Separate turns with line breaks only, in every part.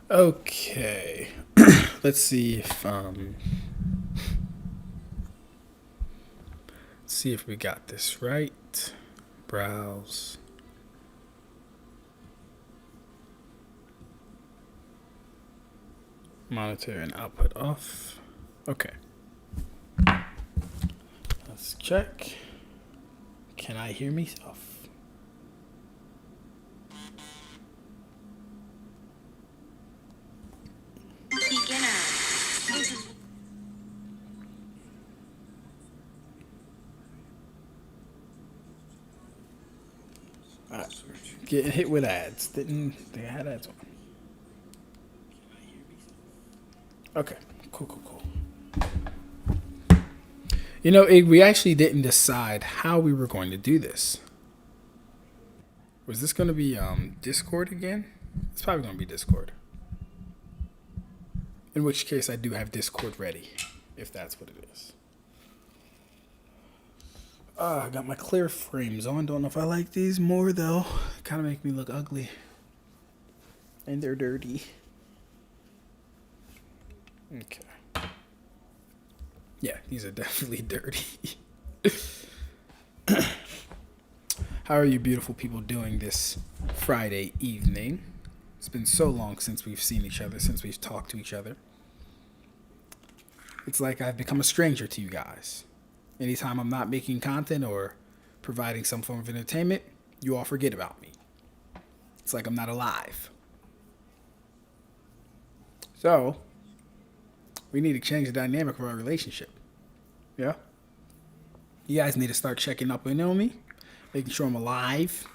Okay. Let's see if see if we got this right. Browse. Monitor and output off. Okay. Let's check. Can I hear myself? Getting hit with ads. Didn't they had ads on? Okay, cool. You know, we actually didn't decide how we were going to do this. Was this going to be Discord again? It's probably going to be Discord. In which case, I do have Discord ready, if that's what it is. I got my clear frames on. Don't know if I like these more, though. Kind of make me look ugly. And they're dirty. Okay. Yeah, these are definitely dirty. How are you beautiful people doing this Friday evening? It's been so long since we've seen each other, since we've talked to each other. It's like I've become a stranger to you guys. Anytime I'm not making content or providing some form of entertainment, you all forget about me. It's like I'm not alive. So, we need to change the dynamic of our relationship. Yeah? You guys need to start checking up in on me, making sure I'm alive,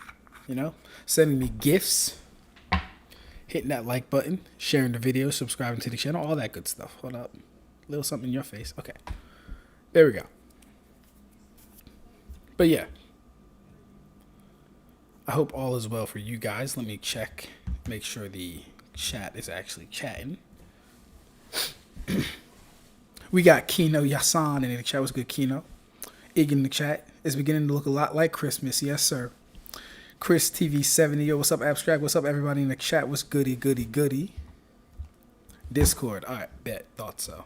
you know, sending me gifts, hitting that like button, sharing the video, subscribing to the channel, all that good stuff. Hold up. A little something in your face. Okay. There we go. But yeah, I hope all is well for you guys. Let me check, make sure the chat is actually chatting. We got Kino Yasan in the chat. What's good, Kino? Ig in the chat. It's beginning to look a lot like Christmas. Yes, sir. Chris TV70. Yo, what's up, Ab-stract? What's up, everybody in the chat? What's goody? Discord. All right, bet. Thought so.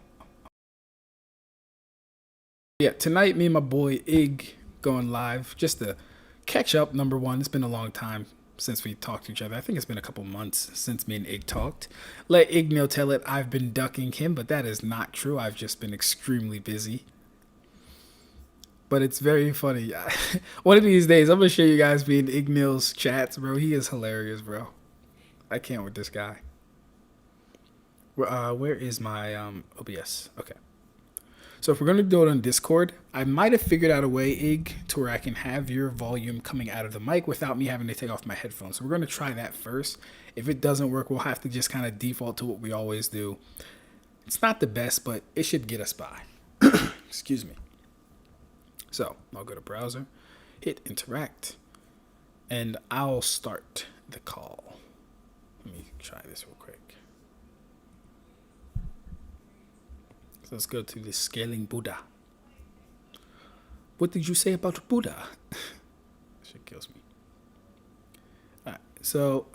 Yeah, tonight, me and my boy Ig going live just to catch up. Number one, it's been a long time since we talked to each other. I think it's been a couple months since me and Ig talked. Let Igneel tell it I've been ducking him, but that is not true. I've just been extremely busy. But it's very funny. One of these days, I'm going to show you guys me and Igneel's chats, bro. He is hilarious, bro. I can't with this guy. Where is my OBS? Okay. So if we're going to do it on Discord, I might have figured out a way, Ig, to where I can have your volume coming out of the mic without me having to take off my headphones. So we're going to try that first. If it doesn't work, we'll have to just kind of default to what we always do. It's not the best, but it should get us by. Excuse me. So I'll go to browser, hit interact, and I'll start the call. Let me try this real quick. So let's go to the scaling Buddha. What did you say about Buddha? Shit kills me. All right, so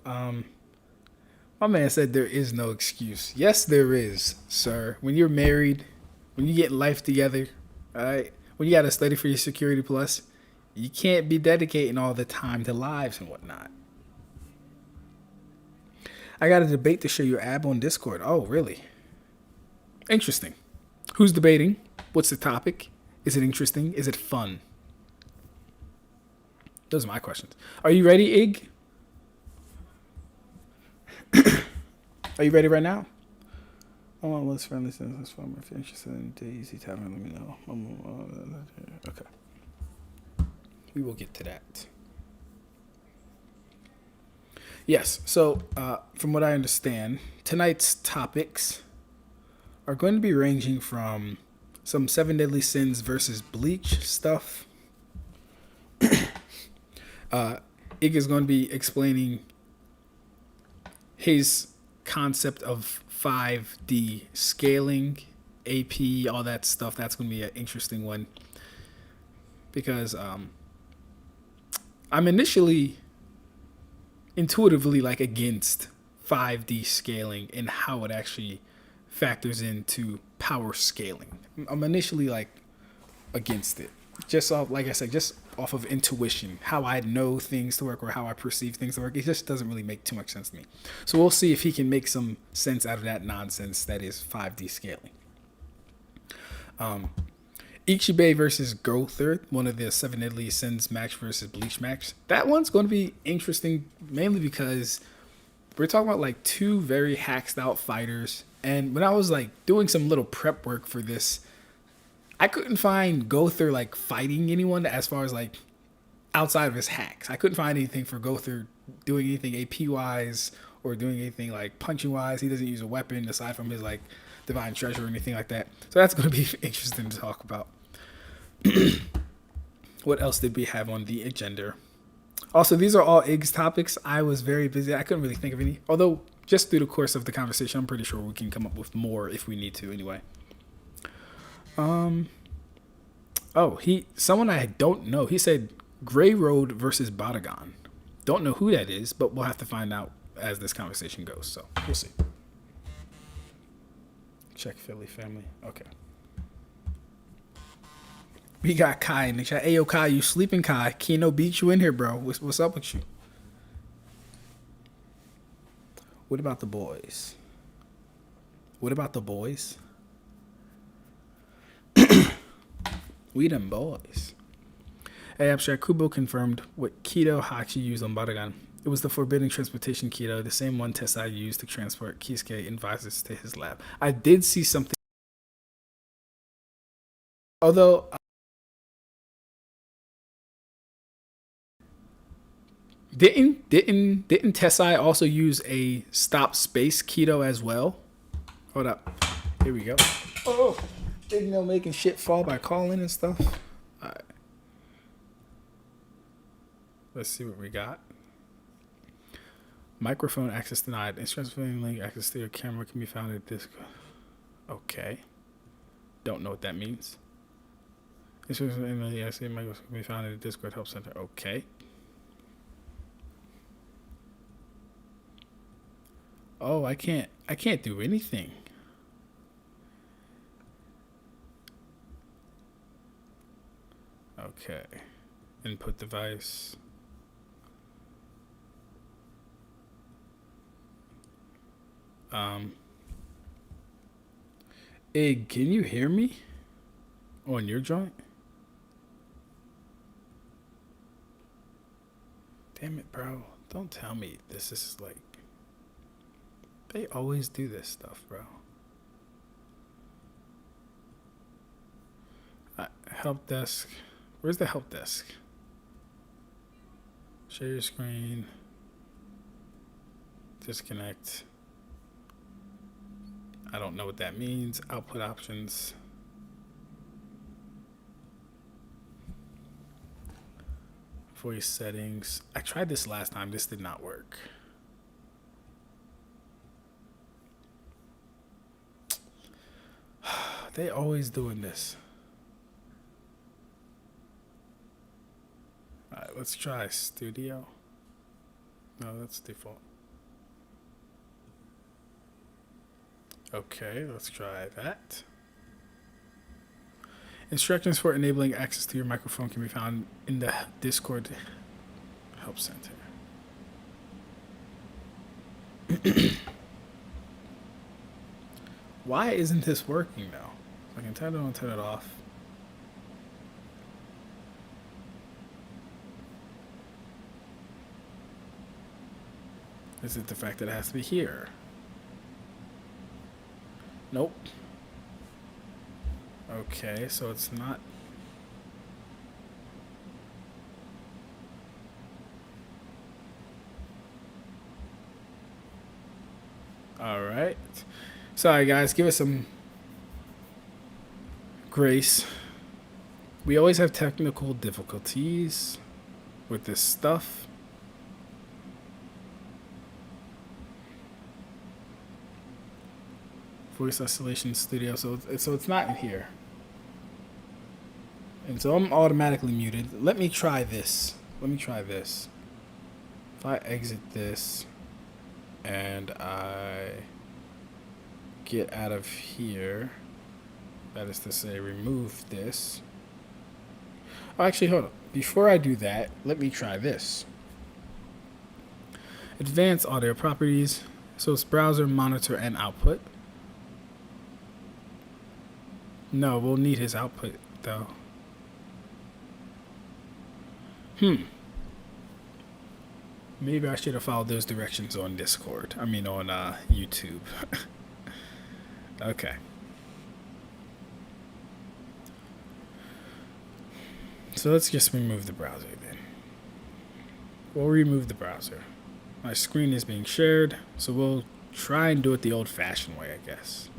my man said there is no excuse. Yes, there is, sir. When you're married, when you get life together, all right, when you got to study for your Security Plus, you can't be dedicating all the time to lives and whatnot. I got a debate to show you Ab on Discord. Oh, really? Interesting. Who's debating? What's the topic? Is it interesting? Is it fun? Those are my questions. Are you ready, Ig? Are you ready right now? Oh, let's friendly since farmer. If you're interested in Daisy Tavern, let me know. Okay. We will get to that. Yes, so from what I understand, tonight's topics are going to be ranging from some 7 Deadly Sins versus Bleach stuff. Ig is going to be explaining his concept of 5D scaling, AP, all that stuff. That's going to be an interesting one because I'm initially intuitively like against 5D scaling and how it actually factors into power scaling. I'm initially like against it. Just off, like I said, just off of intuition, how I know things to work or how I perceive things to work. It just doesn't really make too much sense to me. So we'll see if he can make some sense out of that nonsense that is 5D scaling. Ichibbe versus Gowther, one of the 7 Deadly Sins match versus Bleach match. That one's going to be interesting, mainly because we're talking about like 2 very hacked out fighters. And when I was like doing some little prep work for this, I couldn't find Gowther like fighting anyone as far as like outside of his hacks. I couldn't find anything for Gowther doing anything AP wise or doing anything like punching wise. He doesn't use a weapon aside from his like divine treasure or anything like that. So that's going to be interesting to talk about. What else did we have on the agenda? Also, these are all Iggs topics. I was very busy. I couldn't really think of any. Although, just through the course of the conversation, I'm pretty sure we can come up with more if we need to anyway. Someone I don't know. He said Grey Road versus Batagon. Don't know who that is, but we'll have to find out as this conversation goes. So, we'll see. Check Philly family. Okay. We got Kai in the chat. Hey, yo, Kai, you sleeping, Kai? Kino beat you in here, bro. What's up with you? What about the boys? What about the boys? We them boys. Hey, Ab-stract, Kubo confirmed what Kido Hachi used on Batagon. It was the forbidden transportation Kido, the same one Tessai used to transport Kisuke and Visors to his lab. I did see something. Although didn't Tessai also use a stop space Kido as well? Hold up. Here we go. Oh, Igneel making shit fall by calling and stuff. All right. Let's see what we got. Microphone access denied. Instrument link access to your camera can be found at this. Okay. Don't know what that means. Instrument access microphone can be found at the Discord Help Center. Okay. Oh, I can't do anything. Okay. Input device. Igg, can you hear me on your joint? Damn it, bro. Don't tell me this is like... They always do this stuff, bro. Help desk. Where's the help desk? Share your screen. Disconnect. I don't know what that means. Output options. Voice settings. I tried this last time. This did not work. They always doing this. All right, let's try studio. No, that's default. Okay, let's try that. Instructions for enabling access to your microphone can be found in the Discord Help Center. Why isn't this working now? I can turn it on, turn it off. Is it the fact that it has to be here? Nope. Okay, so it's not. All right. Sorry, guys. Give us some grace. We always have technical difficulties with this stuff. Voice isolation studio, so it's not in here, and so I'm automatically muted. Let me try this. If I exit this, and I get out of here, that is to say remove this. Oh, actually, hold on. Before I do that, let me try this. Advanced audio properties. So it's browser, monitor, and output. No, we'll need his output, though. Maybe I should have followed those directions on Discord. I mean, on YouTube. Okay. So let's just remove the browser then. We'll remove the browser. My screen is being shared, so we'll try and do it the old-fashioned way, I guess.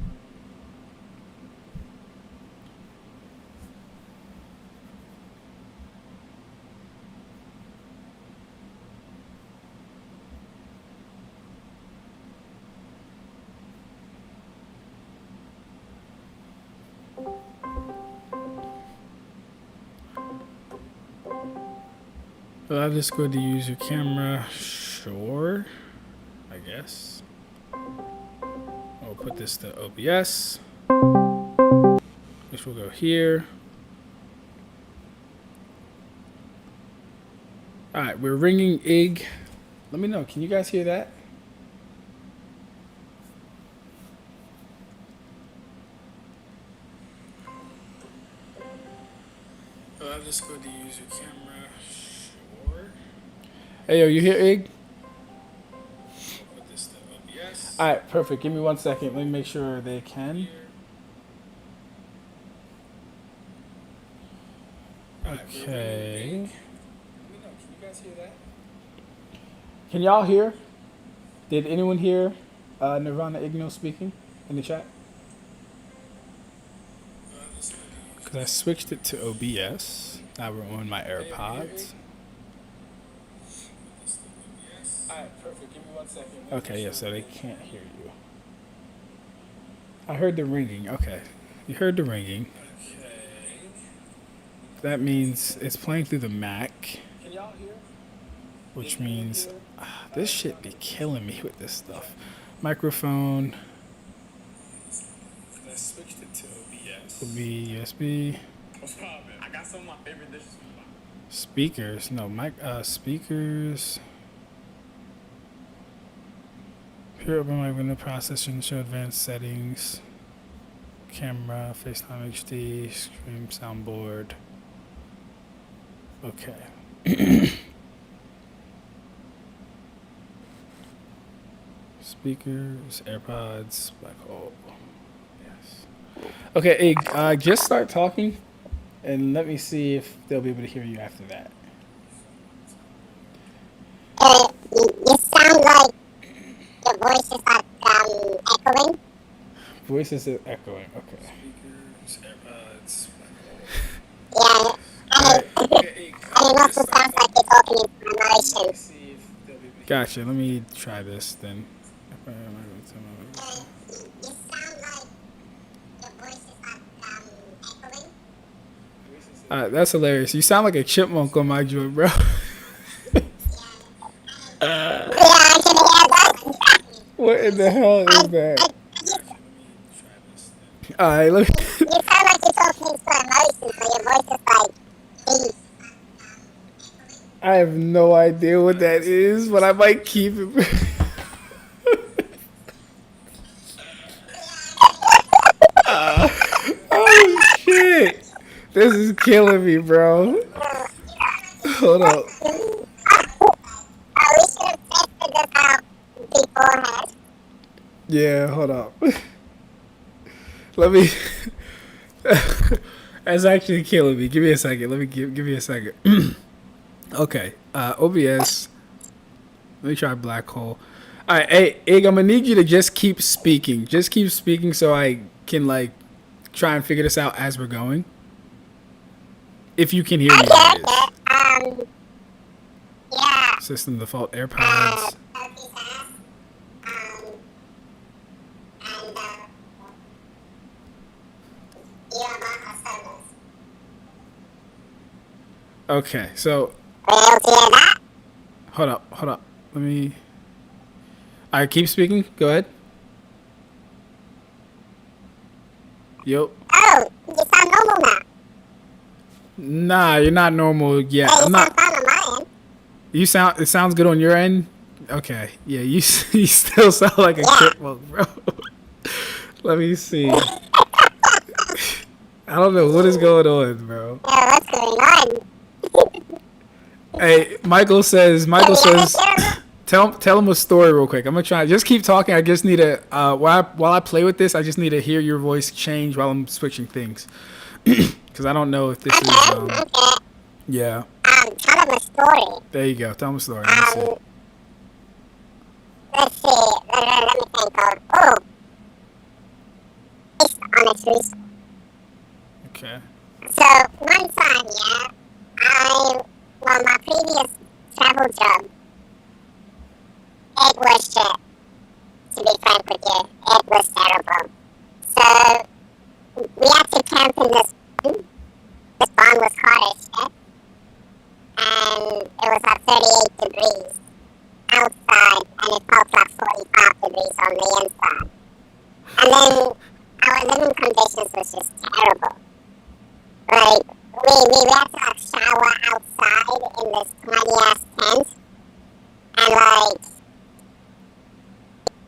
Will I just go to use your camera? Sure, I guess. I'll put this to OBS. This will go here. Alright, we're ringing Ig. Let me know, can you guys hear that? Will I just go to use your camera? Sure. Hey, yo, you hear Ig? Alright, perfect. Give me 1 second. Let me make sure they can. Okay. Can y'all hear? Did anyone hear Nirvana Igneel speaking in the chat? Because I switched it to OBS. Now we're on my AirPods. Alright, perfect. Give me 1 second. Okay, yeah, so they can't hear you. I heard the ringing. Okay. You heard the ringing. Okay. That means it's playing through the Mac. Can y'all hear? Which means this shit be killing me with this stuff. Microphone. I switched it to OBS. Will be USB. What's up, man? I got some of my favorite dishes. Speakers. No, speakers. Here, open my window processing, show advanced settings, camera, FaceTime HD, stream soundboard. Okay. Speakers, AirPods, black hole. Yes. Okay, hey, just start talking, and let me see if they'll be able to hear you after that.
You sound like your voice is like echoing.
Voice is echoing. Okay. Speakers, AirPods.
Yeah, and it also sounds like you're talking in promotion.
Gotcha. Let me try this then.
You sound like your voice is like echoing.
That's hilarious. You sound like a chipmunk on my joint, bro.
Yeah, I can hear that.
What in the hell is that? Alright, let me.
You sound like you're talking in slow motion, so your voice is like deep.
I have no idea what that is, but I might keep it. Oh shit! This is killing me, bro. Hold up.
We should have tested this out beforehand.
Yeah, hold up. Let me. That's actually killing me. Give me a second. Let me give me a second. Okay. OBS. Let me try black hole. All right, hey, Ig, I'm gonna need you to just keep speaking. Just keep speaking so I can like try and figure this out as we're going. If you can hear me, that is.
Yeah.
System default AirPods. Okay, so hold up. Let me. I keep speaking. Go ahead. Yo.
Oh, you sound normal now.
Nah, you're not normal yet.
Hey, you
I'm
sound
not.
fine on my end.
You sound. It sounds good on your end. Okay. Yeah. You. You still sound like a
Yeah.
chipmunk, bro. Let me see. I don't know what is going on, bro.
Yeah, what's going on?
Hey, Michael says.
Can
Michael
you hear me
says.
terrible?
Tell him a story real quick. I'm gonna try. Just keep talking. I just need to. While I play with this, I just need to hear your voice change while I'm switching things. Because I don't know if this is.
Okay.
Yeah.
Tell them a story.
There you go. Tell him a story. Let me see.
Let's see. Let me think of. Oh, based on a true story.
Okay.
So, one time, yeah, my previous travel job, it was shit. To be frank with you, it was terrible. So, we had to camp in this barn. This barn was hot as shit. And it was at 38 degrees outside, and it felt like 45 degrees on the inside. And then our living conditions was just terrible. Like, we had to like shower outside in this tiny ass tent, and like,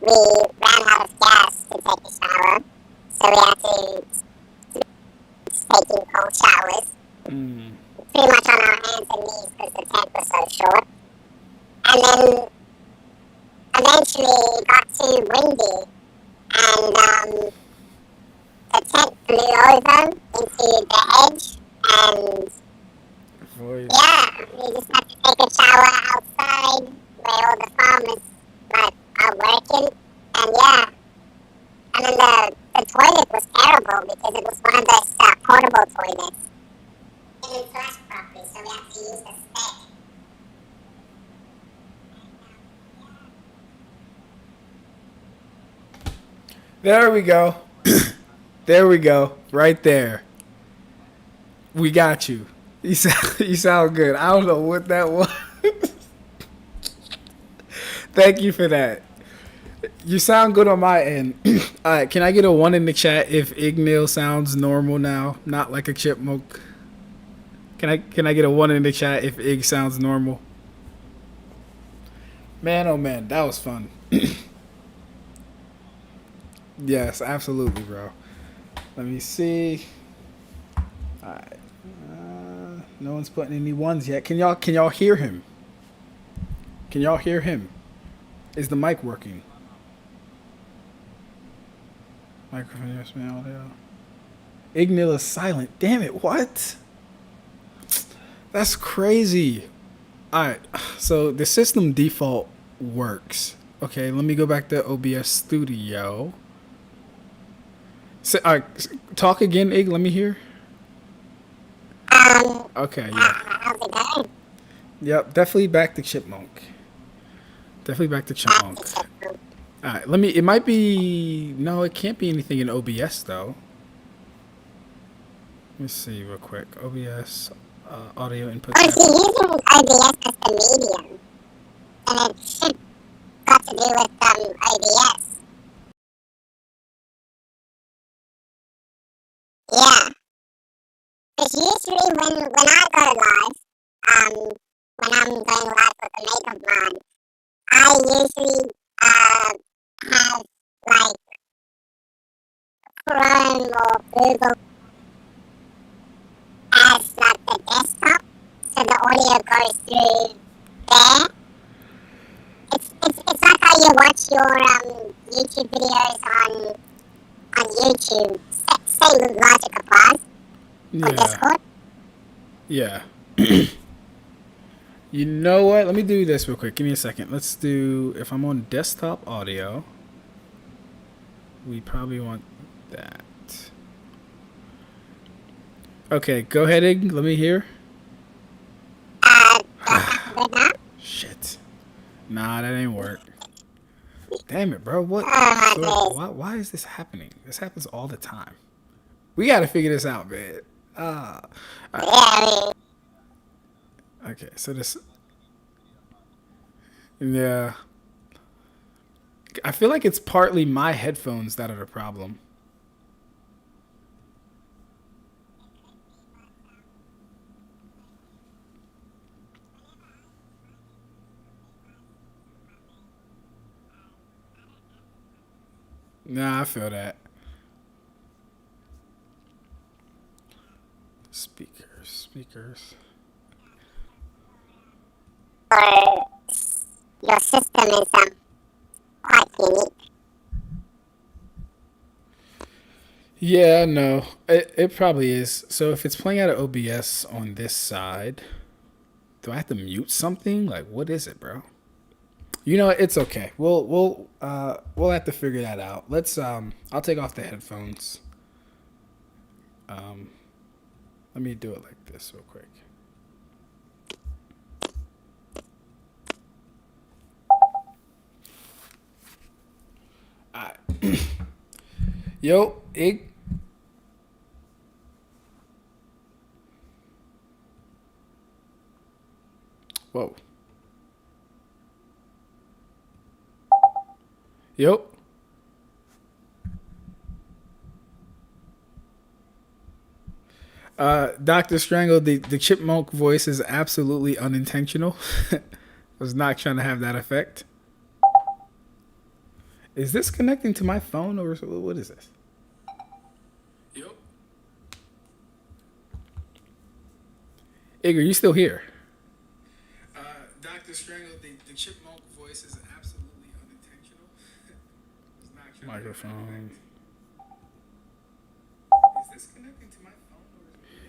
we ran out of gas to take a shower, so we had to taking cold showers, pretty much on our hands and knees because the tent was so short. And then eventually it got too windy, and the tent flew over into the edge, and
Voice.
yeah, we just had to take a shower outside where all the farmers like are working, and yeah, and then the toilet was terrible because it was one of those portable toilets. It didn't flush properly, so we had to use the stick.
There we go. There we go. Right there. We got you. You sound good. I don't know what that was. Thank you for that. You sound good on my end. All right, can I get a 1 in the chat if Igneel sounds normal now, not like a chipmunk? Can I get a 1 in the chat if Ig sounds normal? Man, oh man, that was fun. Yes, absolutely, bro. Let me see. All right. No one's putting any ones yet. Can y'all hear him? Can y'all hear him? Is the mic working? Microphone, yes, man, audio. Igneel is silent. Damn it, what? That's crazy. Alright, so the system default works. Okay, let me go back to OBS Studio. So, talk again, Ig, let me hear. Okay, yeah.
How's it going?
Yep, definitely back to Chipmunk. Definitely back to Chipmunk. Alright, it might be, no, it can't be anything in OBS though. Let me see real quick. OBS, audio input.
Or is he using OBS as the medium? And it should got to do with OBS. Yeah. Because usually when I go live, when I'm going live with a mate of mine, I usually have like Chrome or Google as like the desktop, so the audio goes through there. It's like how you watch your YouTube videos on YouTube. Same logic applies on Discord.
Yeah. You know what? Let me do this real quick. Give me a second. Let's do, if I'm on desktop audio, we probably want that. Okay, go ahead, Ig. Let me hear. Shit. Nah, that ain't work. Damn it, bro. What? Why is this happening? This happens all the time. We gotta figure this out, man. Okay, so this. Yeah. I feel like it's partly my headphones that are the problem. Nah, I feel that. Speakers.
Or your system is quite unique.
Yeah, no, it probably is. So if it's playing out of OBS on this side, do I have to mute something? Like, what is it, bro? You know, it's okay. We'll have to figure that out. Let's I'll take off the headphones. Let me do it like this real quick. Yo, Ig. Whoa. Yo. Dr. Strangle, the chipmunk voice is absolutely unintentional. I was not trying to have that effect. Is this connecting to my phone or what is this? Yo. Ig, are you still here? Dr. Strangle, the chipmunk voice is absolutely unintentional. Microphone. Is this connecting to my phone?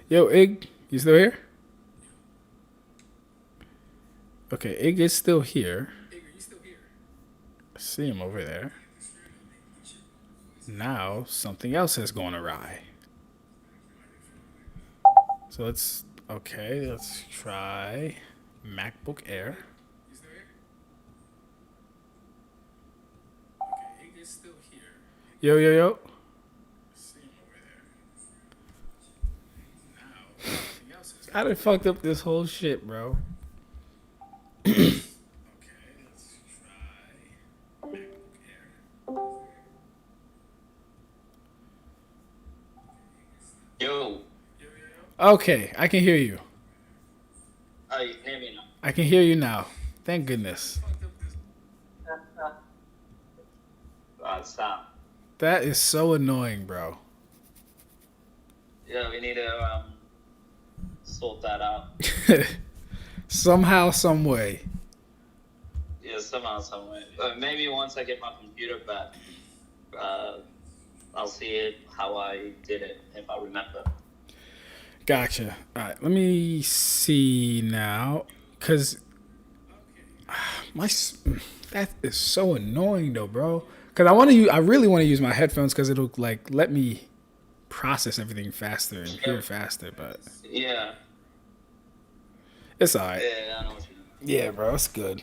Yo, Ig, you still here? Okay, Ig is still here. Ig, are you still here? I see him over there. Now, something else has gone awry. So let's try MacBook Air. Okay, Ig is still here. Yo. I done fucked up this whole shit, bro. Okay, let's try MacBook Air.
Yo.
Okay, I can hear you.
Oh, you can hear me now.
I can hear you now. Thank goodness.
Stop.
That is so annoying, bro.
Yeah, we need to sort that out.
Somehow, some way.
Yeah, somehow, some way. Maybe once I get my computer back, I'll see it how I did it if I remember.
Gotcha. All right, let me see now, cause that is so annoying though, bro. Cause I really want to use my headphones because it'll like let me process everything faster and hear faster. But
yeah,
it's alright.
Yeah, I know what you mean.
Yeah, bro, it's good.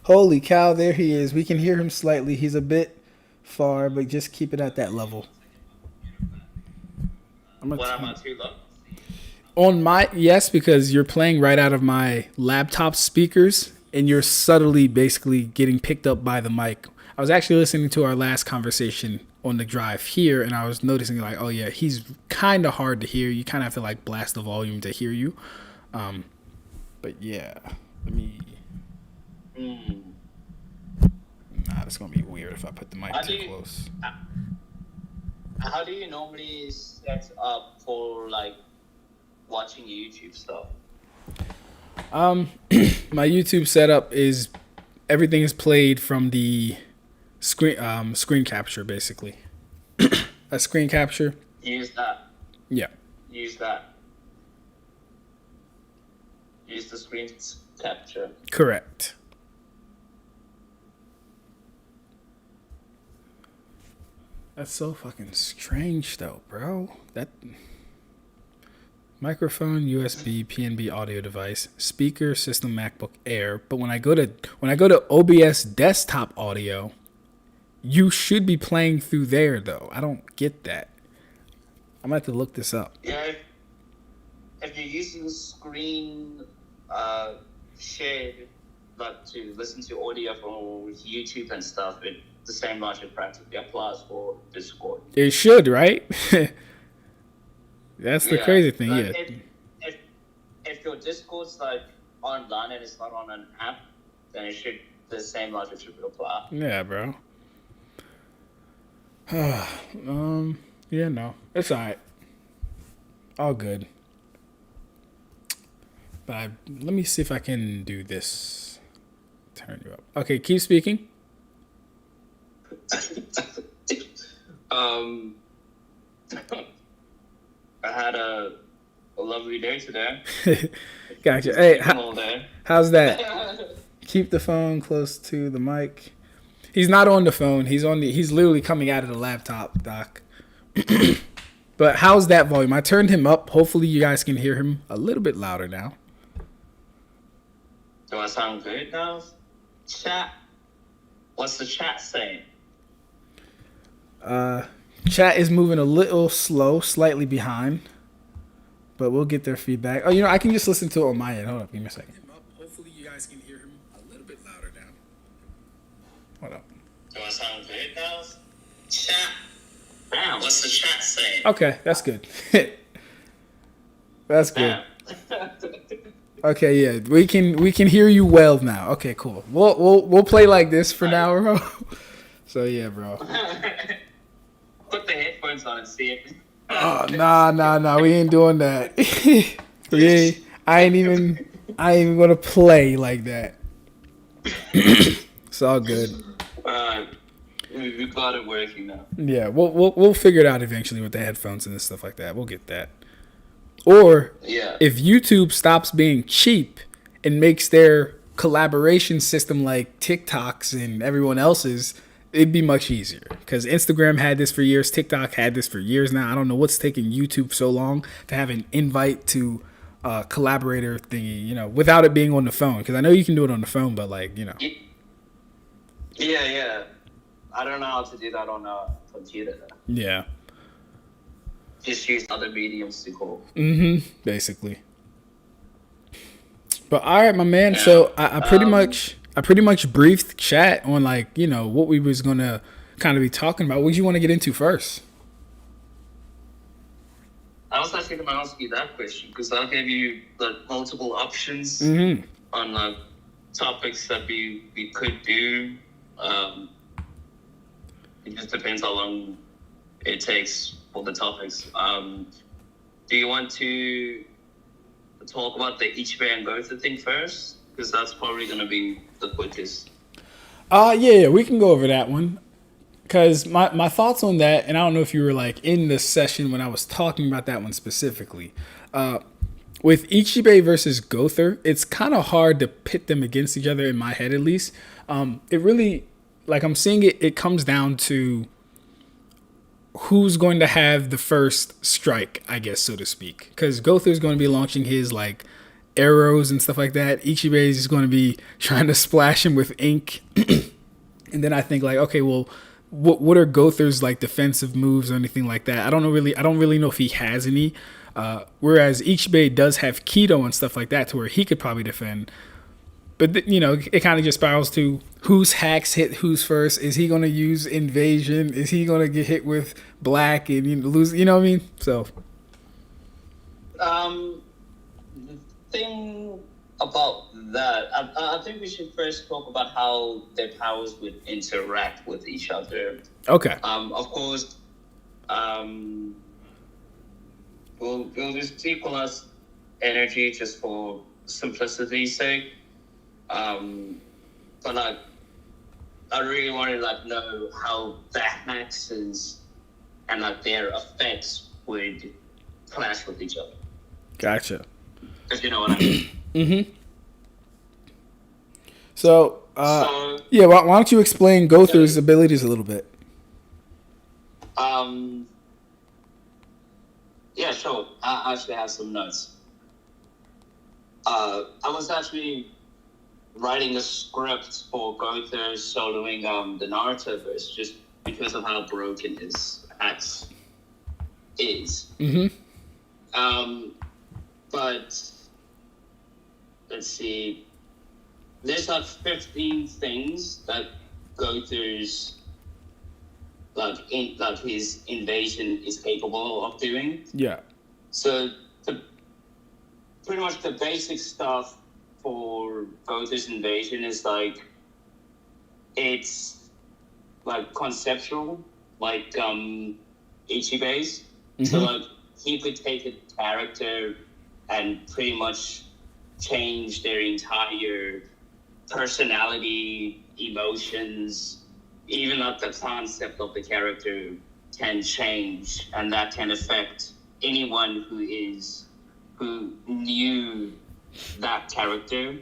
Holy cow, there he is. We can hear him slightly. He's a bit far, but just keep it at that level.
Am I too low?
On my yes, because you're playing right out of my laptop speakers, and you're subtly basically getting picked up by the mic. I was actually listening to our last conversation on the drive here, and I was noticing like, oh yeah, he's kind of hard to hear. You kind of have to like blast the volume to hear you. But yeah, let me. Nah, that's gonna be weird if I put the mic too close.
How do you normally set up for like watching YouTube stuff?
My YouTube setup is everything is played from the screen capture basically. A screen capture.
Use that.
Yeah.
Use that. Use the screen capture.
Correct. That's so fucking strange though, bro. That microphone, USB, PNB audio device, speaker, system, MacBook Air. But when I go to OBS desktop audio, you should be playing through there though. I don't get that. I'm gonna have to look this up.
Yeah, if you're using screen shared like to listen to audio from YouTube and stuff, the same logic practically applies for Discord.
It should, right? That's the crazy thing,
like
yeah.
If your Discord's like online and it's not on an app, then the same logic should apply.
Yeah, bro. Yeah, no, it's alright. All good. But let me see if I can do this. Turn you up. Okay, keep speaking.
I had a lovely day today.
Gotcha. Hey,
All day.
how's that? Keep the phone close to the mic. He's not on the phone. He's literally coming out of the laptop, Doc. But how's that volume? I turned him up. Hopefully you guys can hear him a little bit louder now.
Do I sound good now? Chat. What's the chat saying?
Chat is moving a little slow, slightly behind. But we'll get their feedback. Oh, I can just listen to it on my end. Hold up, give me a second. Hopefully you guys can hear him a little bit louder now. Hold up.
Do I sound good now? Chat. Damn, what's the chat saying?
Okay, that's good. That's good. Okay, yeah, we can hear you well now. Okay, cool. We'll play like this for now, bro. So yeah, bro.
Put the headphones on and see it.
Oh, nah. We ain't doing that. I ain't even gonna play like that. It's all good.
We got it working now.
Yeah, we'll figure it out eventually with the headphones and stuff like that. We'll get that. Or if YouTube stops being cheap and makes their collaboration system like TikTok's and everyone else's, it'd be much easier. Because Instagram had this for years. TikTok had this for years now. I don't know what's taking YouTube so long to have an invite to collaborator thingy, without it being on the phone. Because I know you can do it on the phone, but
Yeah. I don't know how to do that on a computer.
Yeah.
Just use other mediums to call.
Basically. But all right, my man. Yeah. So I pretty much briefed chat on what we was gonna kind of be talking about. What do you want to get into first?
I was actually gonna ask you that question because I gave you multiple options on topics that we could do. It just depends how long it takes for the topics. Do you want to talk about the Ichibbe and Gowther thing first? Because that's probably going to be the quickest.
Yeah, we can go over that one. Because my thoughts on that, and I don't know if you were in the session when I was talking about that one specifically. With Ichibbe versus Gowther, it's kind of hard to pit them against each other in my head at least. It really, I'm seeing it comes down to who's going to have the first strike, I guess, so to speak. Because Gowther's going to be launching his arrows and stuff like that. Ichibbe is going to be trying to splash him with ink. And then I think okay, well, what are Gowther's defensive moves or anything like that? I don't really know if he has any. Whereas Ichibbe does have Keto and stuff like that to where he could probably defend. But, it kind of just spirals to whose hacks hit who's first. Is he going to use invasion? Is he going to get hit with black and lose? You know what I mean? So.
The thing about that, I think we should first talk about how their powers would interact with each other.
Okay.
Of course, we'll just equalize energy just for simplicity's sake. But I really want to know how the hacks and their effects would clash with each other.
Gotcha.
If you know what I mean.
Mm-hmm. So yeah, why don't you explain Gowther's abilities a little bit?
Yeah, sure. I actually have some notes. I was actually writing a script for Gowther soloing the Naruto verse just because of how broken his axe is.
Mm-hmm.
But let's see. there's like 15 things that Gowther's his invasion is capable of doing.
Yeah.
So pretty much the basic stuff for Gowther's invasion is like it's like conceptual, like Ichibbe's. So like he could take a character and pretty much change their entire personality, emotions, even like the concept of the character can change, and that can affect anyone who knew that character,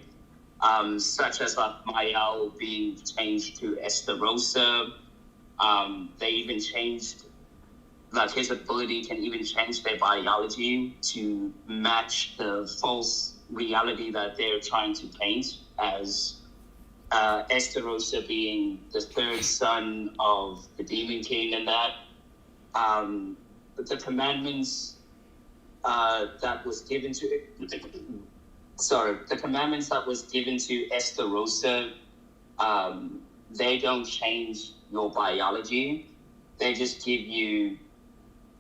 such as like Mayal being changed to Estarossa. They even changed, like his ability can even change their biology to match the false reality that they're trying to paint as Estarossa being the third son of the Demon King, and that the commandments that was given to the commandments that was given to Estarossa, they don't change your biology. They just give you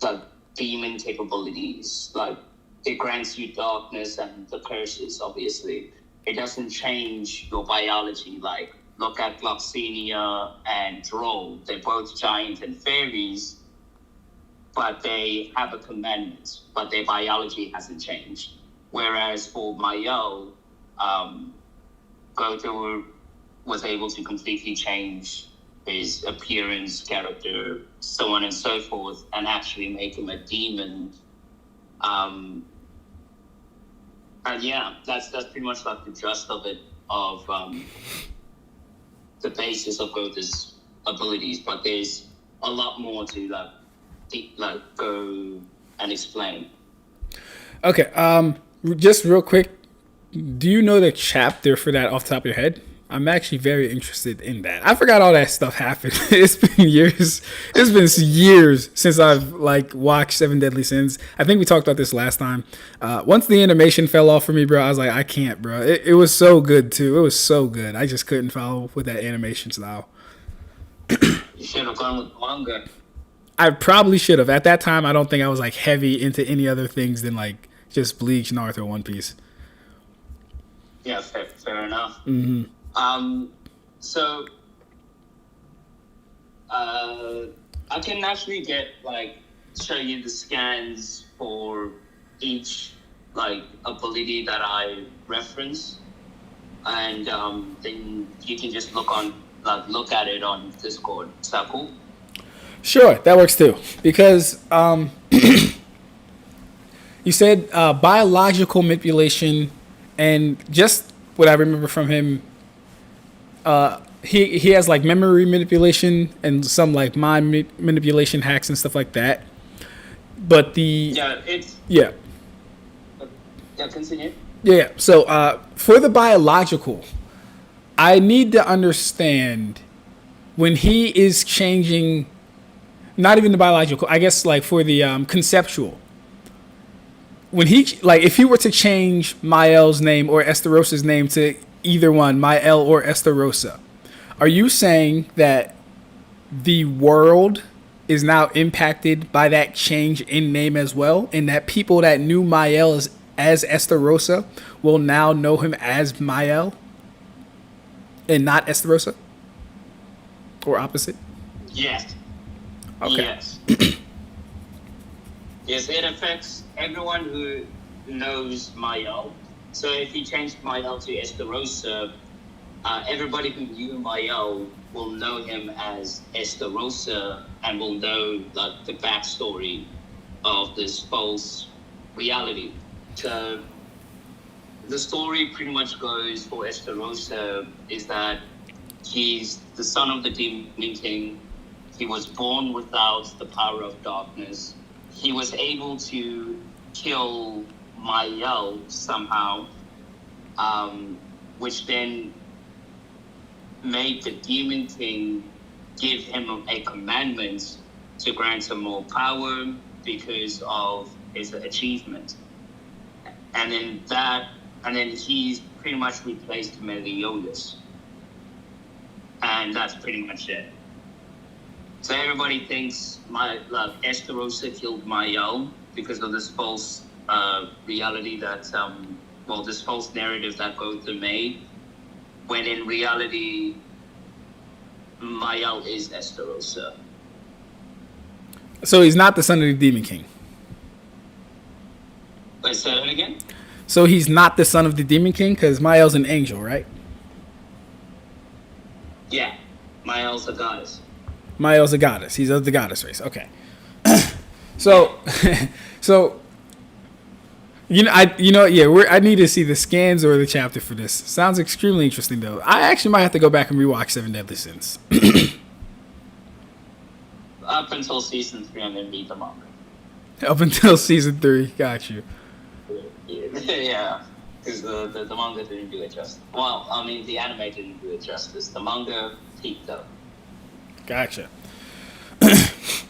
like demon capabilities. Like it grants you darkness and the curses, obviously. It doesn't change your biology. Like, look at Gloxinia and Droll. They're both giant and fairies, but they have a commandment, but their biology hasn't changed. Whereas for Mayal, Gowther was able to completely change his appearance, character, so on and so forth, and actually make him a demon. And yeah, that's pretty much like the gist of it, of the basis of Gowther's abilities. But there's a lot more to go and explain.
Okay. Just real quick, do you know the chapter for that off the top of your head? I'm actually very interested in that. I forgot all that stuff happened. It's been years. It's been years since I've watched Seven Deadly Sins. I think we talked about this last time. Once the animation fell off for me, bro, I was like, I can't, bro. It was so good too. It was so good. I just couldn't follow with that animation style.
You should have gone with manga.
I probably should have. At that time, I don't think I was heavy into any other things than just Bleach, Naruto, One Piece.
Yeah, fair enough.
Mm-hmm.
So I can actually show you the scans for each ability that I reference, and then you can just look at it on Discord. Is that cool?
Sure, that works too. Because you said biological manipulation, and just what I remember from him. He has memory manipulation and some mind manipulation hacks and stuff like that. But
Yeah, continue.
Yeah. So for the biological, I need to understand when he is changing. Not even the biological. I guess for the conceptual. When he if he were to change Mael's name or Esterossa's name to either one, Mael or Estarossa, are you saying that the world is now impacted by that change in name as well, and that people that knew Mael as Estarossa will now know him as Mael and not Estarossa? Or opposite?
Yes.
Okay.
Yes. Yes, it affects everyone who knows Mael. So if you change Mael to Estarossa, everybody who knew Mael will know him as Estarossa and will know the backstory of this false reality. So the story pretty much goes for Estarossa is that he's the son of the Demon King. He was born without the power of darkness. He was able to kill Mael somehow, which then made the Demon King give him a commandment to grant him more power because of his achievement. And then he's pretty much replaced Meliodas. And that's pretty much it. So everybody thinks Estarossa killed Mayel because of this false reality that, this false narrative that Gowther made, when in reality, Mayel is Estarossa.
So he's not the son of the Demon King.
Wait, say that again?
So he's not the son of the Demon King because Mayel's an angel, right?
Yeah, Mayel's a goddess.
Mayel's a goddess. He's of the goddess race. Okay. So, I need to see the scans or the chapter for this. Sounds extremely interesting, though. I actually might have to go back and rewatch Seven Deadly Sins.
Up until season 3 and then read the manga.
Up until season 3. Got you.
Yeah, because the manga didn't do it justice. Well, I mean, the anime didn't do it justice. The manga peaked up.
Gotcha.
There's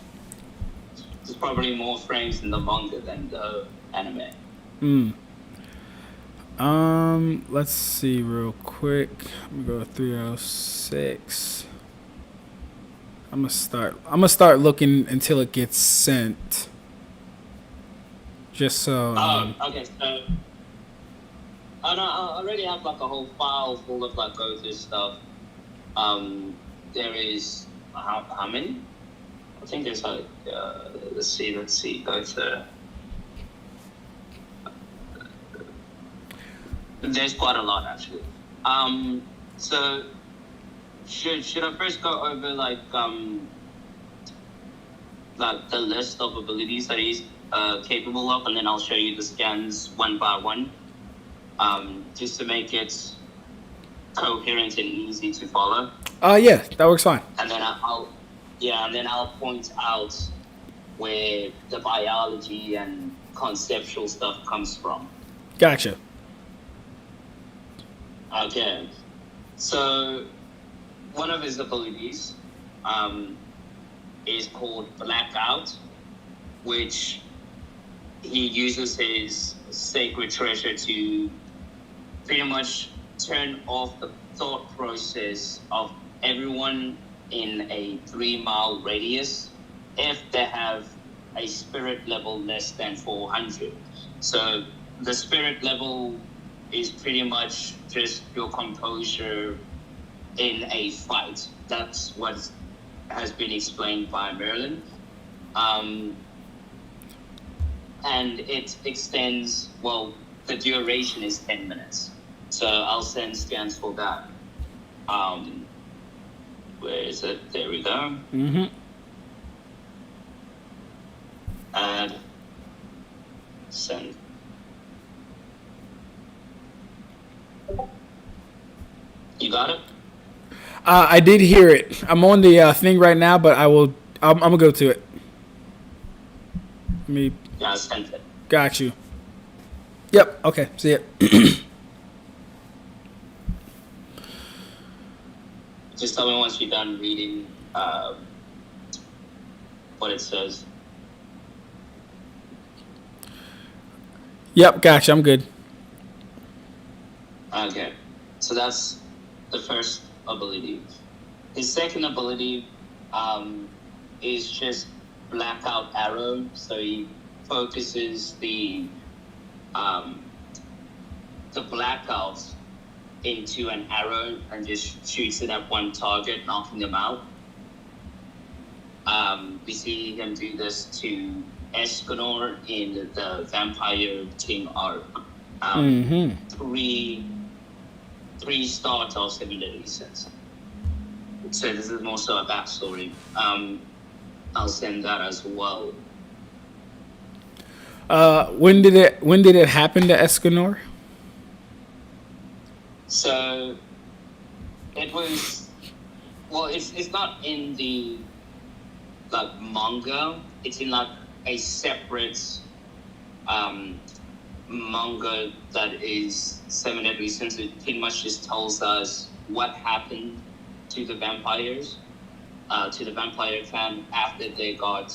probably more frames in the manga than the anime.
Let's see real quick. I'm gonna go to 306. I'm gonna start looking until it gets sent. Just so.
Okay. So, I already have like a whole file full of like Gowther stuff. There is how many? I think there's like let's see, Gowther. There's quite a lot actually. So should I first go over like the list of abilities that he's capable of, and then I'll show you the scans one by one, just to make it coherent and easy to follow.
Yeah, that works fine.
And then I'll point out where the biology and conceptual stuff comes from.
Gotcha.
Okay, so one of his abilities is called Blackout, which he uses his sacred treasure to pretty much turn off the thought process of everyone in a 3-mile radius if they have a spirit level less than 400. So the spirit level is pretty much just your composure in a fight. That's what has been explained by Merlin. And it extends, the duration is 10 minutes. So I'll send scans for that. Where is it? There we go.
Mm-hmm.
Add. Send. You got it?
I did hear it. I'm on the thing right now, but I'm gonna go to it. Let me.
Yeah, I sent it.
Got you. Yep. Okay. See it.
Just tell me once you're done reading what it says.
Yep. Gotcha. I'm good.
Okay. So that's the first ability. His second ability is just Blackout Arrow. So he focuses the blackouts into an arrow and just shoots it at one target, knocking them out. We see him do this to Escanor in the Vampire King arc. Three stars of 7 Deadly Sins. So this is more so a backstory. I'll send that as well.
When did it happen to Escanor?
So it was it's not in the manga. It's in a separate manga that is 7 Deadly Sins. It pretty much just tells us what happened to the vampires, to the vampire clan after they got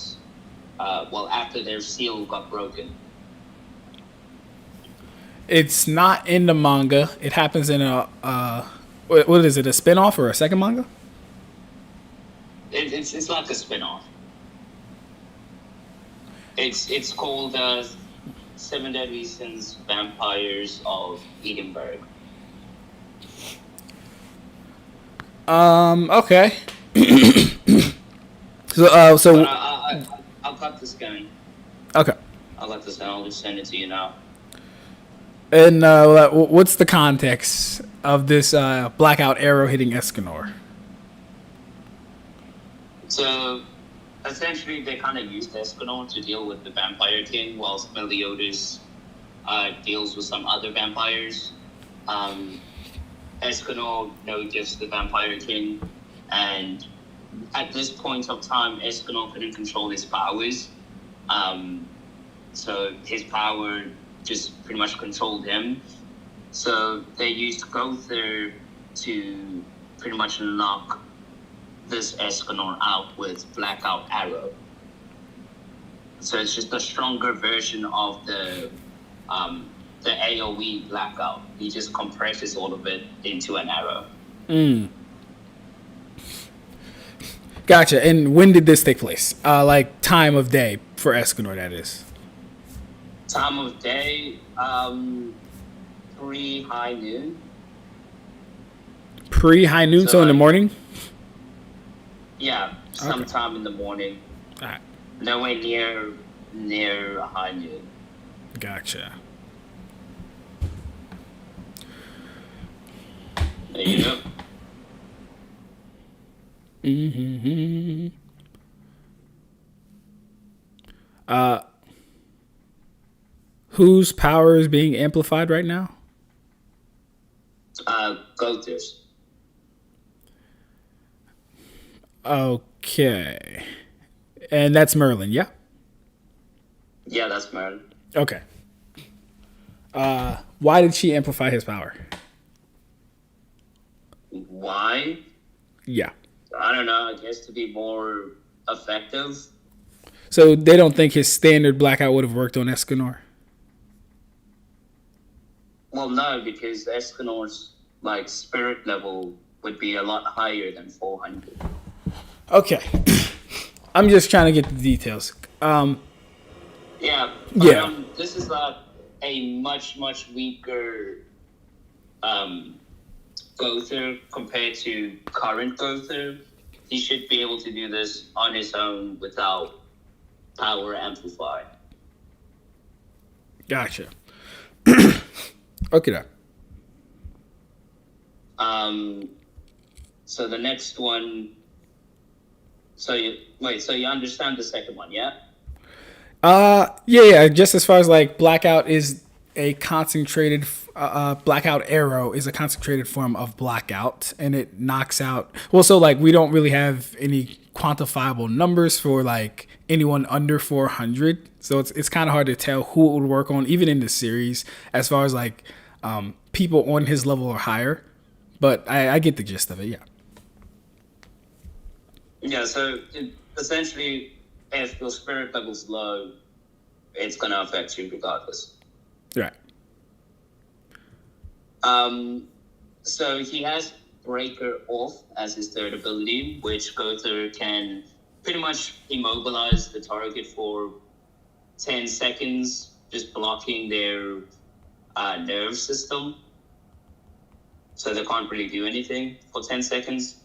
after their seal got broken.
It's not in the manga. It happens in a what is it? A spin-off or a second manga?
It's like a spin-off. It's called Seven Deadly Sins: Vampires of Edinburgh.
Okay. So
But I'll cut this going.
okay.
I'll let this. I'll just send it to you now.
And what's the context of this blackout arrow hitting Escanor?
So essentially, they kind of used Escanor to deal with the Vampire King, whilst Meliodas deals with some other vampires. Escanor noticed the Vampire King, and at this point of time, Escanor couldn't control his powers. So his power just pretty much controlled him. So they used Gowther to pretty much knock this Escanor out with Blackout Arrow. So it's just a stronger version of the AoE Blackout. He just compresses all of it into an arrow.
Gotcha. And when did this take place? Like time of day for Escanor, that is.
Time of day, pre-high noon.
Pre-high noon, so in the morning?
Yeah, sometime in the morning.
All right.
Nowhere near high noon.
Gotcha.
There you go.
Whose power is being amplified right now?
Gowther's.
Okay. And that's Merlin, yeah?
Yeah, that's Merlin.
Okay. Why did she amplify his power?
Why?
Yeah.
I don't know. I guess to be more effective.
So they don't think his standard blackout would have worked on Escanor?
Well, no, because Escanor's spirit level would be a lot higher than 400.
Okay. I'm just trying to get the details.
Yeah. This is a much weaker Gowther compared to current Gowther. He should be able to do this on his own without power amplified.
Gotcha. Okay.
So the next one. So you understand the second one, yeah?
Yeah. Just as far as blackout is a concentrated, blackout arrow is a concentrated form of blackout, and it knocks out. Well, so we don't really have any quantifiable numbers for anyone under 400, so it's kind of hard to tell who it would work on, even in the series, as far as people on his level or higher. But I get the gist of it, yeah.
Yeah, so essentially, if your spirit level's low, it's going to affect you regardless.
Right.
So he has Breaker Off as his third ability, which Gowther can pretty much immobilize the target for 10 seconds, just blocking their nerve system. So they can't really do anything for 10 seconds.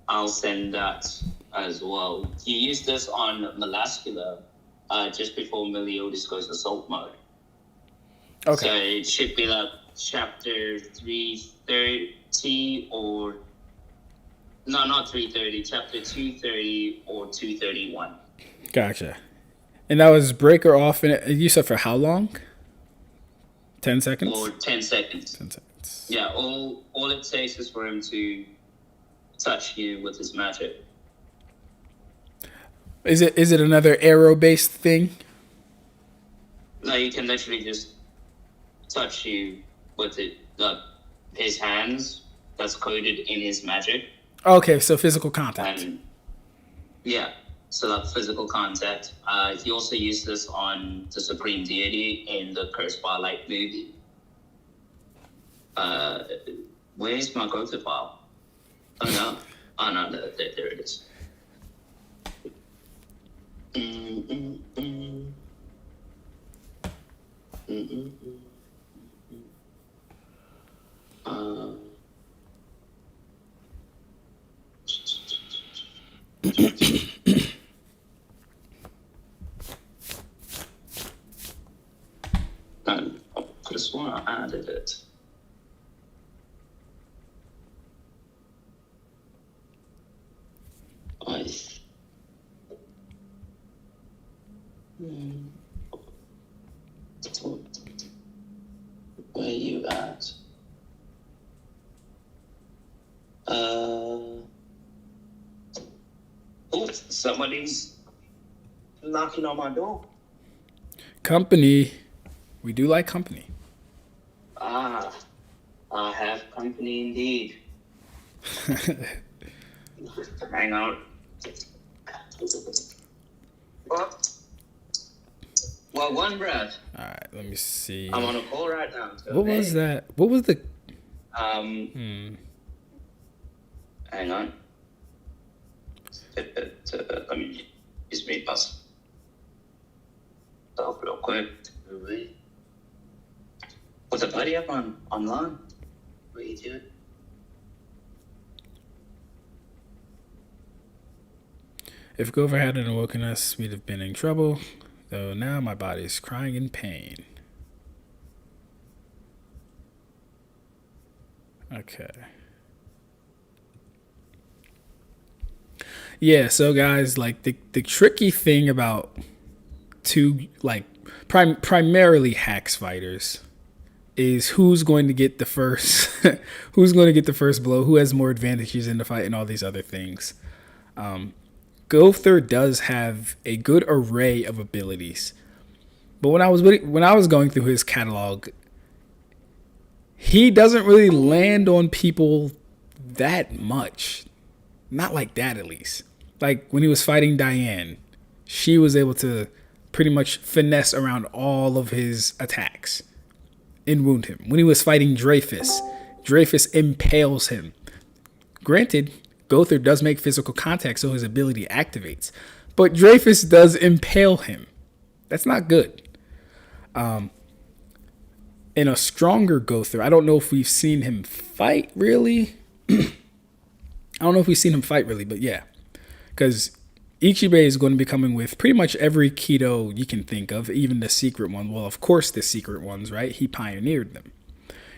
I'll send that as well. He used this on Melascula just before Meliodas goes assault mode.
Okay.
So it should be chapter 330 or... No, not 330. Chapter 230 or 231.
Gotcha. And that was Breaker Off, and you said for how long? 10 seconds?
Or 10 seconds.
10 seconds.
Yeah, all it takes is for him to touch you with his magic.
Is it another arrow-based thing?
No, you can literally just touch you with it, his hands. That's coded in his magic.
Okay, so physical contact.
And yeah, so that physical contact. He also used this on the Supreme Deity in the Cursed by Light movie. Where's my Gowther file? Oh no, there it is. I could have sworn I added it. Where you at? Oh, somebody's knocking on my door.
Company. We do like company.
I have company indeed. Hang on. Well, one breath.
All right, let me see.
I'm on a call right now. So
what was that? What was the...
Hang on. Let me use me pass. Stop real quick. Put the buddy up online. What are you doing?
If Gowther hadn't awoken us, we'd have been in trouble. Though now my body's crying in pain. Okay. Yeah, so guys, like the tricky thing about two like primarily hacks fighters is who's going to get the first who's going to get the first blow, who has more advantages in the fight, and all these other things. Gowther does have a good array of abilities, but when I was going through his catalog, he doesn't really land on people that much. Not like that, at least. Like when he was fighting Diane, she was able to pretty much finesse around all of his attacks and wound him. When he was fighting Dreyfus impales him. Granted, Gowther does make physical contact, so his ability activates. But Dreyfus does impale him. That's not good. In a stronger Gowther, I don't know if we've seen him fight, really. But yeah. Because Ichibbe is going to be coming with pretty much every Kido you can think of, even the secret one. Well, of course, the secret ones, right? He pioneered them.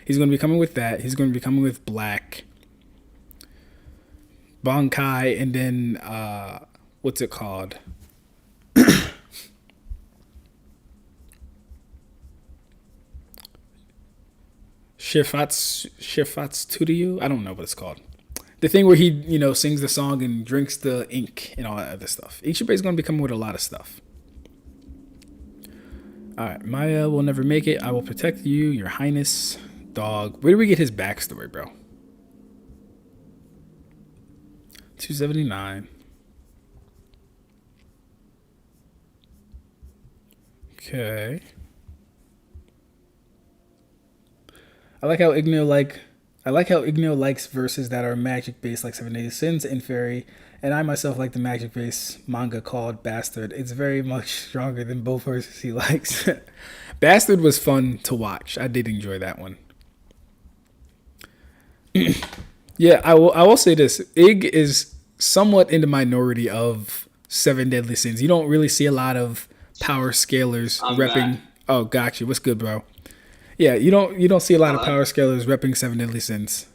He's going to be coming with that. He's going to be coming with Black, Bankai, and then, what's it called? Shifatsu? I don't know what it's called. The thing where he, sings the song and drinks the ink and all that other stuff. Ichibbe is going to be coming with a lot of stuff. All right, Maya will never make it. I will protect you, your highness. Dog. Where do we get his backstory, bro? 279. Okay. I like how Igneel likes verses that are magic based, like Seven Days Sins and Fairy, and I myself like the magic based manga called Bastard. It's very much stronger than both verses he likes. Bastard was fun to watch. I did enjoy that one. Yeah, I will say this. Ig is somewhat in the minority of Seven Deadly Sins. You don't really see a lot of power scalers repping. Back. Oh, gotcha. What's good, bro? Yeah, you don't see a lot of power scalers repping Seven Deadly Sins.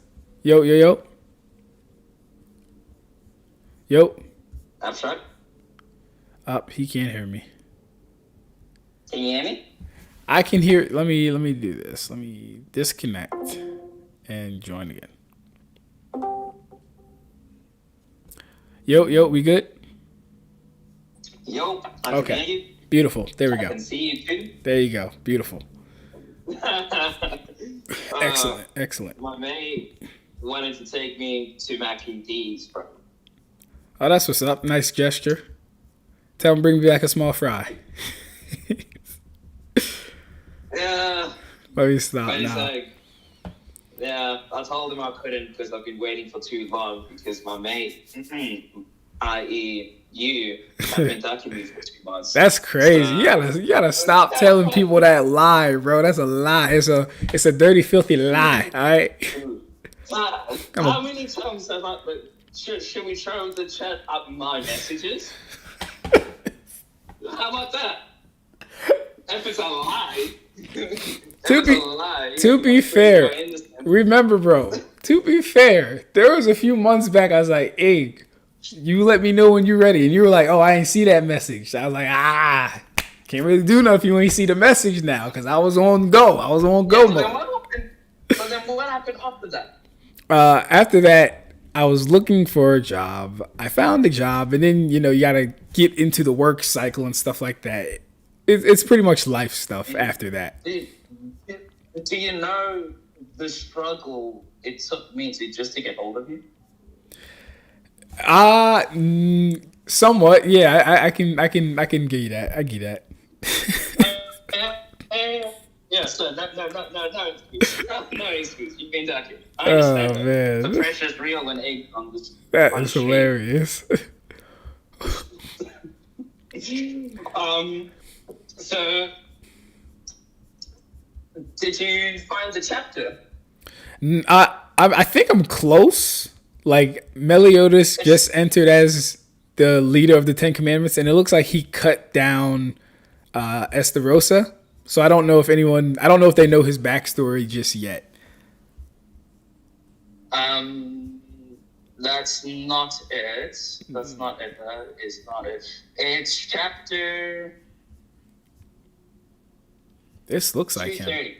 Yo.
Ab-stract?
He can't hear me.
Can you hear me?
I can hear. Let me do this. Let me disconnect and join again. Yo, we good?
Yo, I can hear you.
Beautiful. There we go.
I can see you too.
There you go. Beautiful. Excellent.
My mate wanted to take me to Mackie D's, bro.
Oh, that's what's up. Nice gesture. Tell him bring me back a small fry.
Yeah.
Let me stop now.
Like, I told him I couldn't because I've been waiting for too long because my mate, i.e. you, have been ducking me for 2 months.
That's crazy.
So,
You gotta stop telling people that lie, bro. That's a lie. It's a dirty, filthy lie. All right.
How many times have I? Should we show the chat up my messages? How about that? If it's a lie.
To be fair, remember, bro. To be fair, there was a few months back I was like, "Hey, you let me know when you're ready," and you were like, "Oh, I ain't see that message." I was like, can't really do nothing if you ain't see the message now, because I was on go. I was on go mode.
But then what happened after that?
After that, I was looking for a job. I found a job, and then you gotta get into the work cycle and stuff like that. It's pretty much life stuff after that.
Do you know the struggle it took me to get hold of you?
Somewhat, yeah. I can give you that. I give you that.
Yeah, so no excuse. You've been ducking. I understand that.
Man,
The pressure's real when egg on this.
that is hilarious.
So, did you find the chapter?
I think I'm close. Like Meliodas just entered as the leader of the Ten Commandments, and it looks like he cut down Estarossa. So I don't know if they know his backstory just yet.
That's not it. That's not it. That is not it. It's chapter.
This looks like him.
230.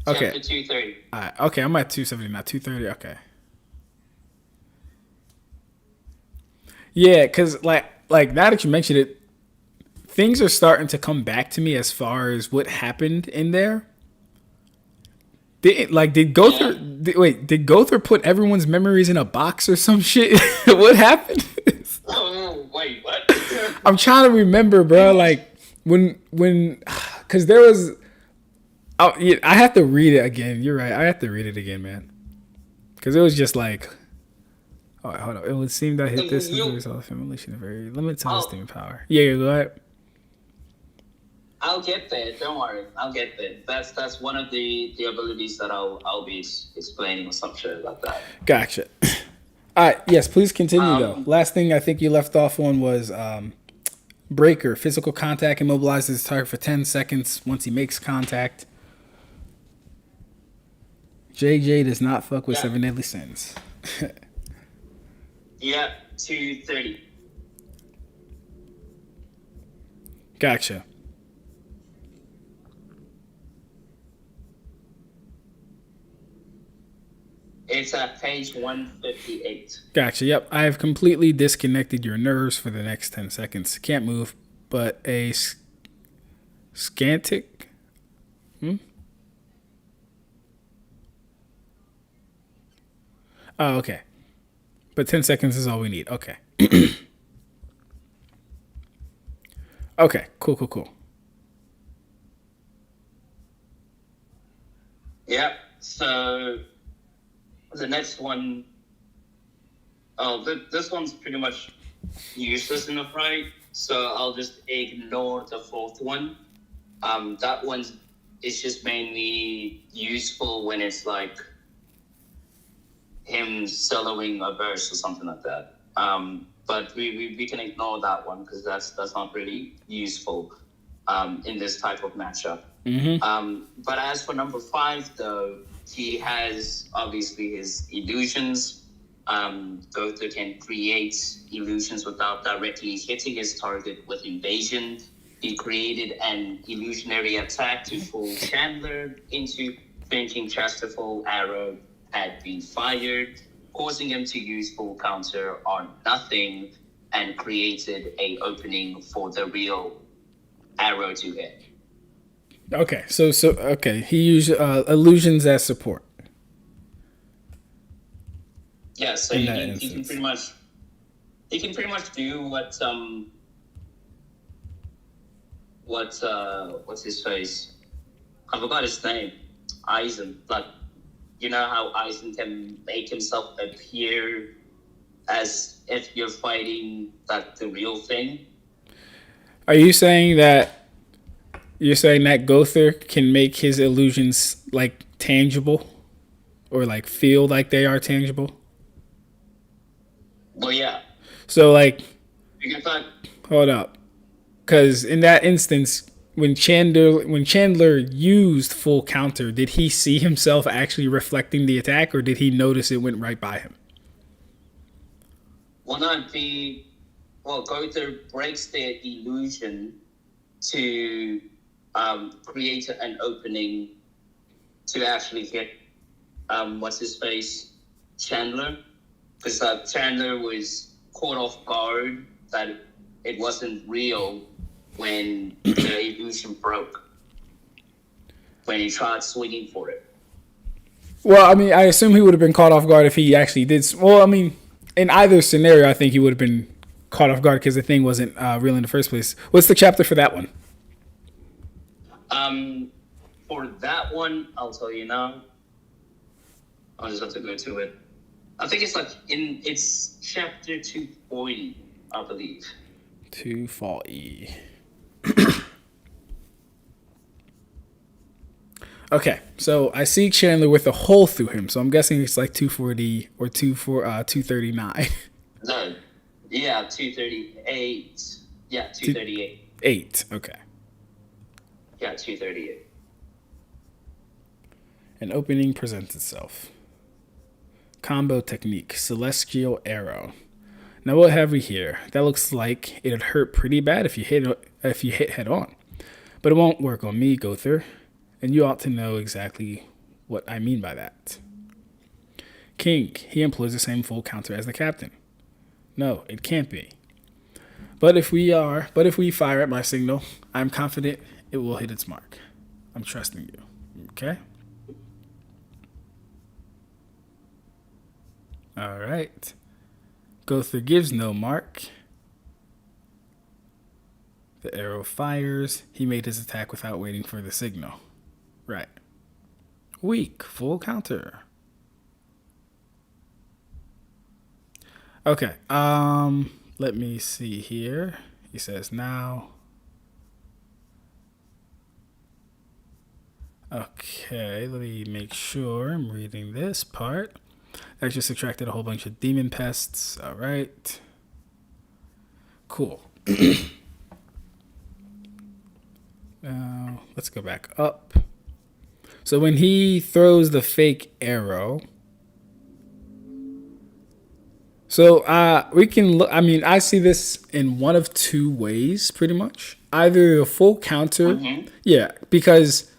Okay.
Chapter 230.
Okay, I'm at 270, not 230. Okay. Yeah, because like now that you mentioned it, things are starting to come back to me as far as what happened in there. Did Gowther put everyone's memories in a box or some shit? What happened?
Oh, wait, what?
I'm trying to remember, bro. Like when, because there was. Oh, yeah, I have to read it again. You're right. I have to read it again, man. Because it was just like. Oh, hold on. It would seem that hit this is the result of emulation of very limited time steam power. Yeah, go ahead.
I'll get there. Don't worry. I'll get there. That's one of the abilities that I'll be explaining or some shit about that.
Gotcha. All right. Yes, please continue though. Last thing I think you left off on was Breaker. Physical contact immobilizes his target for 10 seconds once he makes contact. JJ does not fuck with 7 deadly sins.
Yeah, 230.
Gotcha.
It's at page 158.
Gotcha. Yep. I have completely disconnected your nerves for the next 10 seconds. Can't move, but a scantic. Oh, okay. But 10 seconds is all we need. Okay. Okay. Cool.
Yep. So the next one. Oh, this one's pretty much useless in the fight. So I'll just ignore the fourth one. That one is just mainly useful when it's like him soloing a verse or something like that. But we can ignore that one because that's not really useful in this type of matchup.
Mm-hmm.
But as for number 5, though, he has obviously his illusions. Gowther can create illusions without directly hitting his target with invasion. He created an illusionary attack to fool Chandler into thinking Chesterful arrow had been fired, causing him to use full counter on nothing, and created a opening for the real arrow to hit.
Okay, so okay, he used illusions as support.
Yeah, so he can pretty much do what's his face? I forgot his name. Eisen, you know how Aizen can make himself appear as if you're fighting like the real thing?
Are you saying that Gowther can make his illusions like tangible, or like feel like they are tangible?
Well, yeah,
So like,
because like,
hold up, because in that instance, when Chandler used full counter, did he see himself actually reflecting the attack, or did he notice it went right by him?
well, not the Gowther breaks the illusion to create an opening to actually hit what's his face, Chandler, because Chandler was caught off guard that it wasn't real when the illusion broke, when he tried swinging for it.
Well, I mean, I assume he would have been caught off guard if he actually did. Well, I mean, in either scenario, I think he would have been caught off guard because the thing wasn't real in the first place. What's the chapter for that one?
For that one, I'll tell you now. I'll just have to go to it. I think it's like it's chapter 240, I believe.
240. Okay, so I see Chandler with a hole through him, so I'm guessing it's like 240 or 239.
No, yeah, 238. Yeah, 238.
8. Okay.
Yeah, 238.
An opening presents itself. Combo technique, celestial arrow. Now what have we here? That looks like it'd hurt pretty bad if you hit head on, but it won't work on me, Gowther, and you ought to know exactly what I mean by that. King, he employs the same full counter as the captain. No, it can't be. But if we fire at my signal, I'm confident it will hit its mark. I'm trusting you. Okay? All right. Gowther gives no mark. The arrow fires. He made his attack without waiting for the signal. Right. Weak. Full counter. Okay. Let me see here. He says now. Okay, let me make sure I'm reading this part. I just extracted a whole bunch of demon pests. All right. Cool. Now, let's go back up. So when he throws the fake arrow, so we can look. I mean, I see this in one of two ways, pretty much. Either a full counter, yeah, because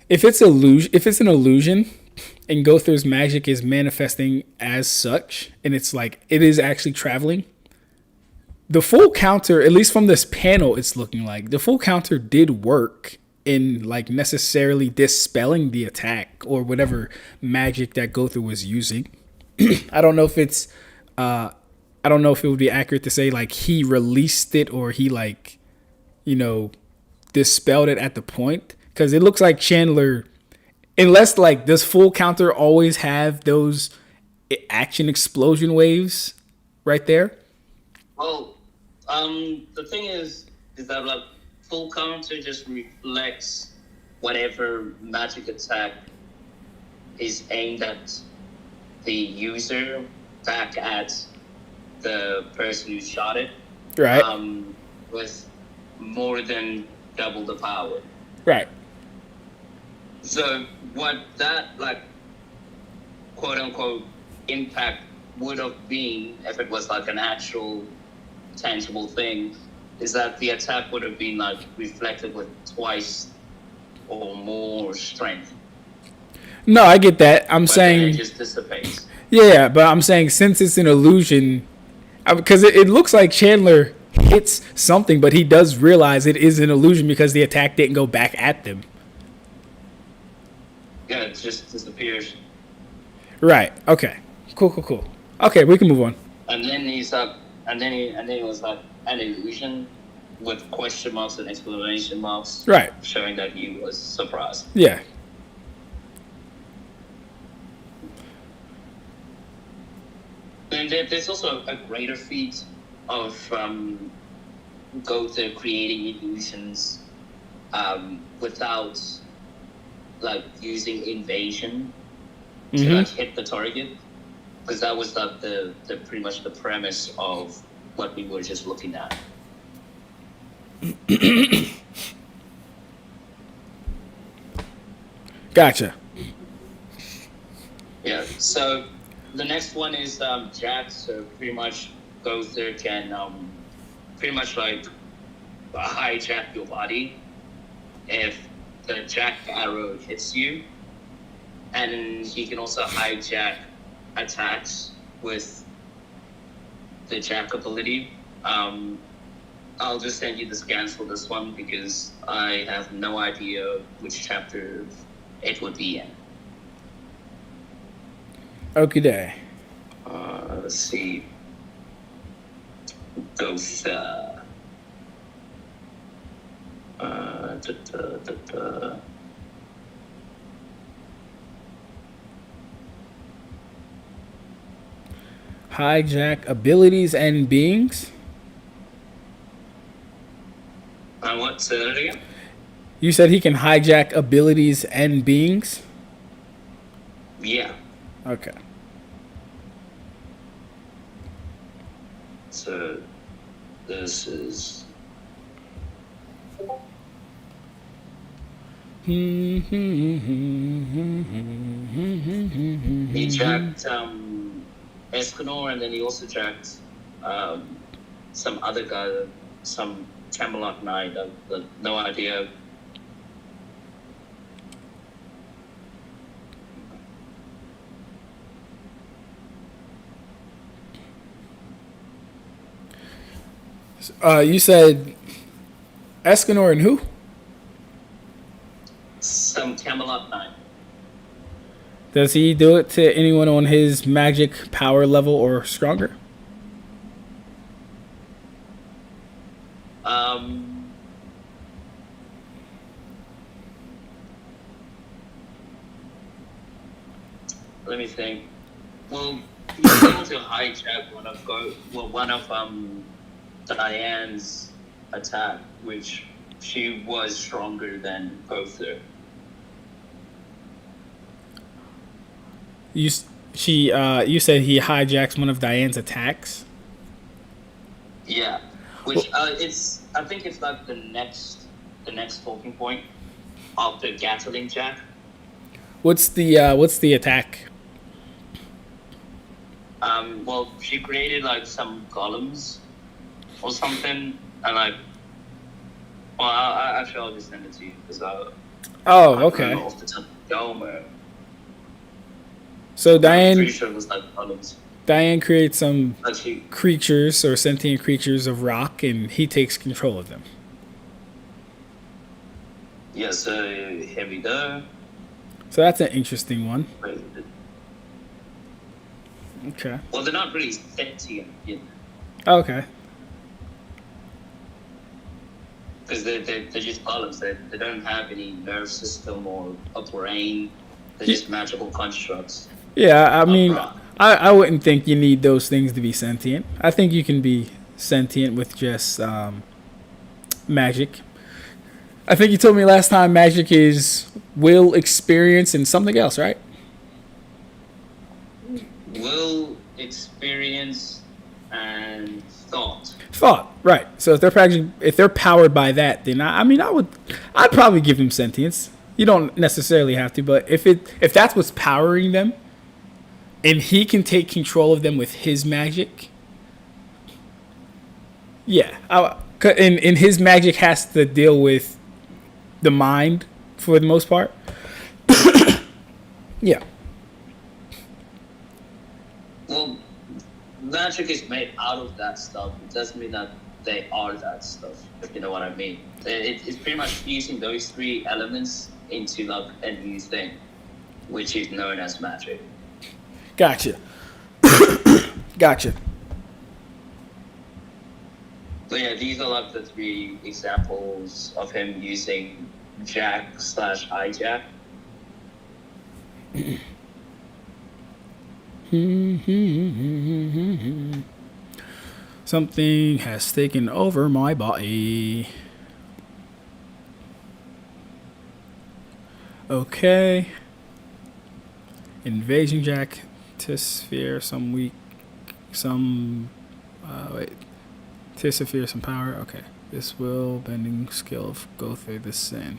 if it's an illusion, and Gowther's magic is manifesting as such, and it's like it is actually traveling. The full counter, at least from this panel, it's looking like the full counter did work in like necessarily dispelling the attack or whatever magic that Gowther was using. I don't know if it's I don't know if it would be accurate to say like he released it or he like, dispelled it at the point, because it looks like Chandler, unless like does full counter always have those action explosion waves right there?
Well, the thing is that like full counter just reflects whatever magic attack is aimed at the user back at the person who shot it.
Right.
With more than double the power.
Right.
So what that like quote unquote impact would have been if it was like an actual tangible thing is that the attack would have been like reflected with twice or more strength.
No, I get that. I'm
But
saying
then it just dissipates.
yeah, but I'm saying since it's an illusion, because it looks like Chandler hits something, but he does realize it is an illusion because the attack didn't go back at them.
Yeah, it just disappears.
Right. Okay. Cool. Okay, we can move on.
And then he's up, and then he was like an illusion with question marks and exclamation marks,
Right.
showing that he was surprised.
Yeah.
mean, there's also a greater feat of Gowther creating illusions without like using invasion to like hit the target, because that was like the pretty much the premise of what we were just looking at.
Gotcha.
Yeah. So the next one is Jack. So pretty much Gowther can pretty much like hijack your body if the Jack arrow hits you, and he can also hijack attacks with the Jack ability. I'll just send you the scans for this one because I have no idea which chapter it would be in.
Okie day.
Let's see. Gowther.
Hijack abilities and beings.
What? Say that again?
You said he can hijack abilities and beings?
Yeah.
Okay.
So this is. He jacked Escanor, and then he also jacked some other guy, some Camelot knight. No idea.
You said Escanor and who?
Some Camelot knight.
Does he do it to anyone on his magic power level or stronger?
Let me think. Well, he's able to hijack one of Diane's attack, which she was stronger than Gowther.
You said he hijacks one of Diane's attacks?
Yeah, which I think it's like the next talking point after Gatling Jack.
What's the attack?
Well, she created like some golems or something, and like, well, I'll just send it to you because
okay.
Off the top of the dome,
So
I'm pretty sure it was like golems.
Diane creates some
Actually,
creatures or sentient creatures of rock, and he takes control of them.
yeah. So here we go.
So that's an interesting one. Okay.
Well, they're not really sentient yet.
Okay.
Because they're just golems. They don't have any nerve system or a brain. They're just magical constructs.
Yeah, I mean, I wouldn't think you need those things to be sentient. I think you can be sentient with just magic. I think you told me last time magic is will, experience, and something else, right?
Will, experience, and thought.
Thought, right? So if they're powered by that, then I'd probably give them sentience. You don't necessarily have to, but if that's what's powering them, and he can take control of them with his magic, yeah. And his magic has to deal with the mind for the most part. Yeah.
Well, magic is made out of that stuff. It doesn't mean that they are that stuff, if you know what I mean. It's pretty much fusing those three elements into like a new thing, which is known as magic.
Gotcha. Gotcha.
So yeah, these are like the three examples of him using Jack/Hijack.
Something has taken over my body. Okay. Invasion Jack, Tisphere, some weak, some, wait, Tisphere, some power. Okay. This will bending skill of Gowther the Sin.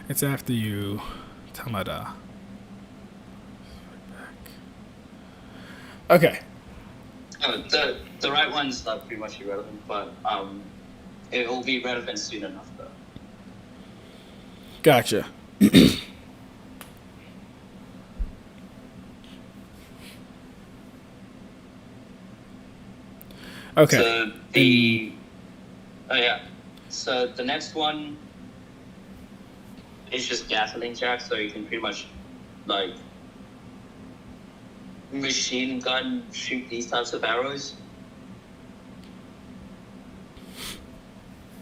It's after you, Tamada. Okay.
The right one's not pretty much irrelevant, but it will be relevant soon enough, though.
Gotcha. Okay.
So So the next one is just Gatling Jack, so you can pretty much like machine gun shoot these types of arrows.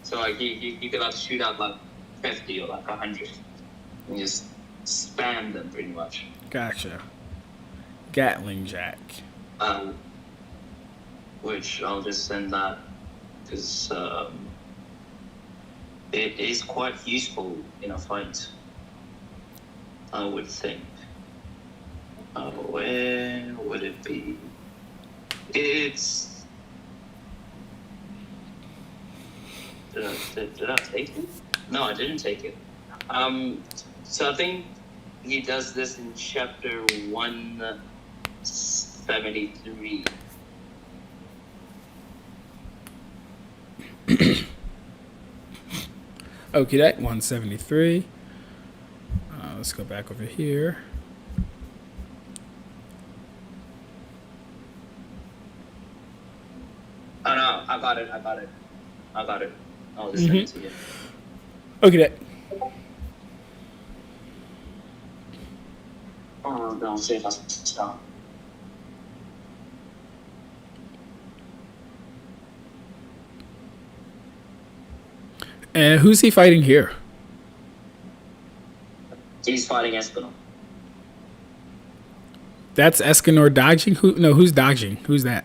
So like you could like shoot out like 50 or like 100 and just spam them pretty much.
Gotcha. Gatling Jack.
Which I'll just send that because it is quite useful in a fight, I would think. Where would it be? It's... Did I take it? No, I didn't take it. So I think he does this in chapter 173.
Okay, that 173. Let's go back over here.
Oh no, I got it. I'll just send it to you.
Okay, that.
Oh, don't see if I stop.
And who's he fighting here?
He's fighting Escanor.
That's Escanor dodging? Who's dodging? Who's that?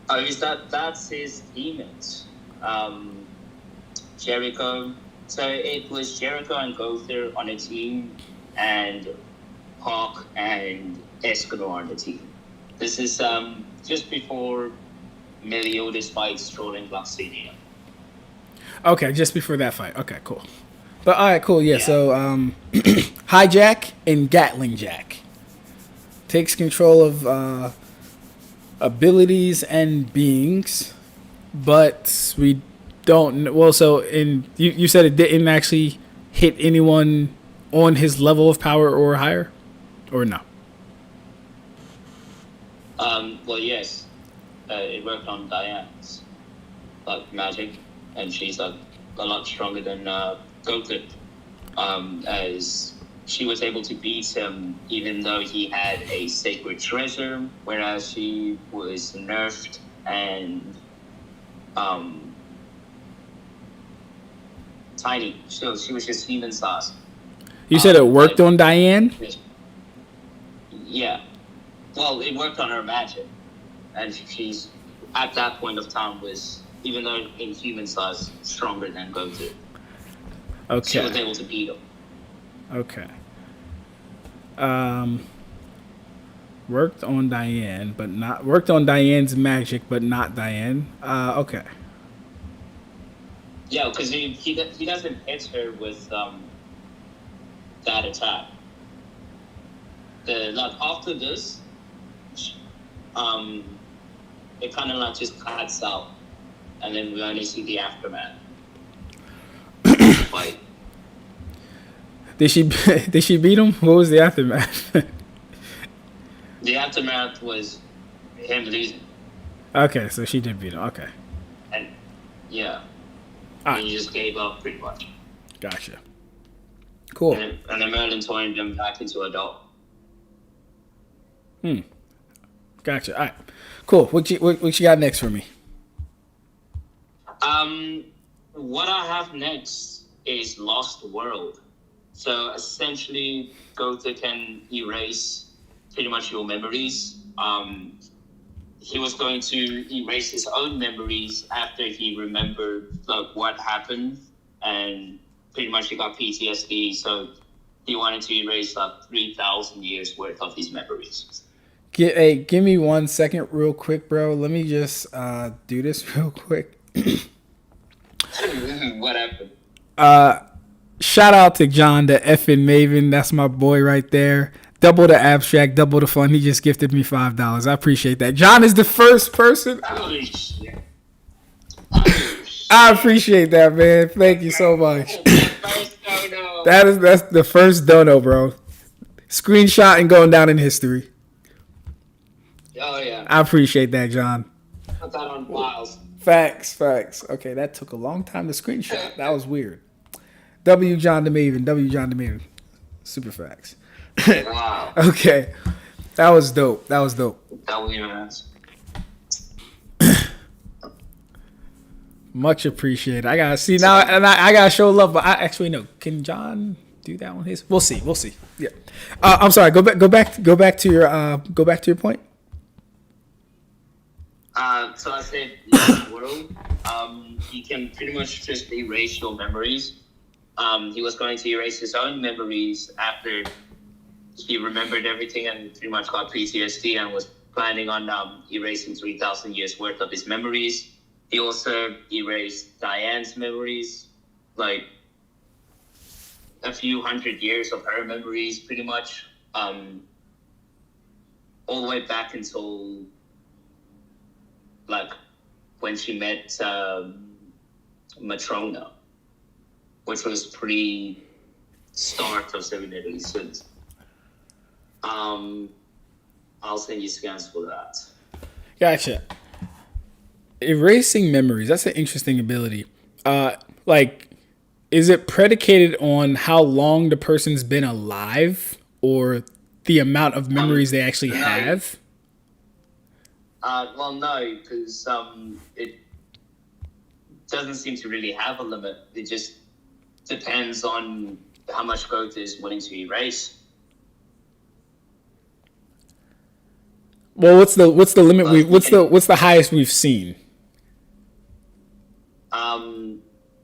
Oh, that's his demons. Jericho. So it was Jericho and Gowther on a team, and Hawk and Escanor on the team. This is just before Meliodas fights Trolling Blacksenia.
Okay, just before that fight. Okay, cool. But all right, cool. Yeah. So Hijack and Gatling Jack takes control of abilities and beings, but we don't. Well, so you said it didn't actually hit anyone on his level of power or higher, or no?
Well, yes. It worked on Diane's like magic, and she's like a lot stronger than Gowther, as she was able to beat him even though he had a sacred treasure, whereas she was nerfed and tiny. So she was just human size.
You said it worked on Diane?
Yeah. Well, it worked on her magic. And she's, at that point of time, was, even though in human size, stronger than Gowther.
Okay.
She was able to beat him.
Okay. Worked on Diane, but not worked on Diane's magic, but not Diane. Okay.
Yeah, because he doesn't hit her with that attack. After this, it kind of like just cuts out, and then we only see the aftermath. Fight.
Did she beat him? What was the aftermath?
The aftermath was him losing.
Okay, so she did beat him. Okay.
And yeah,
Ah.
and he just gave up pretty much.
Gotcha. Cool.
And then Merlin turned him back into a dog.
Gotcha. All right. Cool. What you got next for me?
What I have next is Lost World So essentially, Gowther can erase pretty much your memories. He was going to erase his own memories after he remembered what happened, and pretty much he got PTSD. So he wanted to erase 3,000 years worth of his memories.
Give me 1 second, real quick, bro. Let me just do this real quick.
What happened?
Shout out to John, the effing Maven. That's my boy right there. Double the abstract, double the fun. He just gifted me $5. I appreciate that. John is the first person.
Holy shit.
I appreciate that, man. Thank you so much. That's the first dono, bro. Screenshot and going down in history.
Oh yeah.
I appreciate that, John.
Put that on files.
Facts. Okay, that took a long time to screenshot. That was weird. W. John the Maven. Super facts.
Wow.
Okay. That was dope.
W ass.
Much appreciated. I gotta see now, and I gotta show love. But I actually no. Can John do that one? We'll see. Yeah. I'm sorry. Go back to your point.
So I said, in this world, you can pretty much just erase your memories. He was going to erase his own memories after he remembered everything and pretty much got PTSD and was planning on erasing 3,000 years worth of his memories. He also erased Diane's memories, like a few hundred years of her memories, pretty much, all the way back until like when she met Matrona, which was pre-start of 786. I'll send you scans for that.
Gotcha. Erasing memories, that's an interesting ability. Is it predicated on how long the person's been alive or the amount of memories they actually have?
Well, no, because it doesn't seem to really have a limit. It just depends on how much Gowther is willing to erase.
Well, what's the limit? What's the highest we've seen?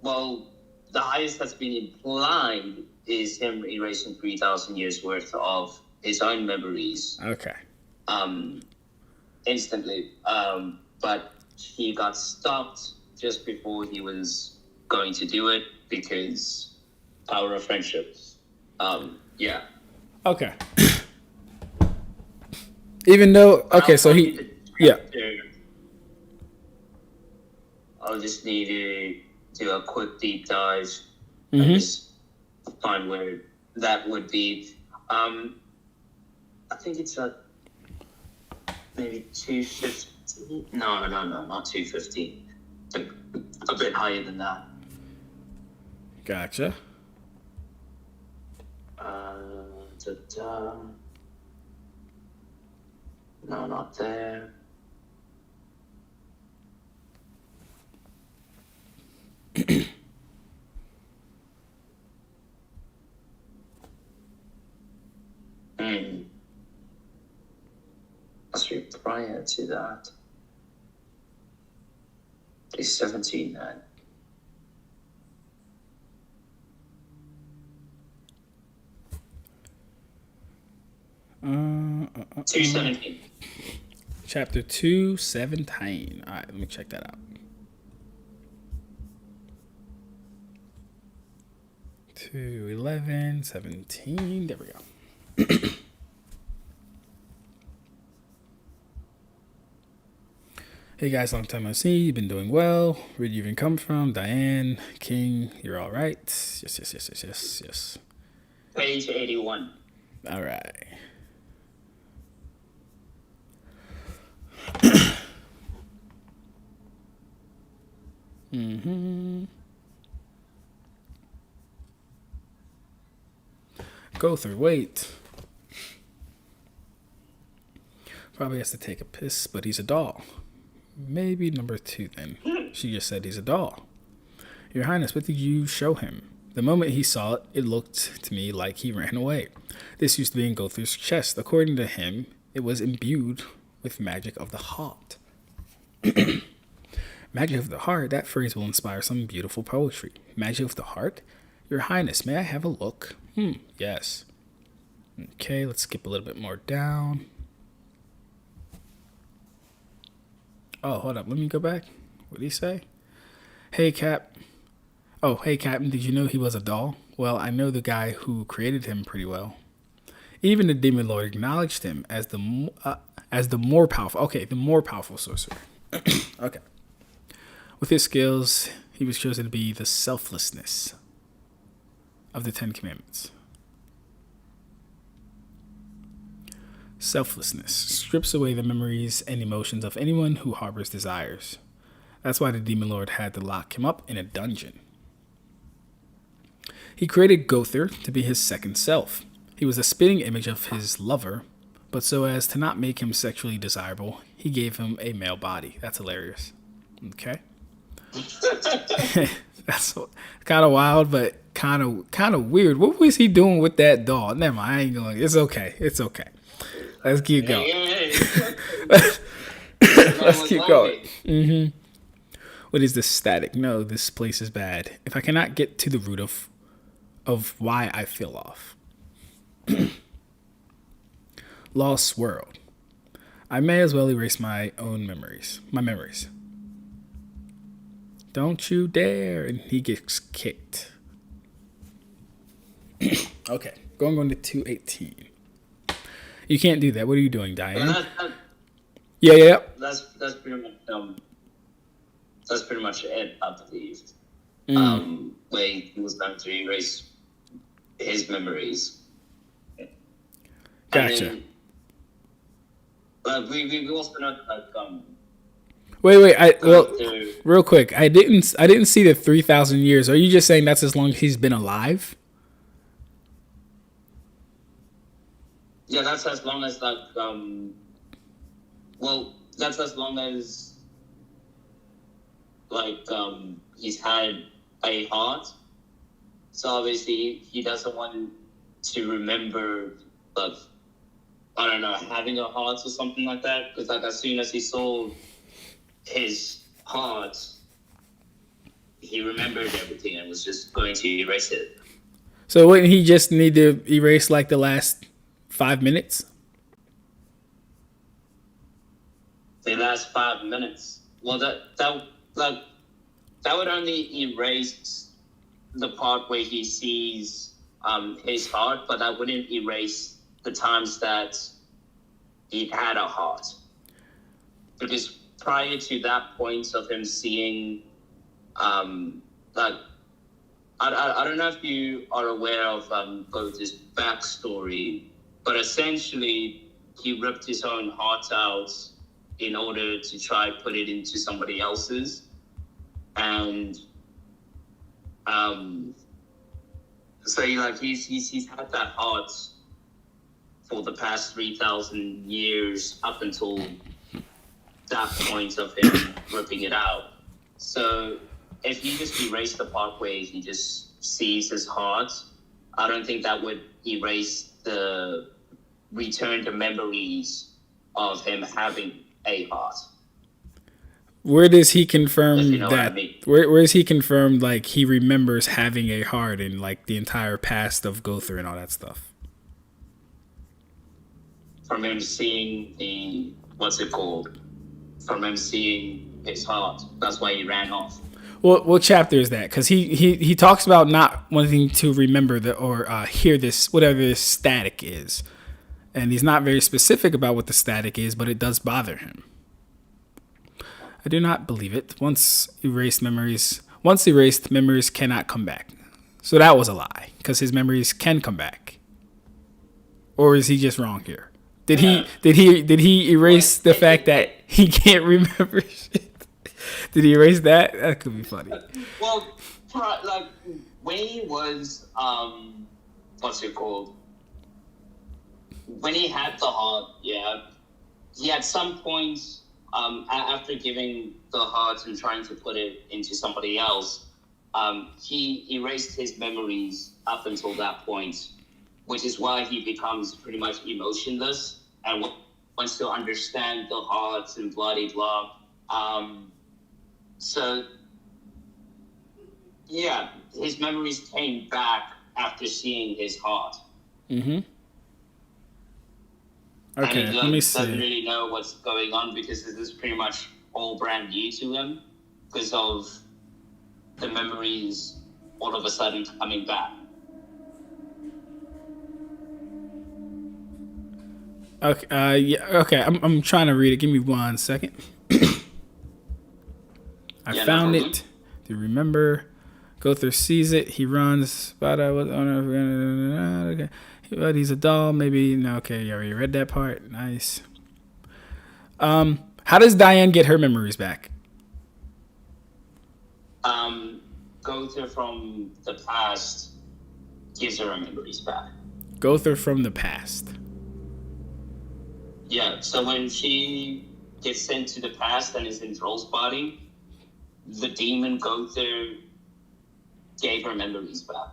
Well, the highest that's been implied is him erasing 3,000 years worth of his own memories.
Okay.
Instantly. But he got stopped just before he was going to do it because power of friendship. Yeah.
Okay. Even though, okay, so he, yeah.
I'll just need to do a quick deep dive
Mm-hmm.
and just find where that would be. I think it's maybe 250. No, not 250. A bit higher than that.
Gotcha.
No, not there. Must be prior to that. It's 17 then.
Uh,
217.
Chapter 217. All right, let me check that out. 211, 17. There we go. Hey guys, long time no see. You've been doing well. Where do you even come from? Diane, King, you're all right. Yes.
Page 81.
All right. Gowther, wait. Probably has to take a piss, but he's a doll. Maybe number 2 then. She just said he's a doll. Your Highness, what did you show him? The moment he saw it, it looked to me like he ran away. This used to be in Gowther's chest. According to him, it was imbued with magic of the heart. Magic of the heart, that phrase will inspire some beautiful poetry. Magic of the heart? Your Highness, may I have a look? Yes. Okay, let's skip a little bit more down. Oh, hold up, let me go back. What did he say? Hey, Cap. Oh, hey, Captain, did you know he was a doll? Well, I know the guy who created him pretty well. Even the Demon Lord acknowledged him as the more powerful. Okay, the more powerful sorcerer. Okay. With his skills, he was chosen to be the selflessness of the Ten Commandments. Selflessness strips away the memories and emotions of anyone who harbors desires. That's why the Demon Lord had to lock him up in a dungeon. He created Gowther to be his second self. He was a spitting image of his lover, but so as to not make him sexually desirable, he gave him a male body. That's hilarious. Okay. That's kind of wild, but kind of weird. What was he doing with that doll? Never mind. I ain't going. It's okay. It's okay. Let's keep going. Let's keep going. What is this static? No, this place is bad. If I cannot get to the root of why I feel off. Lost world. I may as well erase my memories. Don't you dare. And he gets kicked. Okay. Going on to 218. You can't do that. What are you doing, Diane? Yeah.
That's pretty much it, I believe. Where he was going to erase his memories.
Gotcha.
Then, we also not
Wait. Real quick. I didn't see the 3,000 years. Are you just saying that's as long as he's been alive?
Yeah, that's as long as that's as long as he's had a heart. So obviously he doesn't want to remember I don't know, having a heart or something like that. Because as soon as he saw his heart, he remembered everything and was just going to erase it.
So wouldn't he just need to erase the last 5 minutes?
The last 5 minutes. Well, that would only erase the part where he sees his heart, but that wouldn't erase the times that he had a heart. Because prior to that point of him seeing, I don't know if you are aware of Gowther's backstory, but essentially he ripped his own heart out in order to try put it into somebody else's, and so he's had that heart for the past 3,000 years up until that point of him ripping it out. So if you just erase the part where he just sees his heart, I don't think that would erase the return to memories of him having a heart.
Where does he confirm that?
What I mean.
Where is he confirmed he remembers having a heart and the entire past of Gowther and all that stuff?
From him seeing From him seeing his heart. That's why he ran off.
What chapter is that? Because he talks about not wanting to remember or hear this, whatever this static is. And he's not very specific about what the static is, but it does bother him. I do not believe it. Once erased, memories cannot come back. So that was a lie, because his memories can come back. Or is he just wrong here? Did he erase the fact that he can't remember shit? Did he erase that? That could be funny.
Well, when he was when he had the heart, he at some point after giving the heart and trying to put it into somebody else, he erased his memories up until that point, which is why he becomes pretty much emotionless and wants to understand the hearts and blah. So, yeah, his memories came back after seeing his heart.
Mm-hmm. Okay,
and he
let me see.
doesn't really know what's going on because this is pretty much all brand new to him because of the memories all of a sudden coming back.
Okay, yeah, okay. I'm trying to read it. Give me 1 second. I found it. Do you remember? Gowther sees it. He runs. But okay. But he's a doll. Maybe no. Okay, you already read that part. Nice. How does Diane get her memories back?
Gowther from the past gives her memories back.
Gowther from the past.
Yeah. So when she gets sent to the past and is in Troll's body, the demon Gowther gave her memories back.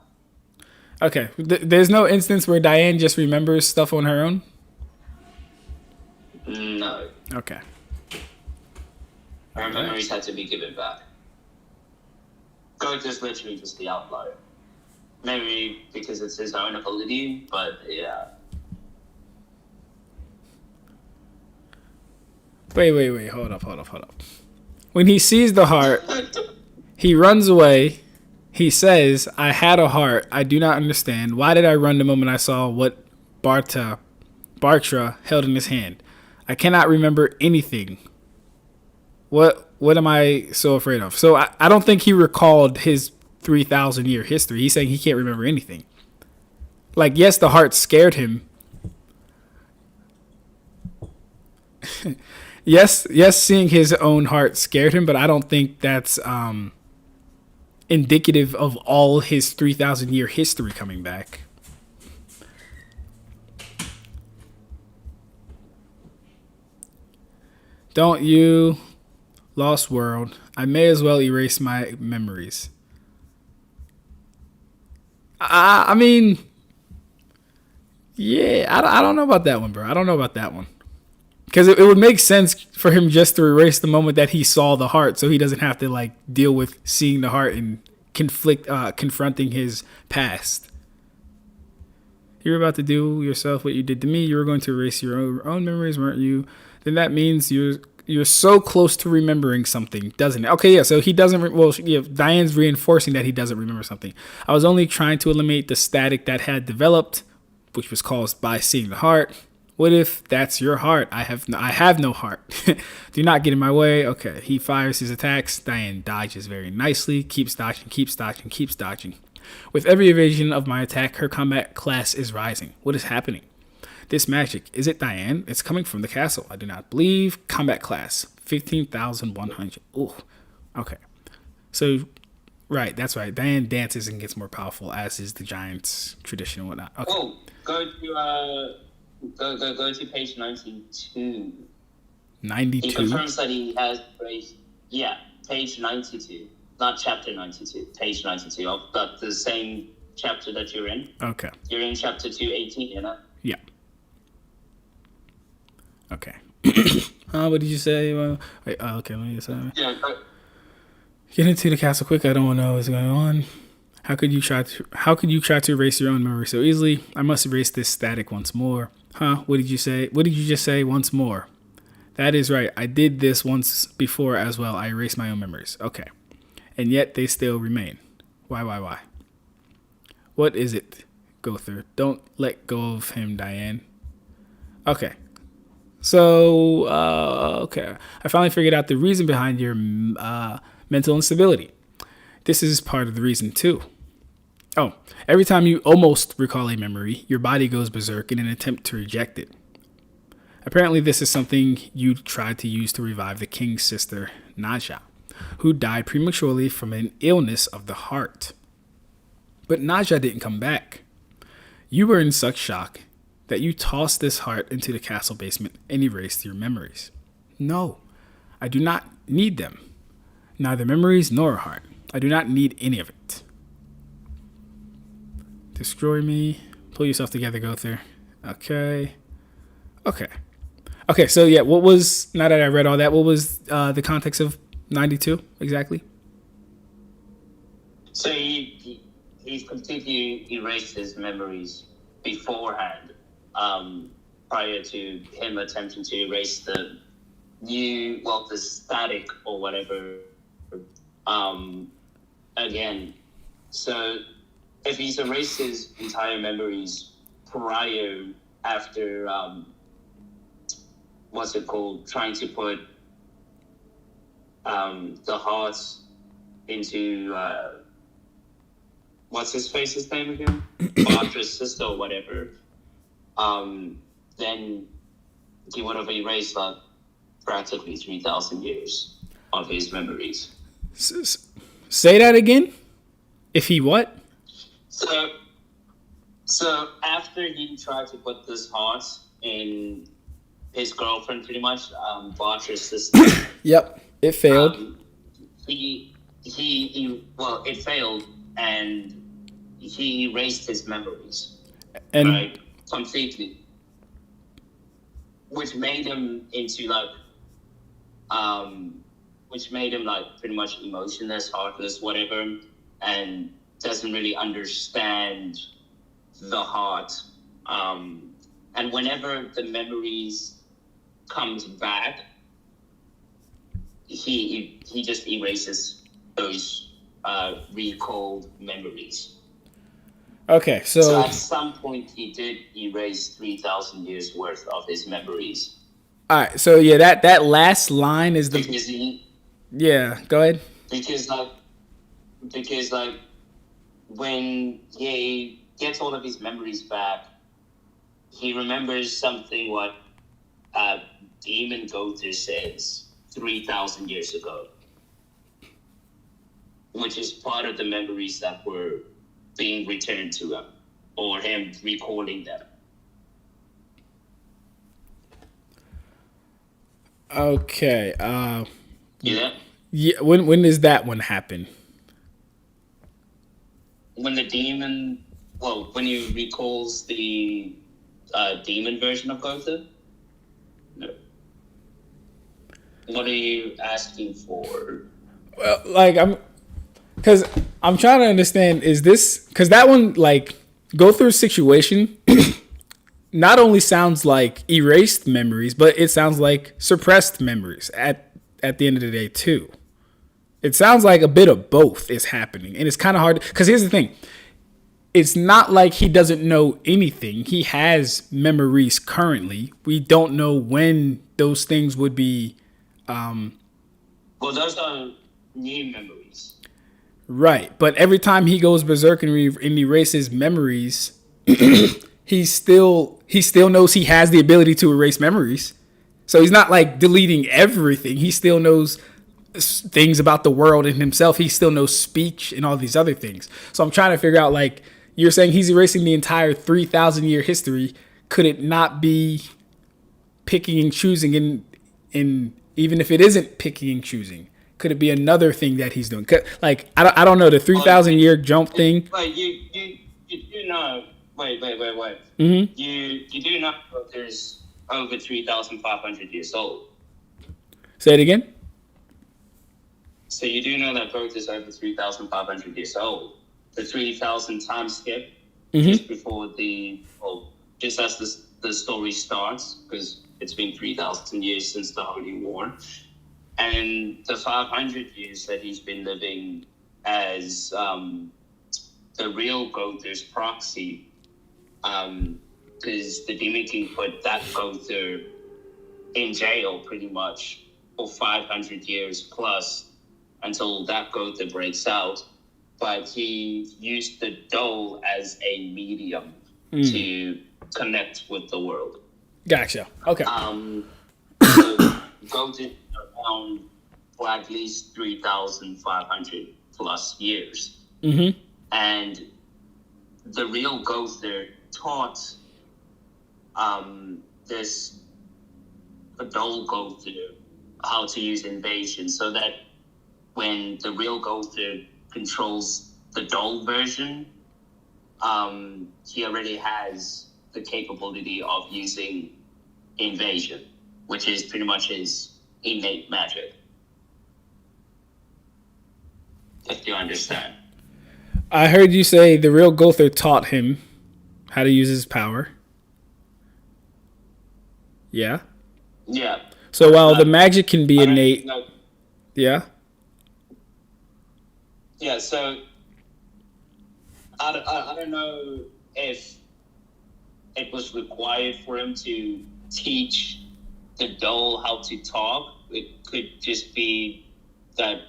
Okay. There's no instance where Diane just remembers stuff on her own?
No.
Okay.
Her memories had to be given back. Gowther's literally just the outlier. Maybe because it's his own ability, but yeah.
Wait. Hold up. When he sees the heart, he runs away. He says, I had a heart. I do not understand. Why did I run the moment I saw what Bartra held in his hand? I cannot remember anything. What am I so afraid of? So I don't think he recalled his 3,000 year history. He's saying he can't remember anything. Like, yes, the heart scared him. Yes, seeing his own heart scared him, but I don't think that's indicative of all his 3,000 year history coming back. Don't you? Lost world. I may as well erase my memories. I mean, yeah, I don't know about that one, bro. I don't know about that one. Because it would make sense for him just to erase the moment that he saw the heart, so he doesn't have to like deal with seeing the heart and confronting his past. You were about to do yourself what you did to me. You were going to erase your own memories, weren't you? Then that means you're so close to remembering something, doesn't it? Okay, yeah. So he doesn't. Diane's reinforcing that he doesn't remember something. I was only trying to eliminate the static that had developed, which was caused by seeing the heart. What if that's your heart? I have no heart. Do not get in my way. Okay, he fires his attacks. Diane dodges very nicely. Keeps dodging. With every evasion of my attack, her combat class is rising. What is happening? This magic, is it Diane? It's coming from the castle. I do not believe. Combat class, 15,100. Ooh, okay. So, right, that's right. Diane dances and gets more powerful, as is the Giants' tradition and whatnot. Okay.
Oh, go to page 92.
92?
He confirms that he has raised. Yeah, page 92. Not chapter 92, page 92 of the same chapter that you're in.
Okay.
You're in chapter 218, you know?
Yeah. Okay. What did you say? Wait, okay, let me just...
Yeah,
Get into the castle quick. I don't want to know what's going on. How could you try to erase your own memory so easily? I must erase this static once more. Huh? What did you say? What did you just say? Once more. That is right. I did this once before as well. I erased my own memories. Okay. And yet they still remain. Why? What is it, Gowther? Don't let go of him, Diane. Okay. So, okay. I finally figured out the reason behind your mental instability. This is part of the reason, too. Oh, every time you almost recall a memory, your body goes berserk in an attempt to reject it. Apparently, this is something you tried to use to revive the king's sister, Naja, who died prematurely from an illness of the heart. But Naja didn't come back. You were in such shock that you tossed this heart into the castle basement and erased your memories. No, I do not need them. Neither memories nor a heart. I do not need any of it. Destroy me. Pull yourself together, Gowther. Okay. Okay, so yeah, what was, now that I read all that, what was the context of 92 exactly?
So he's completely erased his memories beforehand, prior to him attempting to erase the the static or whatever, again. So if he's erased his entire memories after, trying to put the hearts into, what's his face's name again? Bartra's sister or whatever. Then he would have erased practically 3,000 years of his memories.
Say that again? If he what?
So after he tried to put this heart in his girlfriend, pretty much, Bartra's sister.
Yep, it failed.
It failed, and he erased his memories,
and
right, completely, which made him into pretty much emotionless, heartless, whatever, and doesn't really understand the heart. And whenever the memories comes back, he just erases those recalled memories.
Okay, so
at some point he did erase 3,000 years worth of his memories.
All right, so yeah, that last line is the yeah. Go ahead.
Because when he gets all of his memories back, he remembers something what Demon Gowther says 3,000 years ago, which is part of the memories that were being returned to him, or him recalling them.
Okay.
Yeah.
Yeah. When does that one happen?
When the demon, when he recalls the demon version of Gowther. No. What are you asking for?
Well, because I'm trying to understand, is this, because that one, Gowther's situation not only sounds like erased memories, but it sounds like suppressed memories at the end of the day too. It sounds like a bit of both is happening, and it's kind of hard, because here's the thing. It's not like he doesn't know anything. He has memories currently. We don't know when those things would be.
Those are new memories.
Right, but every time he goes berserk and erases memories, he still knows he has the ability to erase memories. So he's not deleting everything. He still knows things about the world and himself. He still knows speech and all these other things. So I'm trying to figure out, you're saying he's erasing the entire 3,000 year history. Could it not be picking and choosing? In even if it isn't picking and choosing, could it be another thing that he's doing? I don't know, the 3,000 year jump thing.
Wait, you do know? Wait.
Mm-hmm.
You do know that there's over 3,500 years old.
Say it again.
So you do know that Earth is over 3,500 years old. The 3,000 time skip, just before just as the story starts, because it's been 3,000 years since the Holy War, and the 500 years that he's been living as the real Gowther's proxy, because the Demon King put that Gowther in jail pretty much for 500 years plus until that Gowther breaks out. But he used the doll as a medium to connect with the world.
Gotcha. Okay.
So Gowther around for at least 3,500 plus years.
Mm-hmm.
And the real Gowther taught this adult Gowther how to use invasion, so that when the real Gowther controls the doll version, he already has the capability of using invasion, which is pretty much his innate magic. If you understand.
I heard you say the real Gowther taught him how to use his power. Yeah?
Yeah.
So while the magic can be innate...
No.
Yeah?
Yeah, so I don't know if it was required for him to teach the doll how to talk. It could just be that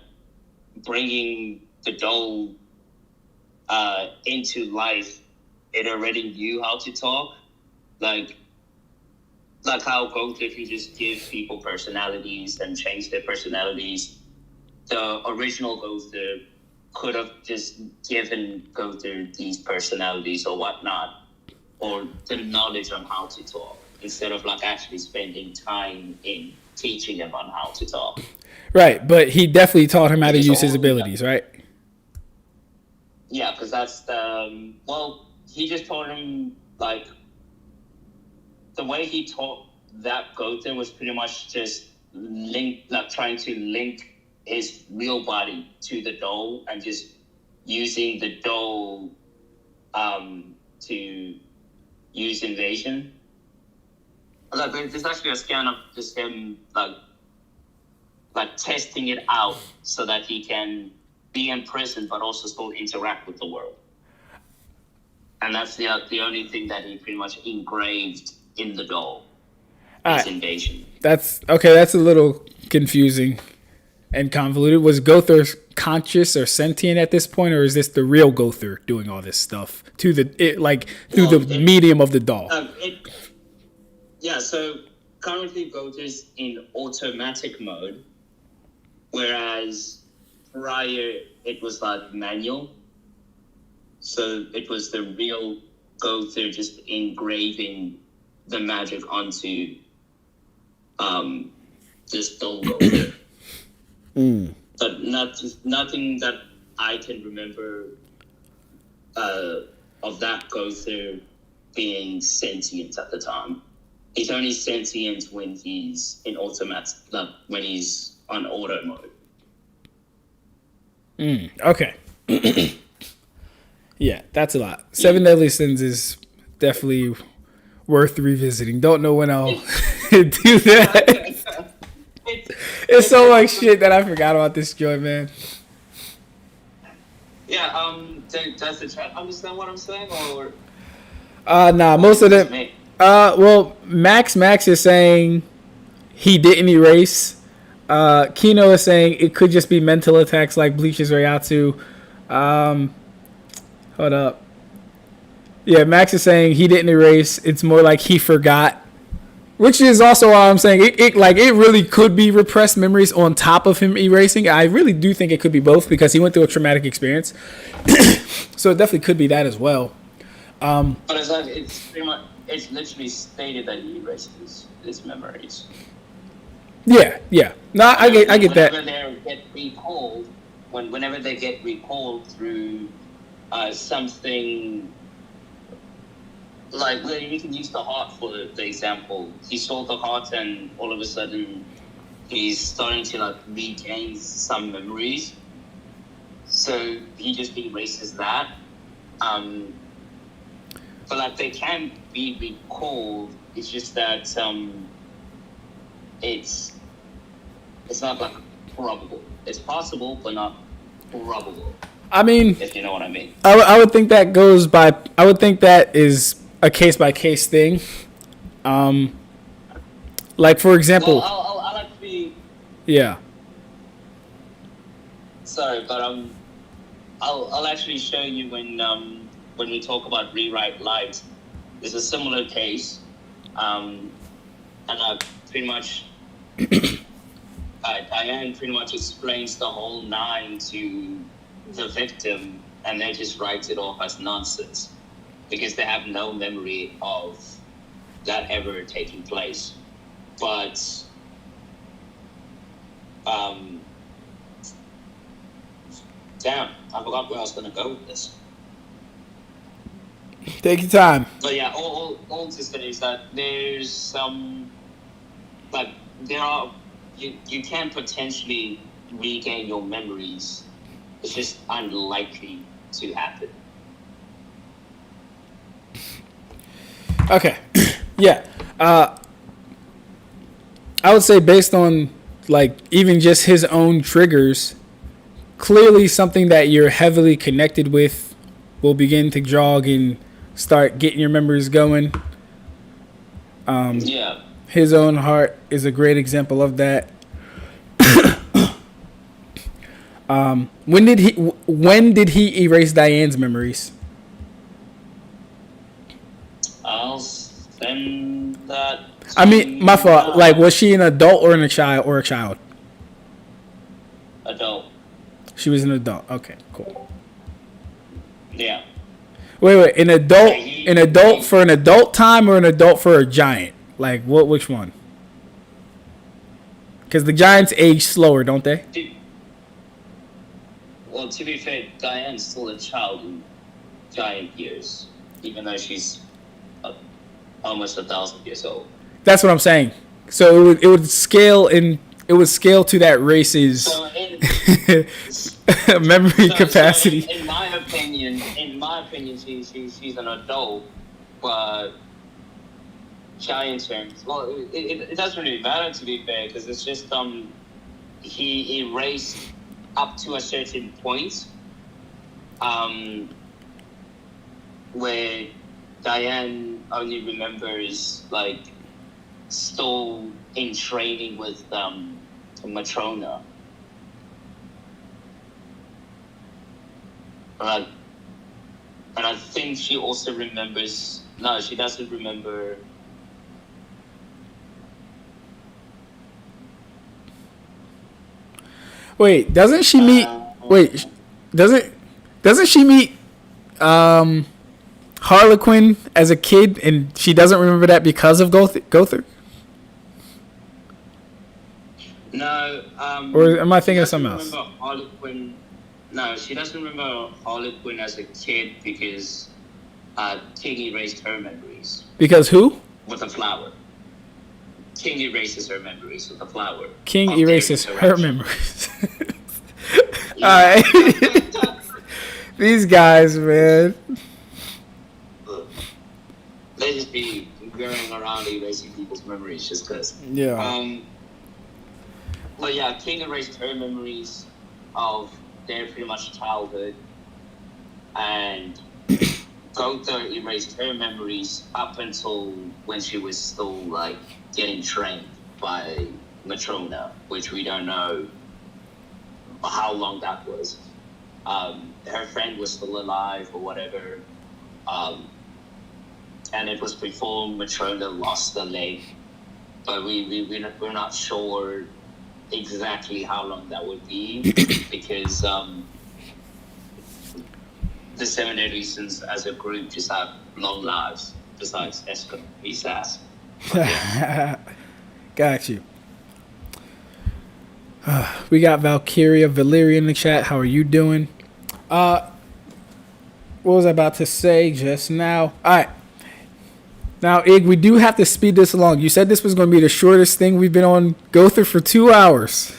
bringing the doll into life, it already knew how to talk. Like how Gowther can just give people personalities and change their personalities. The original Gowther could have just given Gowther these personalities or whatnot, or the knowledge on how to talk, instead of like actually spending time in teaching him on how to talk.
Right, but he definitely taught him how to use his abilities, right?
Yeah, because that's the... well, he just taught him, like... the way he taught that Gowther was pretty much just trying to link his real body to the doll and just using the doll to use invasion. Like, there's actually a scan of just him like testing it out so that he can be in prison but also still interact with the world. And that's the only thing that he pretty much engraved in the doll. Is invasion. That's
okay. That's a little confusing and convoluted. Was Gowther conscious or sentient at this point, or is this the real Gowther doing all this stuff through the medium of the doll?
Yeah. So currently, Gowther's in automatic mode, whereas prior it was like manual. So it was the real Gowther just engraving the magic onto this doll Gowther. But nothing that I can remember of that Gowther being sentient at the time. He's only sentient when he's in automatic, when he's on auto mode.
Okay. Yeah, that's a lot. Seven Deadly Sins is definitely worth revisiting. Don't know when I'll do that. It's so much shit that I forgot about this joint, man.
Yeah, does the chat understand what I'm saying, or?
Nah, most of them. Well, Max is saying he didn't erase. Kino is saying it could just be mental attacks like Bleach's Reiatsu. Hold up. Yeah, Max is saying he didn't erase. It's more like he forgot. Which is also why I'm saying it really could be repressed memories on top of him erasing. I really do think it could be both because he went through a traumatic experience. So it definitely could be that as well.
But it's like it's literally stated that he erased his memories.
Yeah. No, I get that.
Whenever they get recalled through something. Like, you can use the heart for the example. He saw the heart and all of a sudden he's starting to regain some memories. So he just erases that. But they can be recalled. It's just that it's not probable. It's possible, but not probable.
I mean,
if you know what I mean.
I would think that goes by. I would think that is a case-by-case thing. Like, for example...
Well, I'll actually...
Yeah.
Sorry, but I'll actually show you when we talk about rewrite lives. There's a similar case, and I pretty much... Diane pretty much explains the whole 9 to the victim, and they just write it off as nonsense. Because they have no memory of that ever taking place. But Damn, I forgot where I was gonna go with this.
Take your time.
But yeah, all to say is that there's some, like, there are, you can potentially regain your memories. It's just unlikely to happen.
Okay. Yeah. I would say based on like even just his own triggers, clearly something that you're heavily connected with will begin to jog and start getting your memories going.
Yeah.
His own heart is a great example of that. When did he erase Diane's memories?
I'll send that.
I mean, my fault. Like, was she an adult or a child?
Adult.
She was an adult. Okay, cool.
Yeah.
Wait. An adult for an adult time or an adult for a giant? Like, what? Which one? Because the giants age slower, don't they?
Well, to be fair, Diane's still a child in giant years, even though she's almost 1,000 years old.
That's what I'm saying. So it would scale to that race's memory capacity.
So in my opinion, she's an adult, but giant terms. Well, it doesn't really matter, to be fair, because it's just he erased up to a certain point, where Diane only remembers like still in training with Matrona. And I think she also remembers. No, she doesn't remember.
Wait, doesn't she meet? Doesn't she meet Harlequin as a kid, and she doesn't remember that because of Gowther?
No.
Or am I thinking of something else?
Harlequin. No, she doesn't remember Harlequin as a kid because King erased her memories.
Because who?
With a flower. King erases her memories with a flower.
King erases her memories. All right. These guys, man.
They just be going around erasing people's memories just because.
Yeah.
But yeah, King erased her memories of their pretty much childhood, and Gowther erased her memories up until when she was still like getting trained by Matrona, which we don't know how long that was. Her friend was still alive or whatever, and it was before Matrona lost the leg, but we're not sure exactly how long that would be because the Seven Deadly Sins as a group just have long lives besides Escanor, his ass.
Got you. We got Valyria in the chat. How are you doing? What was I about to say just now? All right. Now, Ig, we do have to speed this along. You said this was going to be the shortest thing we've been on Gowther for 2 hours.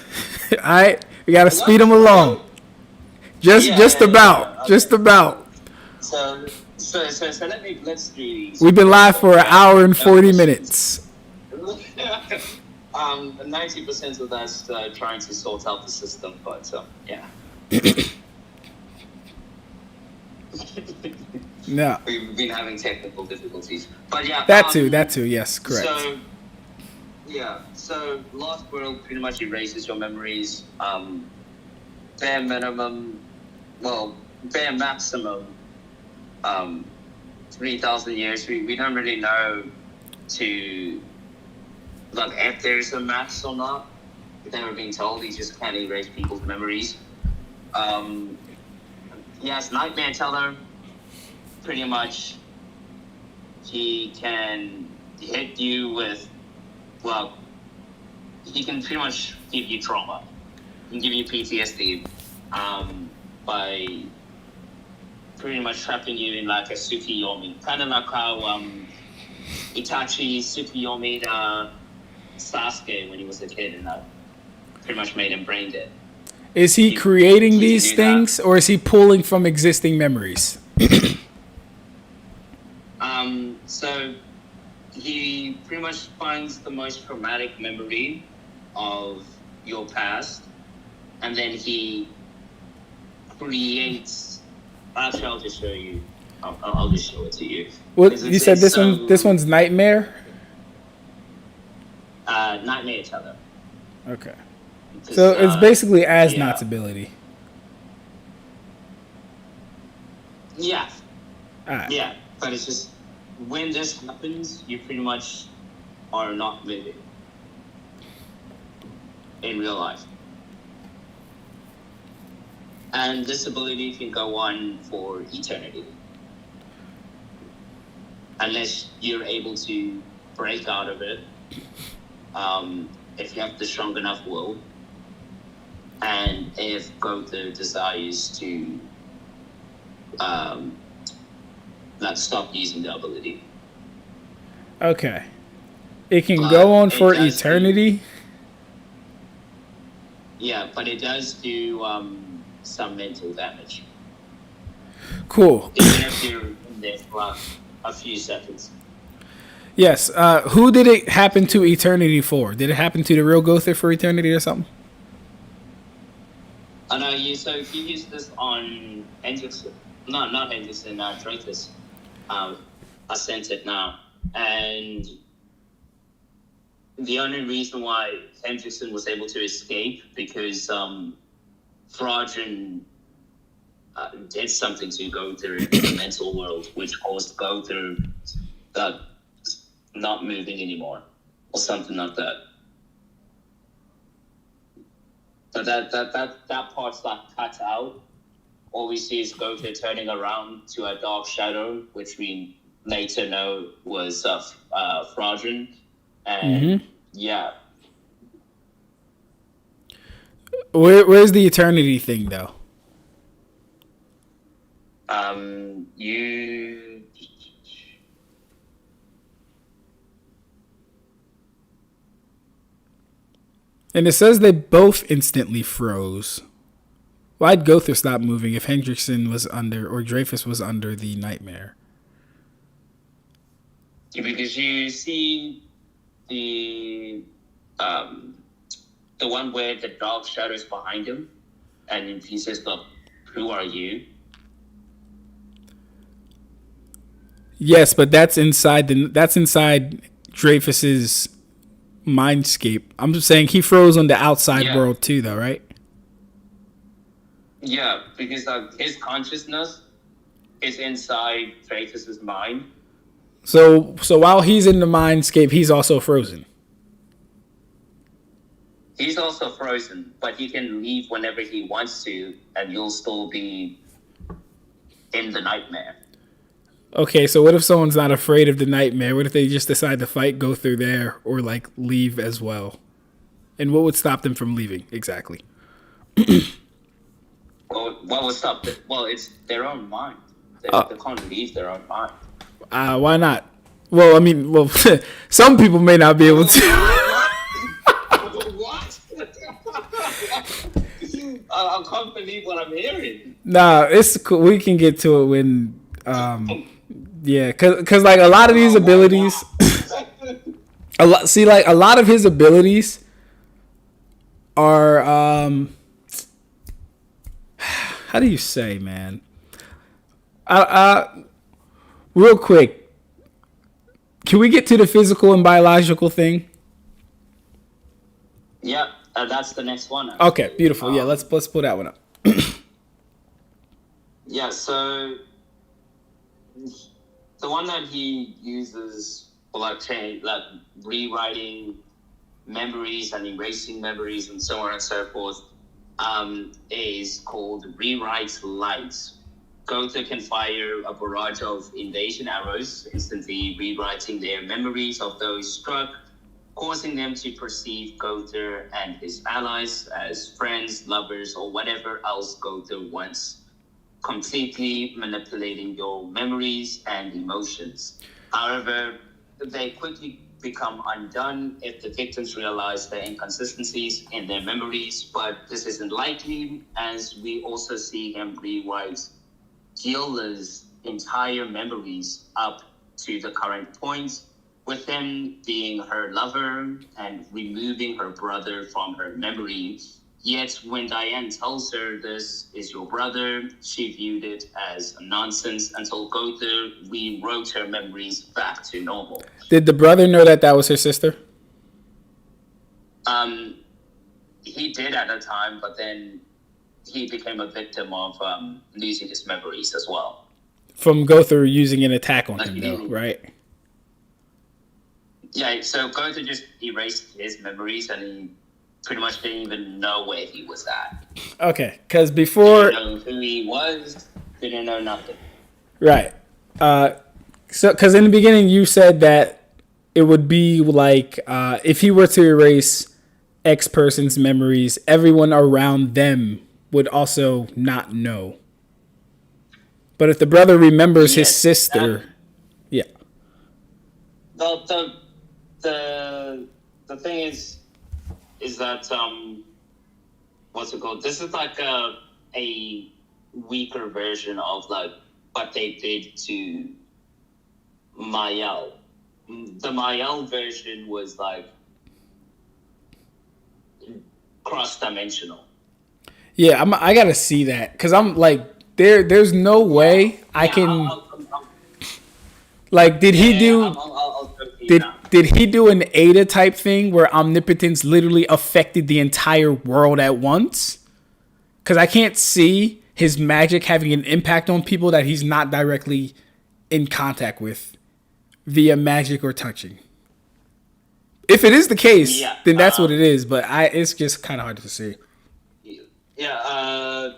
All right? We got to speed them along. Just about.
So let's do these.
We've been live for an hour and 40 minutes.
90% of that's trying to sort out the system, but yeah.
No.
We've been having technical difficulties, but yeah.
That too. Yes, correct.
So Lost World pretty much erases your memories. Bare maximum, 3,000 years. We don't really know if there's a max or not. We've never been told. He just can't erase people's memories. He has Nightmare Teller. Pretty much, he can hit you with, he can pretty much give you trauma. He can give you PTSD. by pretty much trapping you in like a Tsukiyomi. Kind of like how Itachi Tsukiyomi Sasuke when he was a kid, and that pretty much made him brain dead.
Is he creating these things, or is he pulling from existing memories?
So he pretty much finds the most traumatic memory of your past, and then he creates. Actually, I'll just show you. I'll just show it to you.
Well, you said this one's Nightmare.
Nightmare Chandler.
Okay. So it's basically Asnot's ability.
Yeah.
Right.
Yeah, but it's just when this happens, you pretty much are not living in real life. And this ability can go on for eternity. Unless you're able to break out of it. If you have the strong enough will. And if Gowther desires to stop using the ability.
Okay. It can go on for eternity?
But it does do some mental damage.
Cool.
Even if you're in there for a few seconds.
Yes. Who did it happen to eternity for? Did it happen to the real Gowther for eternity or something?
I know so if you use this on Hendrickson, not Hendrickson, Dreyfus, I sent it now. And the only reason why Hendrickson was able to escape because Fraudrin did something to Gowther in the mental world, which caused Gowther not moving anymore, or something like that. But that part's like cut out. All we see is Gowther turning around to a dark shadow, which we later know was Fraudrin. And
Where's the eternity thing though? And it says they both instantly froze. Why'd Gowther stop moving if Hendrickson was under, or Dreyfus was under the nightmare?
Because you see the one where the dark shadow's behind him, and he says, "Look, who are you?"
Yes, but that's inside Dreyfus's mindscape. I'm just saying he froze on the outside world too, though, right?
Yeah, because his consciousness is inside Dreyfus's mind.
So while he's in the mindscape, he's also frozen.
He's also frozen, but he can leave whenever he wants to, and you'll still be in the nightmare.
Okay, so what if someone's not afraid of the nightmare? What if they just decide to fight, go through there, or like leave as well? And what would stop them from leaving exactly?
Well, what would stop them? Well, it's their own mind. They can't leave their own mind.
Why not? Well, I mean, some people may not be able to.
What? I can't believe what I'm hearing.
Nah, it's cool. We can get to it when, because like a lot of these abilities, a lot of his abilities are, how do you say, man? Real quick, can we get to the physical and biological thing?
Yeah, that's the next one. Actually.
Okay, beautiful. Yeah, let's pull that one up.
Yeah, so the one that he uses for like rewriting memories and erasing memories and so on and so forth is called Rewrite Light. Gowther can fire a barrage of invasion arrows, instantly rewriting their memories of those struck causing them to perceive Gowther and his allies as friends, lovers, or whatever else Gowther wants, completely manipulating your memories and emotions. However, they quickly become undone if the victims realize the inconsistencies in their memories, but this isn't likely, as we also see him rewrite Giola's entire memories up to the current point, with him being her lover and removing her brother from her memory. Yet when Diane tells her this is your brother, she viewed it as nonsense until Gowther rewrote her memories back to normal.
Did the brother know that that was her sister?
He did at the time, but then he became a victim of losing his memories as well.
From Gowther using an attack on him, though, right?
Yeah, so Gowther just erased his memories, and he pretty much didn't even know where he was at.
Okay, because before...
Didn't know who he was, didn't know nothing.
Right. So, because in the beginning you said that it would be like if he were to erase X person's memories, everyone around them would also not know. But if the brother remembers his sister, yeah.
The thing is that what's it called? This is like a weaker version of like what they did to Mayel. The Mayel version was like cross-dimensional.
Yeah, I gotta see that because I'm like there's no way I can. Like, did he do? Did he do an Ada type thing where omnipotence literally affected the entire world at once? Because I can't see his magic having an impact on people that he's not directly in contact with via magic or touching. If it is the case, then that's what it is. But it's just kind of hard to see.
Yeah,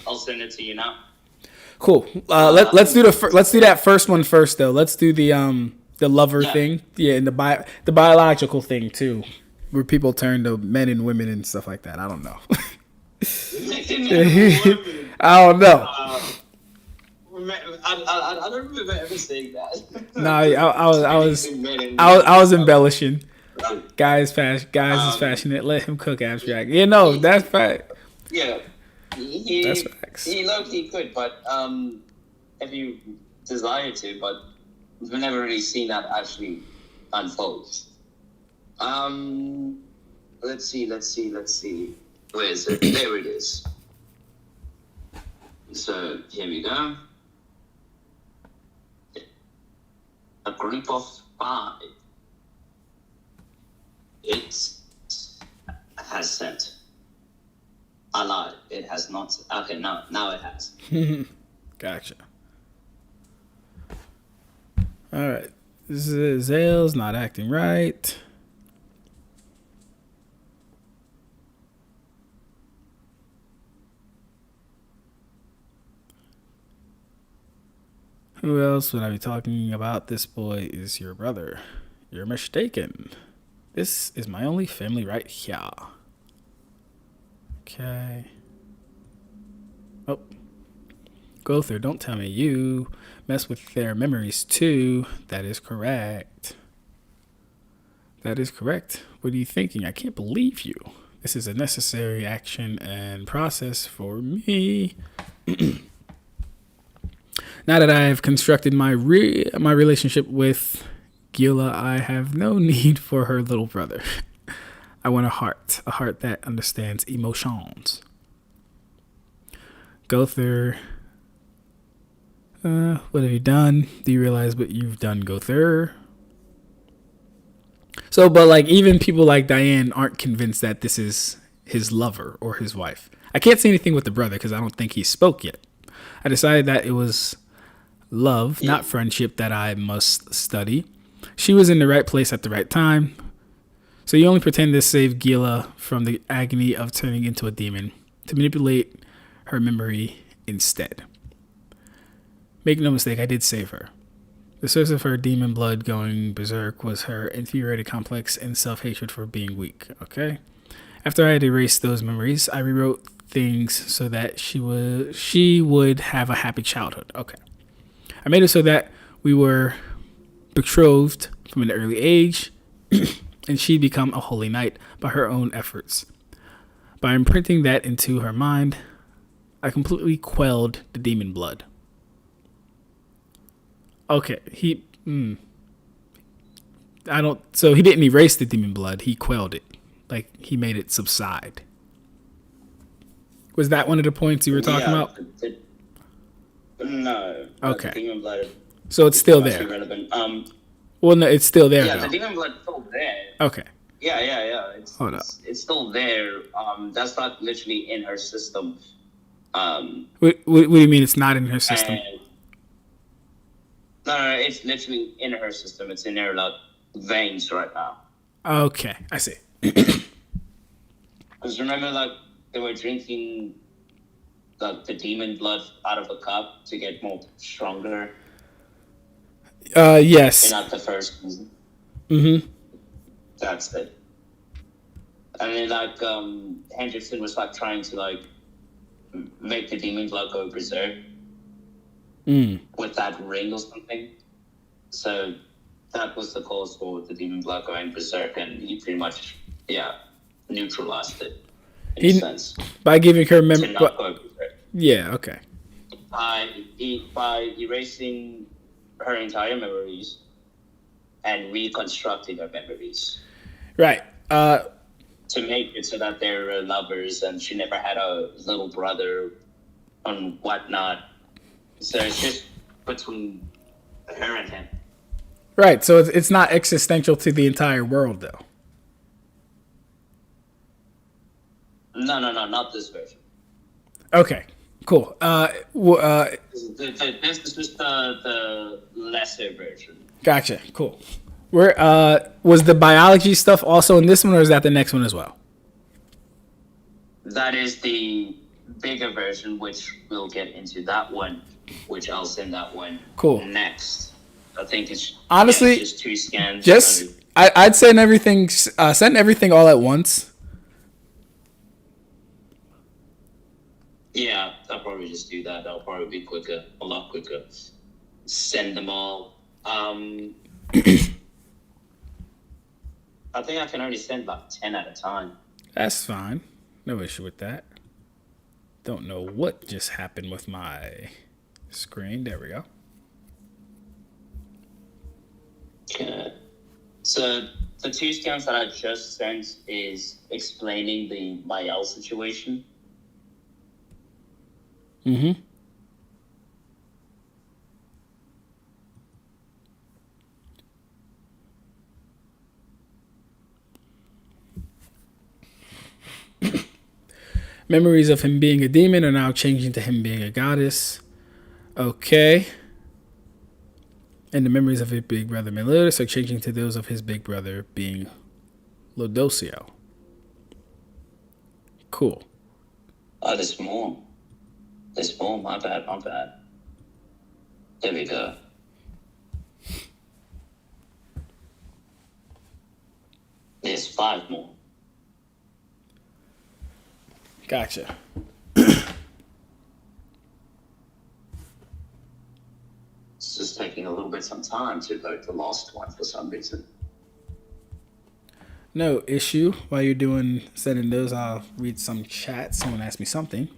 I'll send it to you now.
Cool. Let's do that first one first, though. Let's do the lover thing. Yeah, and the biological thing too, where people turn to men and women and stuff like that. I don't know. I don't know.
I don't remember ever saying that.
No, I was embellishing. Guy is passionate. Let him cook, Ab-stract. Yeah, no, that's fact.
Yeah,
that's facts.
He low-key could, but if you desire to, but we've never really seen that actually unfold. Let's see. Where is it? There it is. So here we go. A group of 5. It has sent. I lied. It has not. Okay, now it has.
Gotcha. All right. Zale's not acting right. Who else would I be talking about? This boy is your brother. You're mistaken. This is my only family right here. Okay. Oh. Gowther, don't tell me you mess with their memories too. That is correct. That is correct. What are you thinking? I can't believe you. This is a necessary action and process for me. Now that I have constructed my relationship with Gila, I have no need for her little brother. I want a heart that understands emotions. Gowther, what have you done? Do you realize what you've done, Gowther? So, but like even people like Diane aren't convinced that this is his lover or his wife. I can't say anything with the brother because I don't think he spoke yet. I decided that it was love, not friendship, that I must study. She was in the right place at the right time. So you only pretend to save Gila from the agony of turning into a demon, to manipulate her memory instead. Make no mistake, I did save her. The source of her demon blood going berserk was her inferiority complex and self-hatred for being weak. Okay. After I had erased those memories, I rewrote things so that she would have a happy childhood. Okay. I made it so that we were betrothed from an early age, and she'd become a holy knight by her own efforts. By imprinting that into her mind, I completely quelled the demon blood. Okay, so he didn't erase the demon blood, he quelled it. Like, he made it subside. Was that one of the points you were talking about?
No.
Okay.
The demon blood.
So it's still there.
Irrelevant.
Well, no, it's still there.
Yeah,
though.
the demon blood's still there.
Okay.
Yeah.
Hold up.
It's still there. That's not literally in her system.
What do you mean it's not in her system?
No, it's literally in her system. It's in her like veins right now.
Okay, I see.
Because remember, like, they were drinking the demon blood out of a cup to get more stronger.
Yes.
In like the first season.
Mm-hmm.
That's it. And then like Henderson was like trying to like make the demon blood go berserk with that ring or something. So that was the cause for the demon blood going berserk, and he pretty much neutralized it in a sense
by giving her memory. Yeah. Okay.
By erasing her entire memories and reconstructing her memories.
Right.
To make it so that they're lovers and she never had a little brother and whatnot. So it's just between her and him.
Right. So it's not existential to the entire world, though.
No, not this version.
Okay. Cool.
This is just the lesser version.
Gotcha. Cool. Where was the biology stuff also in this one, or is that the next one as well?
That is the bigger version, which we'll get into that one, which I'll send that one next. I think it's honestly just 2 scans.
I'd send everything. Send everything all at once.
Yeah, I'll probably just do that. That'll probably be quicker, a lot quicker. Send them all. I think I can only send about 10 at a time.
That's fine. No issue with that. Don't know what just happened with my screen. There we go.
Okay. So the 2 scans that I just sent is explaining the Mael situation.
Mm-hmm. Memories of him being a demon are now changing to him being a goddess. Okay. And the memories of his big brother Meliodas are changing to those of his big brother being Lodocio. Cool.
Oh, there's more. There's more. My bad. There we go. There's 5 more.
Gotcha.
It's just taking a little bit some time to load the last one for some reason.
No issue. While you're sending those, I'll read some chat. Someone asked me something.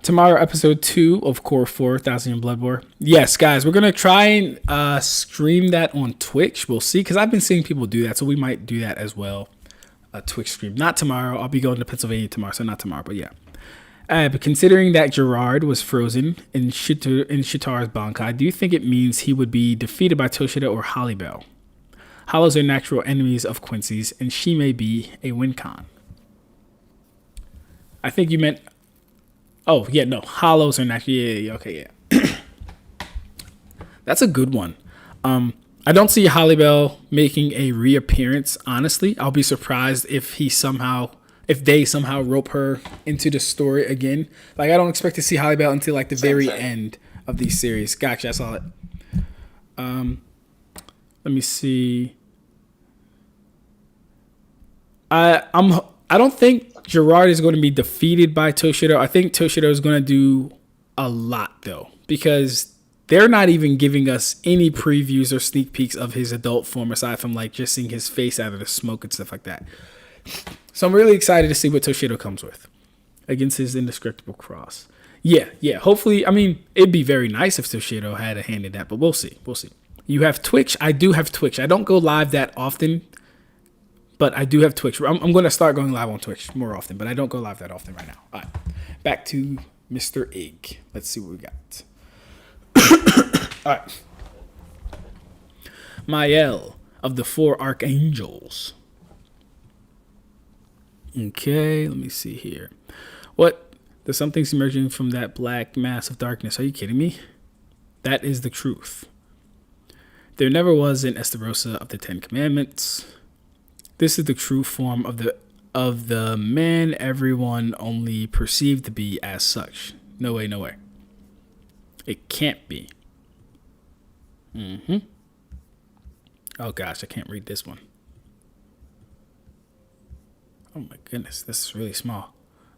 Tomorrow, episode 2 of Core 4, 1000 Year Blood War. Yes, guys, we're going to try and stream that on Twitch. We'll see, because I've been seeing people do that, so we might do that as well. A Twitch stream. Not tomorrow. I'll be going to Pennsylvania tomorrow, so not tomorrow, but yeah. But considering that Gerard was frozen in Shitar's Bankai, do you think it means he would be defeated by Toshida or Holybell? Hollows are natural enemies of Quincy's, and she may be a win-con. I think you meant... Oh, yeah, no. Hollows are natural... Yeah, okay, yeah. That's a good one. I don't see Holybell making a reappearance, honestly. I'll be surprised if they somehow rope her into the story again. Like, I don't expect to see Holybell until, like, the very end of these series. Gotcha, I saw it. Let me see. I don't think Gerard is going to be defeated by Toshido. I think Toshido is going to do a lot though, because they're not even giving us any previews or sneak peeks of his adult form aside from like just seeing his face out of the smoke and stuff like that. So I'm really excited to see what Toshido comes with against his indestructible cross. Yeah. Hopefully, I mean, it'd be very nice if Toshido had a hand in that, but we'll see. You have Twitch. I do have Twitch. I don't go live that often, but I do have Twitch. I'm going to start going live on Twitch more often, but I don't go live that often right now. All right, back to Mr. Ig. Let's see what we got. All right. Mael of the Four Archangels. Okay, let me see here. What? There's something's emerging from that black mass of darkness. Are you kidding me? That is the truth. There never was an Estarossa of the Ten Commandments. This is the true form of the man everyone only perceived to be as such. No way. It can't be. Oh gosh, I can't read this one. Oh my goodness, this is really small.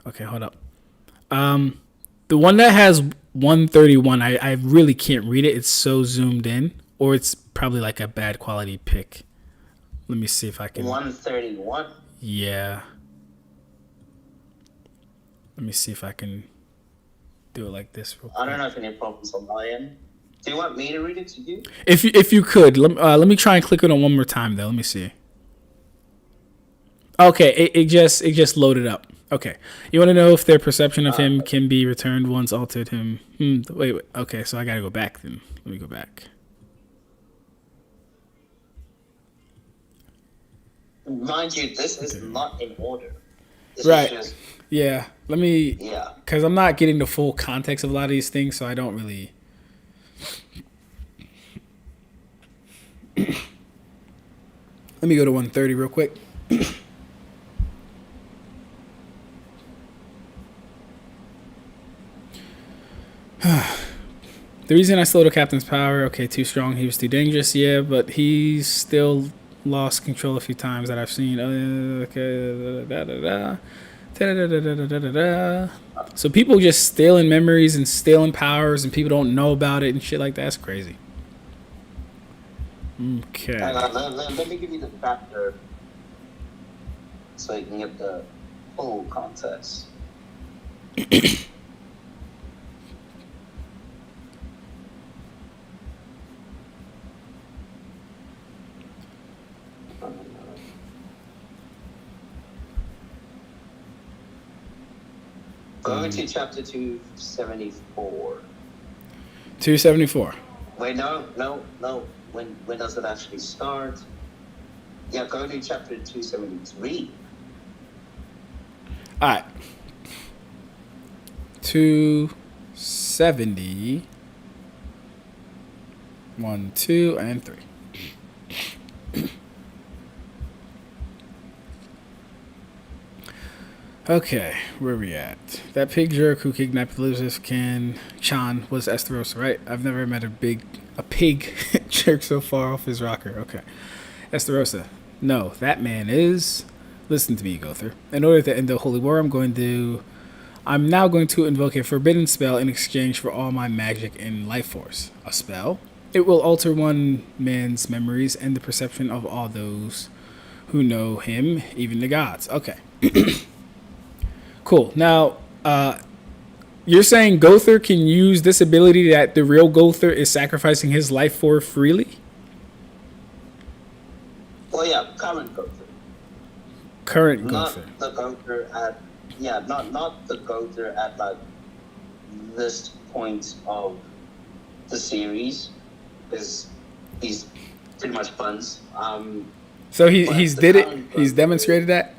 Okay, hold up. The one that has 131, I really can't read it. It's so zoomed in, or it's probably like a bad quality pic. Let me see if I can.
131?
Yeah. Let me see if I can do it like this real quick.
I don't know if any problems on my end. Do you want me to read it to you?
If you could, let me try and click it on one more time though. Let me see. Okay, it just loaded up. Okay, you want to know if their perception of him can be returned once altered him? Wait. Okay, so I gotta go back then. Let me go back.
Mind you, this is not in order. This
right.
is just,
yeah. Let me. Yeah. Because I'm not getting the full context of a lot of these things, so I don't really. Let me go to 130 real quick. The reason I slowed the captain's power, okay, too strong, he was too dangerous, yeah, but he's still lost control a few times that I've seen. So people just stealing memories and stealing powers and people don't know about it and shit like that. That's crazy. Okay.
Let me give you the chapter so you can get the full context. Go to chapter 274.
274.
Wait, no. When does it actually start? Yeah, go to chapter 273.
All right. 270. 1, 2, and 3. Okay, where are we at? That pig jerk who kidnapped Elizabeth Chan was Estarossa, right? I've never met a pig jerk so far off his rocker. Okay. Estarossa. No, that man is... Listen to me, Gowther. In order to end the holy war, I'm now going to invoke a forbidden spell in exchange for all my magic and life force. A spell? It will alter one man's memories and the perception of all those who know him, even the gods. Okay. Cool. Now, you're saying Gowther can use this ability that the real Gowther is sacrificing his life for freely?
Well, yeah, current Gowther.
Current
Not
Gowther.
the Gowther at... Yeah, not the Gowther at, like, this point of the series. Because he's pretty much buns.
So he's did it? He's demonstrated that?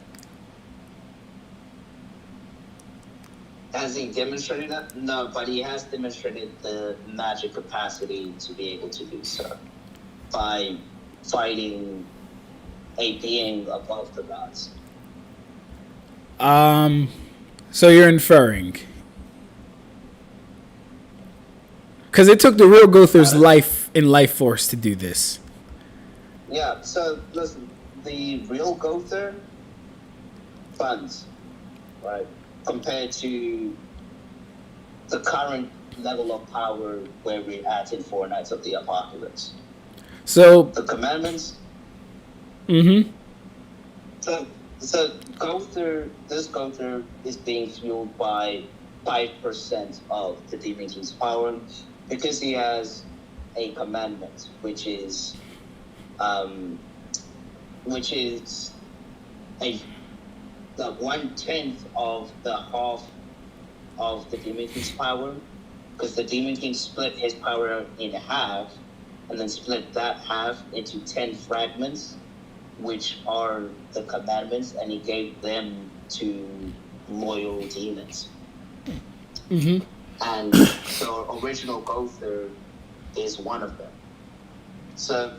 Has he demonstrated that? No, but he has demonstrated the magic capacity to be able to do so by fighting a being above the gods.
So you're inferring. Because it took the real Gowther's life in life force to do this.
Yeah, so listen, the real Gowther funds, right, compared to the current level of power where we're at in Four Knights of the Apocalypse.
So
The commandments.
Mm-hmm.
So this Gowther is being fueled by 5% of the Demon King's power because he has a commandment, which is a the 1/10 of the half of the Demon King's power, because the Demon King split his power in half and then split that half into 10 fragments, which are the commandments, and he gave them to loyal demons.
Mm-hmm.
And the original Gowther is one of them. So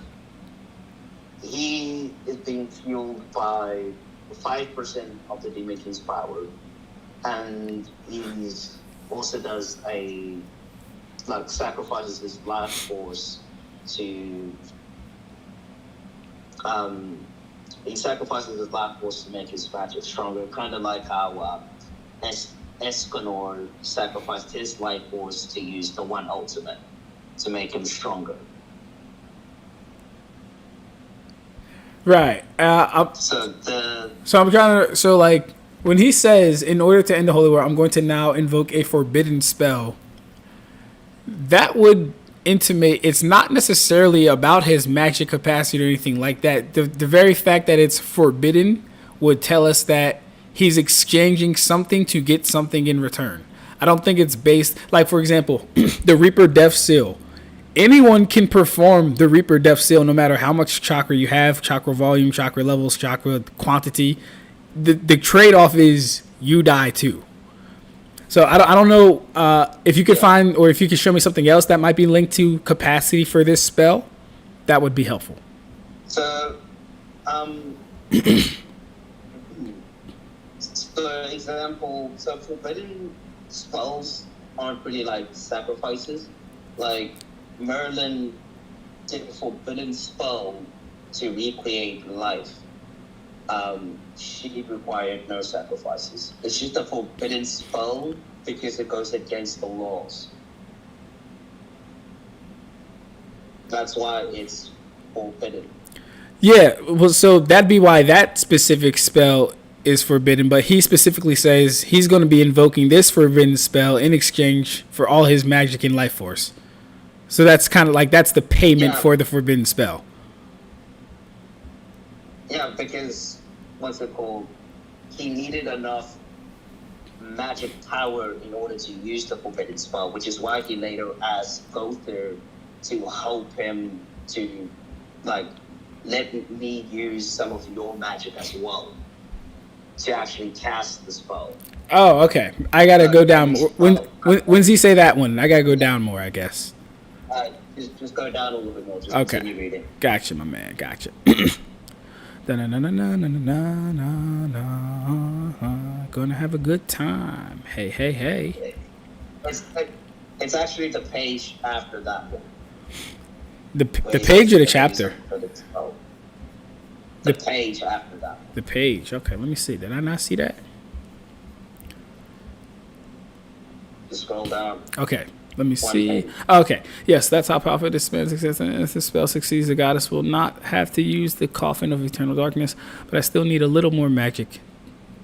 he is being fueled by 5% of the Demon King's power, and he also does sacrifices his life force to make his magic stronger, kind of like how Escanor sacrificed his life force to use the one ultimate to make him stronger.
Right. So like when he says, in order to end the holy war, I'm going to now invoke a forbidden spell, that would intimate it's not necessarily about his magic capacity or anything like that. The very fact that it's forbidden would tell us that he's exchanging something to get something in return. I don't think it's based, like, for example, the Reaper Death Seal. Anyone can perform the Reaper Death Seal no matter how much chakra you have, chakra volume, chakra levels, chakra quantity. The trade-off is you die too. So I don't know if you could find, or if you could show me something else that might be linked to capacity for this spell. That would be helpful.
So, for example, forbidden spells aren't really like sacrifices. Like Merlin did a forbidden spell to recreate life. She required no sacrifices. It's just a forbidden spell because it goes against the laws. That's why it's forbidden.
Yeah, well, so that'd be why that specific spell is forbidden, but he specifically says he's going to be invoking this forbidden spell in exchange for all his magic and life force. So that's kind of like, that's the payment for the forbidden spell.
Yeah, because what's it called? He needed enough magic power in order to use the forbidden spell, which is why he later asked Gowther to help him to, like, let me use some of your magic as well to actually cast the spell.
Oh, okay. I gotta go down. When's he say that one? I gotta go down more, I guess.
Just go down a little bit more. Just
okay.
Continue reading.
Gotcha, my man. Gotcha. Gonna have a good time. Hey, hey, hey.
It's actually the page after that one.
The page or the chapter?
The page after that.
The page. Okay, let me see. Did I not see that?
Just scroll down.
Okay, let me see. Okay, yes, that's how powerful this spell succeeds. If the spell succeeds, the goddess will not have to use the coffin of eternal darkness, but I still need a little more magic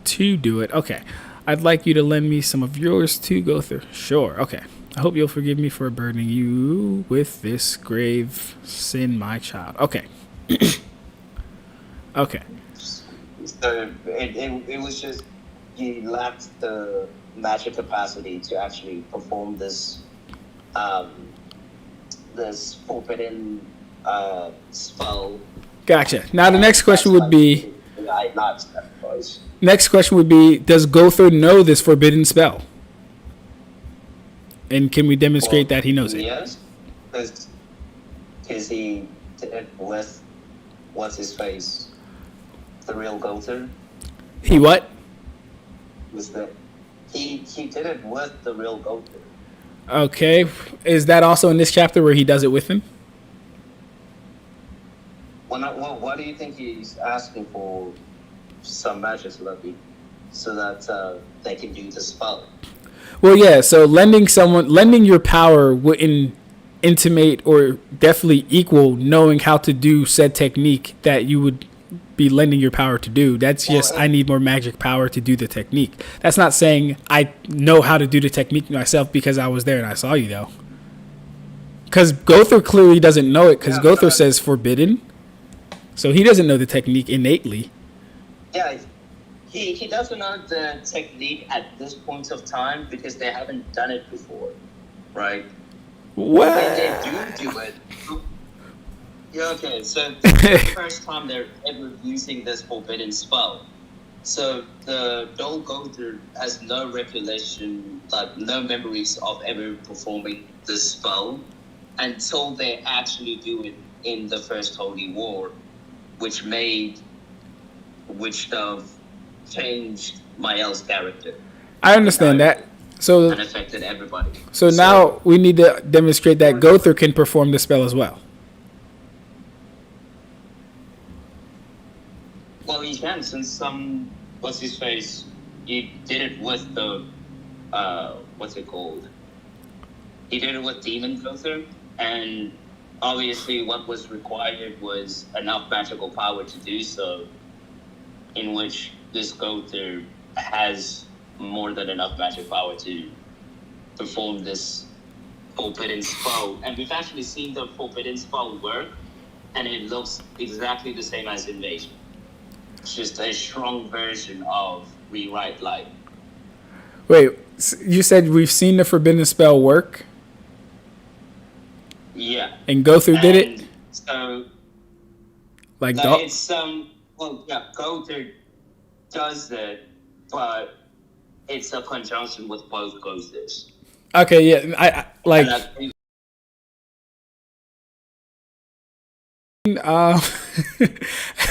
to do it. Okay, I'd like you to lend me some of yours too, Gowther. Sure, okay. I hope you'll forgive me for burdening you with this grave sin, my child. Okay. Okay.
So it was just, he lacked the magic capacity to actually perform this this forbidden spell.
Gotcha. Now the next question would be, does Gowther know this forbidden spell? And can we demonstrate that he knows it?
Yes. Because he did it with, what's his face? The real Gowther.
He what?
He did it with the real Gowther.
Okay. Is that also in this chapter where he does it with him?
Why do you think he's asking for some magic lucky so that they can do the spell?
Well, yeah. So lending your power wouldn't intimate or definitely equal knowing how to do said technique that you would be lending your power to do. That's just I need more magic power to do the technique. That's not saying I know how to do the technique myself because I was there and I saw you though. Because Gowther clearly doesn't know it because Gowther says forbidden, so he doesn't know the technique innately.
Yeah, he doesn't know the technique at this point of time because they haven't done it before, right?
What?
When they do it, yeah, okay. So this is the first time they're ever using this forbidden spell. So the Dol Gowther has no recollection, like no memories of ever performing this spell until they actually do it in the First Holy War, which changed Mael's character.
I understand that. So
and affected everybody.
So now we need to demonstrate that Gowther can perform the spell as well.
Well, he can, since what's his face? He did it with the what's it called? He did it with Demon Gowther, and obviously what was required was enough magical power to do so, in which this Gowther has more than enough magic power to perform this forbidden spell. And we've actually seen the forbidden spell work, and it looks exactly the same as Invasion. It's just a strong version of Rewrite Light.
Wait, you said we've seen the forbidden spell work?
Yeah.
And Gowther did it?
So,
like
it's Gowther does it, but it's a conjunction with both Gowthers.
Okay, yeah, I like.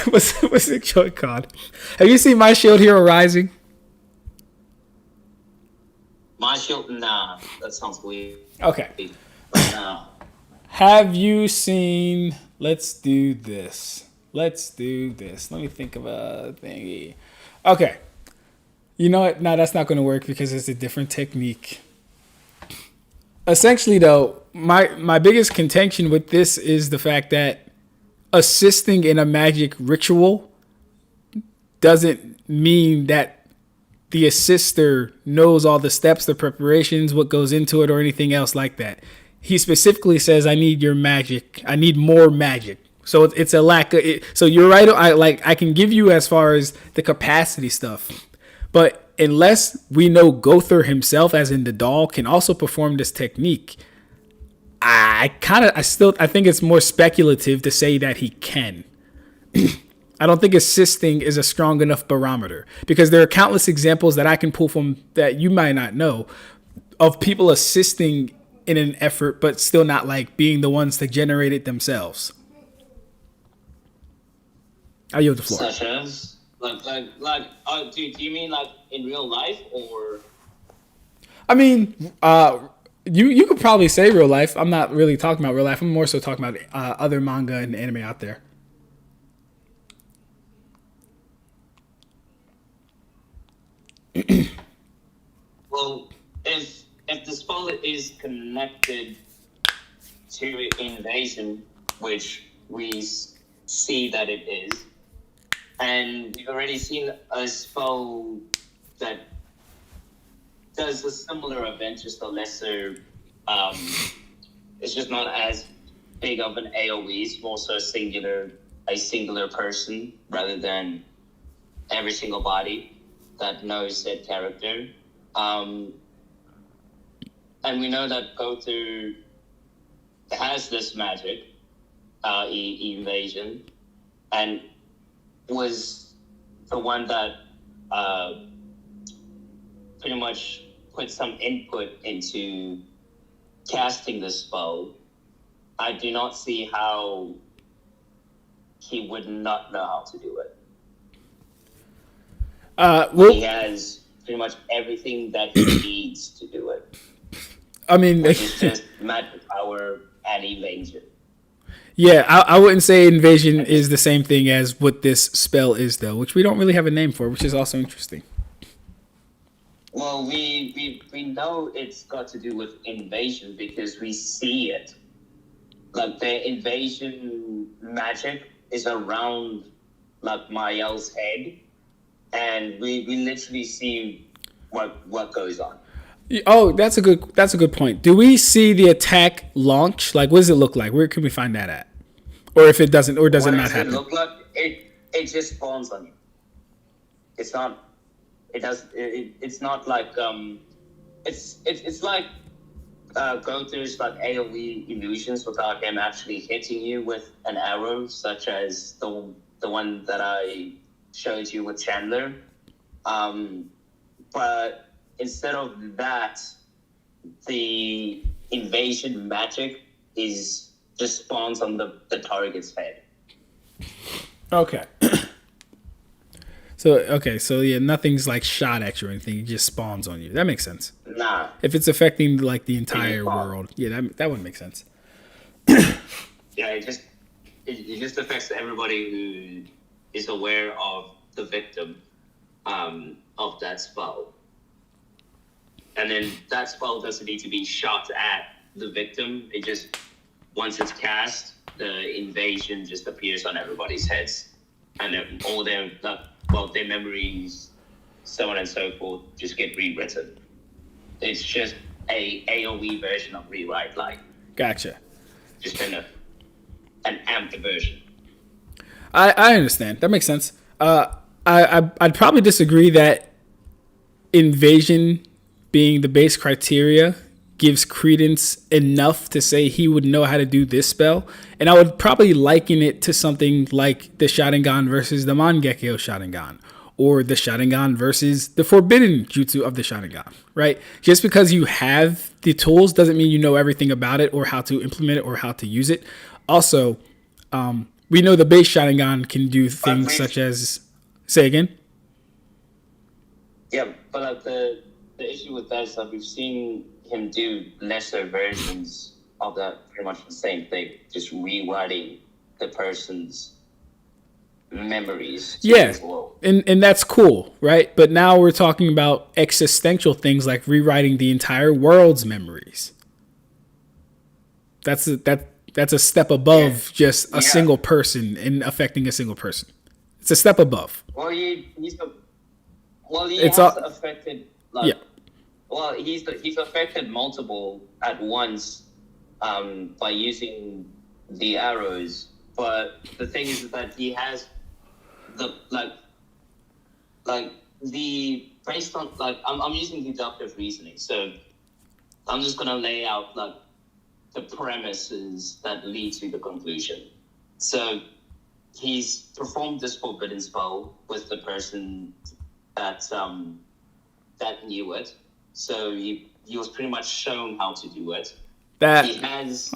What's the show called? Have you seen My Shield Hero Rising?
My Shield, nah, that sounds weird.
Okay.
Nah.
Have you seen? Let's do this. Let me think of a thingy. Okay. You know what? No, that's not going to work because it's a different technique. Essentially, though, my biggest contention with this is the fact that assisting in a magic ritual doesn't mean that the assister knows all the steps, the preparations, what goes into it, or anything else like that. He specifically says, I need your magic. I need more magic. So it's a lack of it. So you're right. I can give you as far as the capacity stuff, but unless we know Gowther himself, as in the doll, can also perform this technique, I think it's more speculative to say that he can. I don't think assisting is a strong enough barometer because there are countless examples that I can pull from that you might not know of people assisting in an effort, but still not like being the ones to generate it themselves. I yield the floor.
Such as do you mean like in real life or?
I mean, you could probably say real life. I'm not really talking about real life. I'm more so talking about other manga and anime out there.
Well, if the spell is connected to invasion, which we see that it is, and we've already seen a spell that does a similar event, just a lesser, it's just not as big of an AoE, it's more so a singular person rather than every single body that knows said character. And we know that Gowther has this magic, evasion, and was the one that pretty much put some input into casting the spell. I do not see how he would not know how to do it. He has pretty much everything that he needs to do it.
I mean,
which is just magic power and evasion.
Yeah, I wouldn't say invasion is the same thing as what this spell is, though, which we don't really have a name for, which is also interesting.
Well, we know it's got to do with invasion because we see it. Like the invasion magic is around like Mael's head, and we literally see what goes on.
Oh, that's a good point. Do we see the attack launch? Like, what does it look like? Where can we find that at? Or if it doesn't, or does it
What
not
does it
happen?
look like? It just spawns on you. It's not. It does. It's not like It's like Gowther's like AOE illusions without him actually hitting you with an arrow, such as the one that I showed you with Chandler. But instead of that, the invasion magic is just spawns on the target's head.
Okay. So yeah, nothing's like shot at you or anything. It just spawns on you. That makes sense.
Nah.
If it's affecting like the entire world, yeah, that would make sense.
Yeah, it just affects everybody who is aware of the victim of that spell. And then that spell doesn't need to be shot at the victim. It just, once it's cast, the invasion just appears on everybody's heads. And then all their memories, so on and so forth, just get rewritten. It's just a AOE version of Rewrite Light.
Gotcha.
Just an amped version.
I understand. That makes sense. I'd probably disagree that invasion being the base criteria gives credence enough to say he would know how to do this spell. And I would probably liken it to something like the Sharingan versus the Mangekyo Sharingan, or the Sharingan versus the forbidden jutsu of the Sharingan, right? Just because you have the tools doesn't mean you know everything about it or how to implement it or how to use it. Also, we know the base Sharingan can do things such as... Say again?
Yeah, but like the issue with that is that we've seen him do lesser versions of that, pretty much the same thing, just rewriting the person's memories.
Yeah, and that's cool, right? But now we're talking about existential things like rewriting the entire world's memories. That's a step above just a single person and affecting a single person. It's a step above.
Well, he has affected. Like,
yeah.
Well, he's affected multiple at once by using the arrows. But the thing is that he has the based on I'm using deductive reasoning. So I'm just gonna lay out like the premises that lead to the conclusion. So he's performed this forbidden spell with the person that knew it. So he was pretty much shown how to do it. He has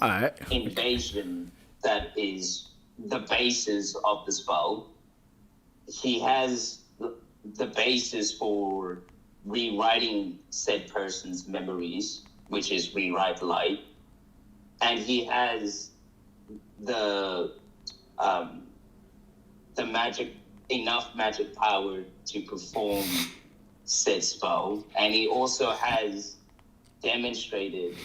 invasion that is the basis of the spell. He has the basis for rewriting said person's memories, which is Rewrite Light. And he has the enough magic power to perform said spell, and he also has demonstrated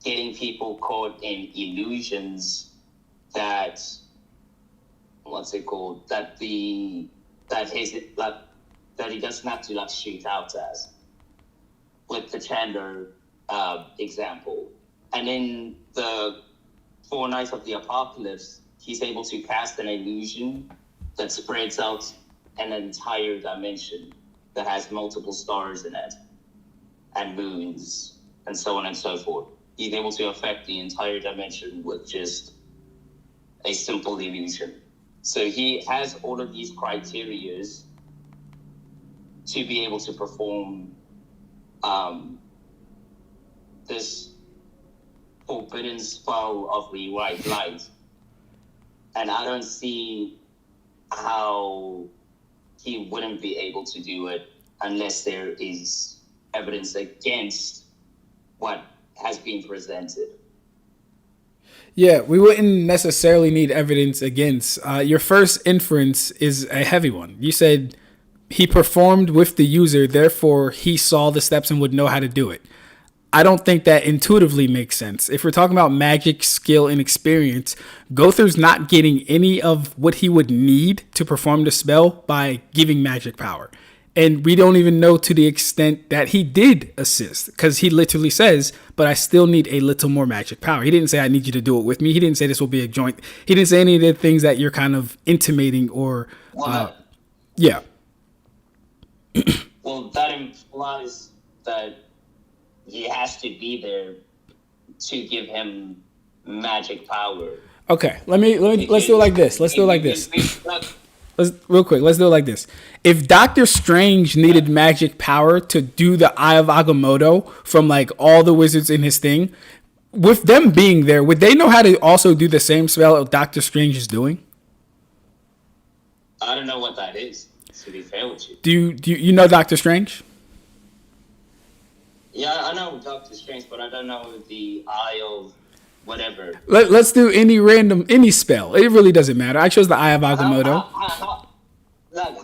getting people caught in illusions that he doesn't have to like shoot out as, with the Chandler example. And in the Four Nights of the Apocalypse, he's able to cast an illusion that spreads out an entire dimension that has multiple stars in it and moons and so on and so forth. He's able to affect the entire dimension with just a simple illusion. So he has all of these criterias to be able to perform this forbidden spell of Rewrite Light. And I don't see how he wouldn't be able to do it unless there is evidence against what has been presented.
Yeah, we wouldn't necessarily need evidence against. Your first inference is a heavy one. You said he performed with the user, therefore he saw the steps and would know how to do it. I don't think that intuitively makes sense. If we're talking about magic, skill, and experience, Gowther's not getting any of what he would need to perform the spell by giving magic power. And we don't even know to the extent that he did assist, because he literally says, but I still need a little more magic power. He didn't say, I need you to do it with me. He didn't say this will be a joint. He didn't say any of the things that you're kind of intimating or, yeah.
Well, that implies that he has to be there to give him magic power.
Okay, let's do it like this. Let's do it like this. Real quick, let's do it like this. If Doctor Strange needed magic power to do the Eye of Agamotto from like all the wizards in his thing, with them being there, would they know how to also do the same spell Doctor Strange is doing?
I don't know what that is, to be fair with you.
Do you know Doctor Strange?
Yeah, I know Doctor Strange, but I don't know the Eye of whatever.
Let's do any spell. It really doesn't matter. I chose the Eye of Agamotto.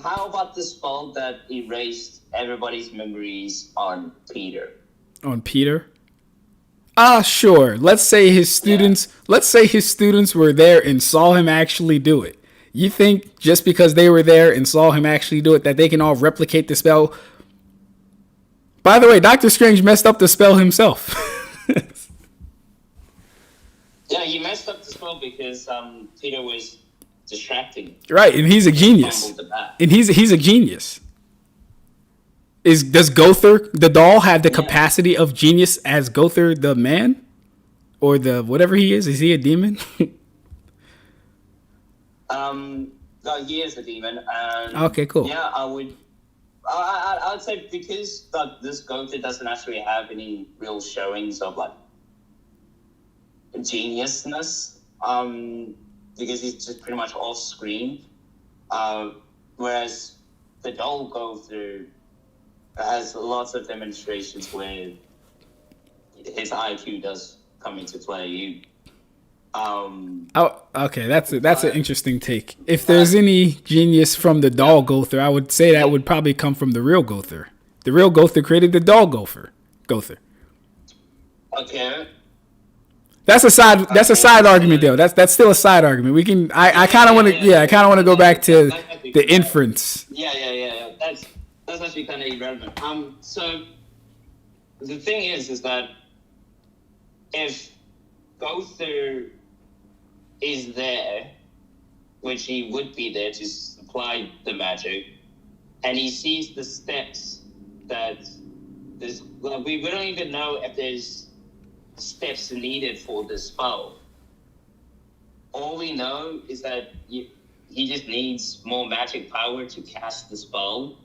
How about the spell that erased everybody's memories on Peter?
On Peter? Sure. Let's say his students were there and saw him actually do it. You think just because they were there and saw him actually do it that they can all replicate the spell? By the way, Doctor Strange messed up the spell himself.
Yeah, he messed up the spell because Peter was distracting.
Right, and he's a genius. And he's a genius. Does Gowther the doll have the capacity of genius as Gowther the man, or the whatever he is? Is he a demon?
No, he is a demon. And
okay, cool.
Yeah, I would say because this Gowther doesn't actually have any real showings of like geniusness, because he's just pretty much off screen. Whereas the doll Gowther has lots of demonstrations where his IQ does come into play.
Okay, that's an interesting take. If there's any genius from the doll Gowther, I would say that would probably come from the real Gowther. The real Gowther created the doll Gowther.
Okay.
That's a side argument though. That's still a side argument. We can I kind of want to go back to the inference.
Yeah. That's actually kind of irrelevant. So the thing is that if Gowther is there, which he would be there to supply the magic, and he sees the steps that we don't even know if there's steps needed for the spell. All we know is that he just needs more magic power to cast the spell,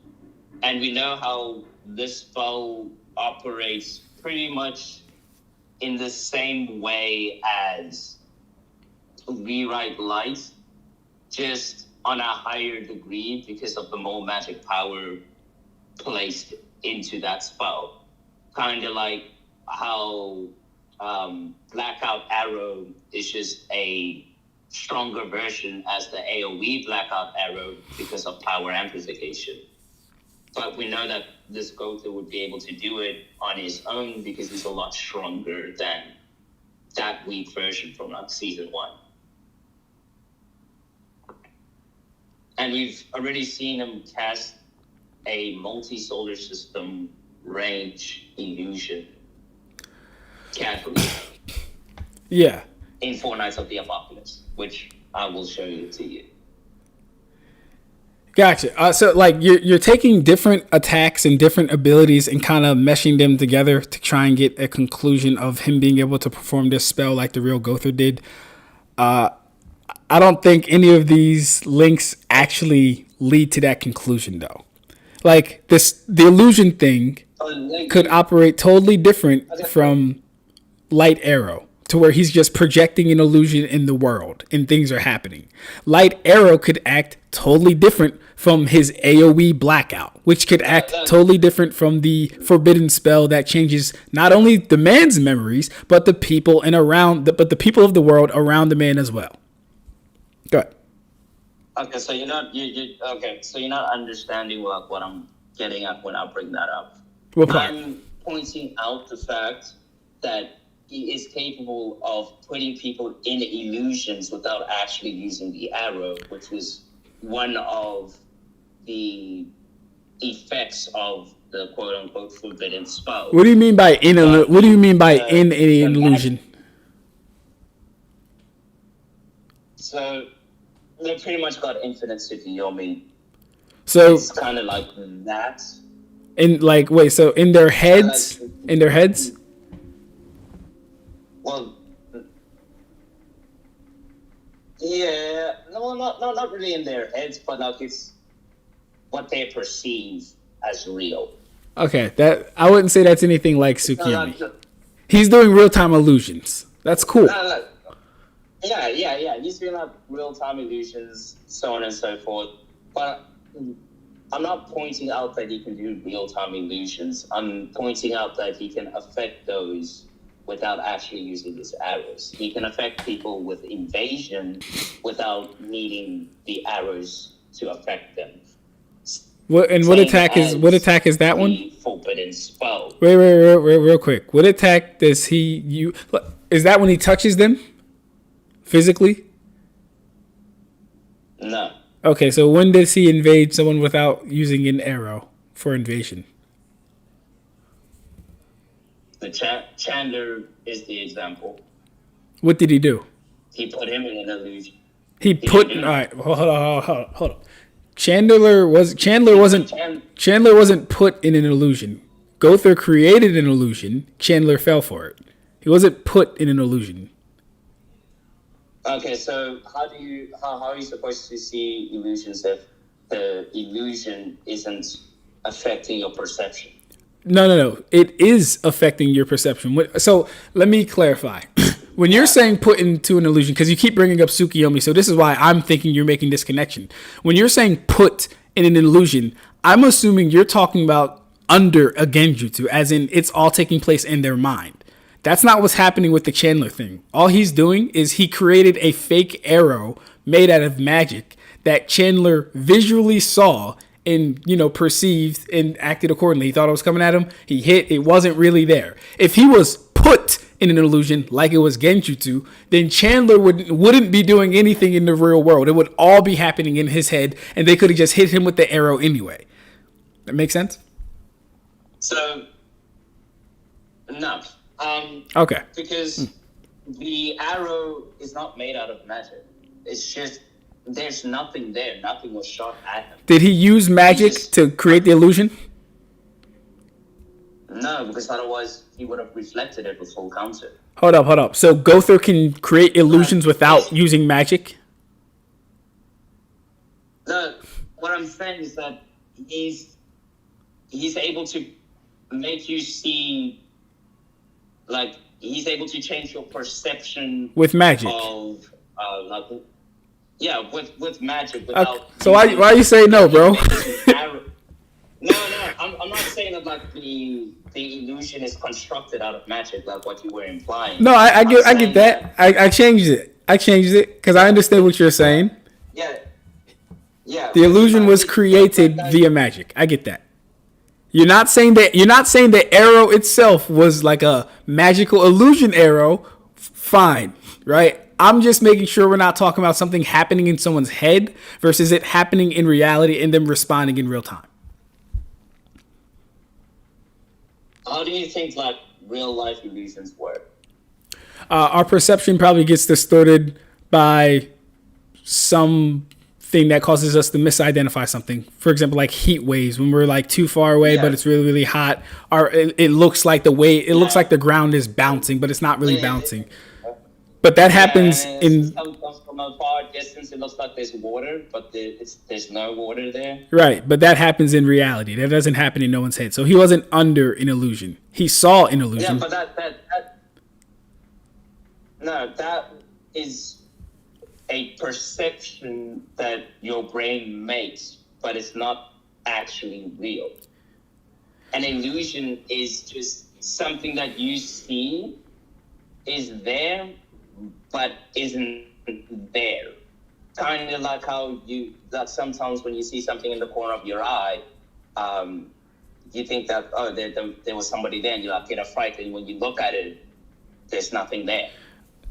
and we know how this spell operates pretty much in the same way as Rewrite Light, just on a higher degree because of the more magic power placed into that spell. Kind of like how Blackout Arrow is just a stronger version as the AoE Blackout Arrow because of power amplification. But we know that this Gowther would be able to do it on his own because he's a lot stronger than that weak version from like season 1. And you've already seen him cast a multi-solar system range illusion carefully.
Yeah.
In Four Knights of the Apocalypse, which I will show you to you.
Gotcha. So like you're taking different attacks and different abilities and kind of meshing them together to try and get a conclusion of him being able to perform this spell like the real Gowther did. I don't think any of these links actually lead to that conclusion though. Like the illusion thing could operate totally different from Light Arrow. to where he's just projecting an illusion in the world and things are happening. Light Arrow could act totally different from his AoE Blackout, which could act totally different from the forbidden spell that changes not only the man's memories, but the people but the people of the world around the man as well. Go ahead.
Okay, so you're not understanding what I'm getting at when I bring that up.
What part?
I'm pointing out the fact that he is capable of putting people in illusions without actually using the arrow, which is one of the effects of the quote-unquote forbidden spell.
What do you mean by in an illusion?
So they pretty much got infinite Tsukiyomi.
So
it's kind of like that.
So in their heads,
Well, yeah, no, not really in their heads, but like it's what they perceive as real.
Okay, that I wouldn't say that's anything like Tsukiyomi. He's doing real-time illusions. That's cool.
Yeah. He's doing like real-time illusions, so on and so forth. But I'm not pointing out that he can do real-time illusions. I'm pointing out that he can affect those without actually using his arrows. He can affect people with invasion without needing the arrows to affect them.
What attack is that one?
Forbidden spell.
Wait, real quick. What attack does he use? Is that when he touches them? Physically?
No.
Okay, so when does he invade someone without using an arrow for invasion?
The Chandler is the example.
What did he do?
He put him in an illusion.
All right, hold on. Chandler wasn't put in an illusion. Gowther created an illusion. Chandler fell for it. He wasn't put in an illusion.
Okay, so how are you supposed to see illusions if the illusion isn't affecting your perception? No.
It is affecting your perception. So let me clarify. When you're saying put into an illusion, because you keep bringing up Tsukiyomi, so this is why I'm thinking you're making this connection. When you're saying put in an illusion, I'm assuming you're talking about under a genjutsu, as in it's all taking place in their mind. That's not what's happening with the Chandler thing. All he's doing is he created a fake arrow made out of magic that Chandler visually saw and, perceived and acted accordingly. He thought it was coming at him. He hit. It wasn't really there. If he was put in an illusion like it was genjutsu, then Chandler wouldn't be doing anything in the real world. It would all be happening in his head, and they could have just hit him with the arrow anyway. That makes sense?
So, no.
Okay.
Because the arrow is not made out of magic. It's just, there's nothing there. Nothing was shot at him.
Did he use magic to create the illusion?
No, because otherwise he would have reflected it with full counter.
Hold up. So Gowther can create illusions without using magic?
No, what I'm saying is that he's able to make you see, like, he's able to change your perception
with magic.
With magic. Without
so why are you saying no, bro?
No, I'm not saying that like the illusion is constructed out of magic, like what you were implying.
No, I get that. I changed it. Because I understand what you're saying.
Yeah.
The illusion was created via magic. I get that. You're not saying the arrow itself was like a magical illusion arrow. Fine, right? I'm just making sure we're not talking about something happening in someone's head versus it happening in reality and them responding in real time.
How do you think like real life illusions work?
Our perception probably gets distorted by something that causes us to misidentify something. For example, like heat waves when we're like too far away, but it's really, really hot. It looks like looks like the ground is bouncing, but it's not really bouncing. But that happens
from a far distance. It looks like there's water, but there's no water there.
Right, but that happens in reality. That doesn't happen in no one's head. So he wasn't under an illusion. He saw an illusion.
Yeah, but No, that is a perception that your brain makes, but it's not actually real. An illusion is just something that you see is there, but isn't there. Kind of like how that sometimes when you see something in the corner of your eye, you think that, oh, there was somebody there, and you like get a fright, and when you look at it, there's nothing there.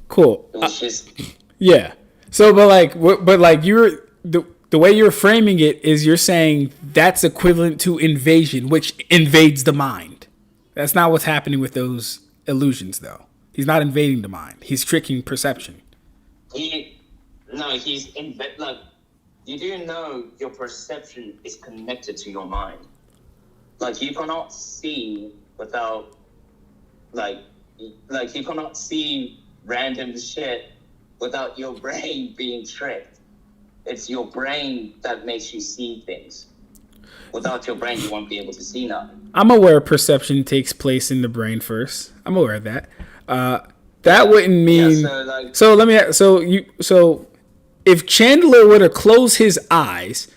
Cool.
It was just
Yeah. So, but like you're the way you're framing it is you're saying that's equivalent to invasion, which invades the mind. That's not what's happening with those illusions, though. He's not invading the mind. He's tricking perception.
he's in. Like, you do know your perception is connected to your mind. Like, you cannot see without, like you cannot see random shit without your brain being tricked. It's your brain that makes you see things. Without your brain, you won't be able to see nothing.
I'm aware perception takes place in the brain first. I'm aware of that. That wouldn't mean.
Yeah,
so let me. So if Chandler were to close his eyes,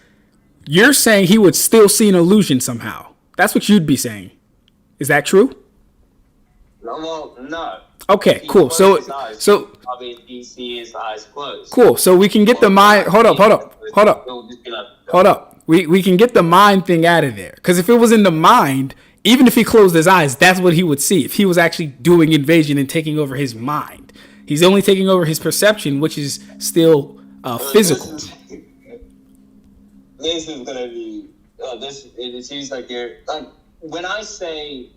you're saying he would still see an illusion somehow. That's what you'd be saying. Is that true?
Well, no.
Okay, cool. So
obviously he sees his eyes closed.
Cool. So we can get the mind. Hold up. We can get the mind thing out of there. Because if it was in the mind, even if he closed his eyes, that's what he would see. If he was actually doing invasion and taking over his mind, he's only taking over his perception, which is still physical.
This is gonna be. It seems like you're like when I say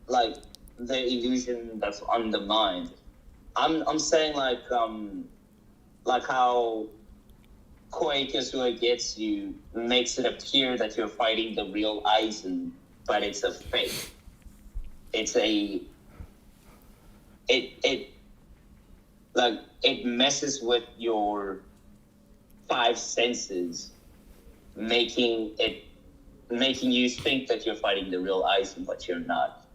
like the illusion that's on the mind. I'm saying like how Kyoka Suigetsu makes it appear that you're fighting the real Aizen, but it's a fake. It messes with your five senses, making you think that you're fighting the real Aizen, but you're not.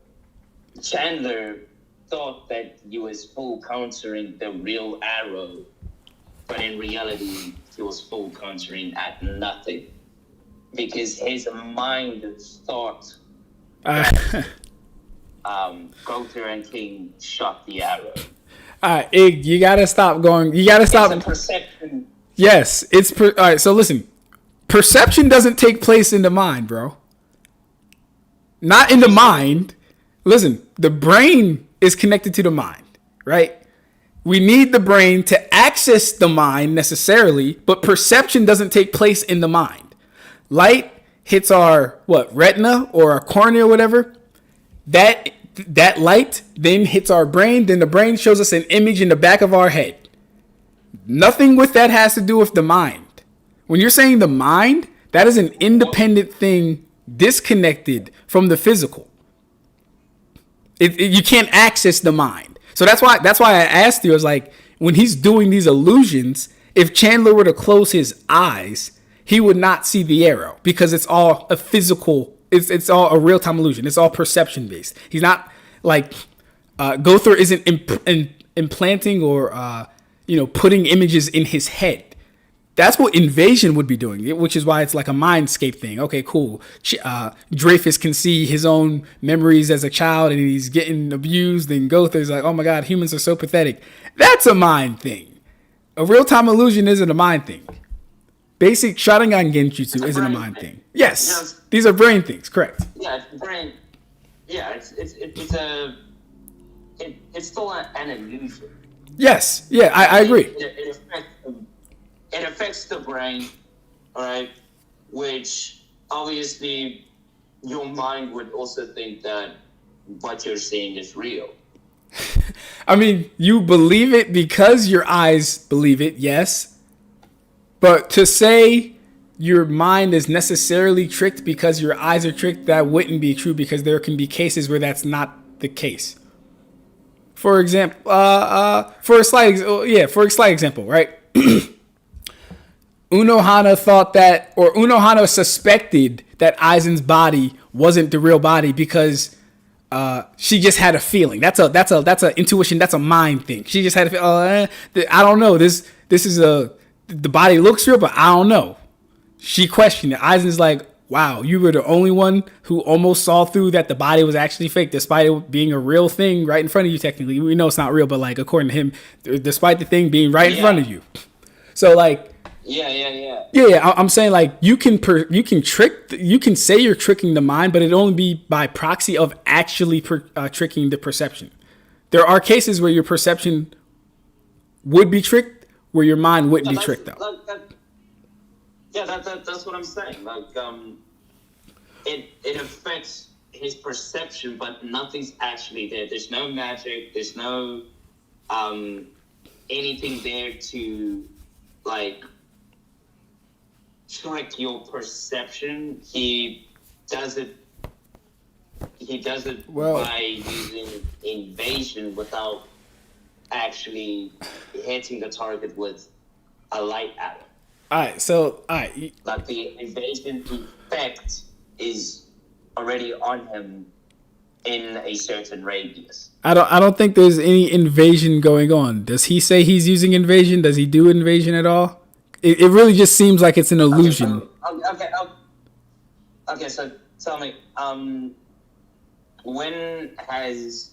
Chandler thought that he was full countering the real arrow, but in reality, he was full countering at nothing. Because his mind thought that Gowther and King shot the arrow.
Alright, Ig, you gotta stop going. You gotta stop.
It's a perception.
Yes, alright, so listen. Perception doesn't take place in the mind, bro. Not in the mind. Listen, the brain is connected to the mind, right? We need the brain to access the mind necessarily, but perception doesn't take place in the mind. Light hits our retina or our cornea or whatever. That light then hits our brain, then the brain shows us an image in the back of our head. Nothing with that has to do with the mind. When you're saying the mind, that is an independent thing disconnected from the physical. You can't access the mind. So that's why I asked you, I was like, when he's doing these illusions, if Chandler were to close his eyes, he would not see the arrow because it's all a physical, it's all a real-time illusion. It's all perception based. He's not like, Gowther isn't implanting or, putting images in his head. That's what invasion would be doing, which is why it's like a mindscape thing. Okay, cool. Dreyfus can see his own memories as a child and he's getting abused. And Gowther's like, oh my God, humans are so pathetic. That's a mind thing. A real-time illusion isn't a mind thing. Basic Sharingan genjutsu isn't a mind thing. Yes, these are brain things, correct.
Yeah, it's brain. Yeah, it's still an illusion.
Yes, yeah, I agree.
It affects the brain, all right, which obviously your mind would also think that what you're seeing is real.
I mean, you believe it because your eyes believe it, yes. But to say your mind is necessarily tricked because your eyes are tricked, that wouldn't be true because there can be cases where that's not the case. For example, for a slight example, right? Unohana suspected that Aizen's body wasn't the real body because She just had a feeling. That's a intuition. That's a mind thing. She just had a feeling. I don't know. This is the body looks real, but I don't know. She questioned it. Eisen's like, wow, you were the only one who almost saw through that the body was actually fake, despite it being a real thing right in front of you. Technically, we know it's not real, but like according to him, despite the thing being right in front of you. So like, yeah. I'm saying like you can say you're tricking the mind, but it only be by proxy of actually tricking the perception. There are cases where your perception would be tricked, where your mind wouldn't be tricked though.
That's what I'm saying. Like, it affects his perception, but nothing's actually there. There's no magic. There's no anything there to like trick your perception. He does it by using invasion without actually hitting the target with a light arrow.
Alright.
Like the invasion effect is already on him in a certain radius.
I don't think there's any invasion going on. Does he say he's using invasion? Does he do invasion at all? It really just seems like it's an illusion.
Okay, so tell me, when has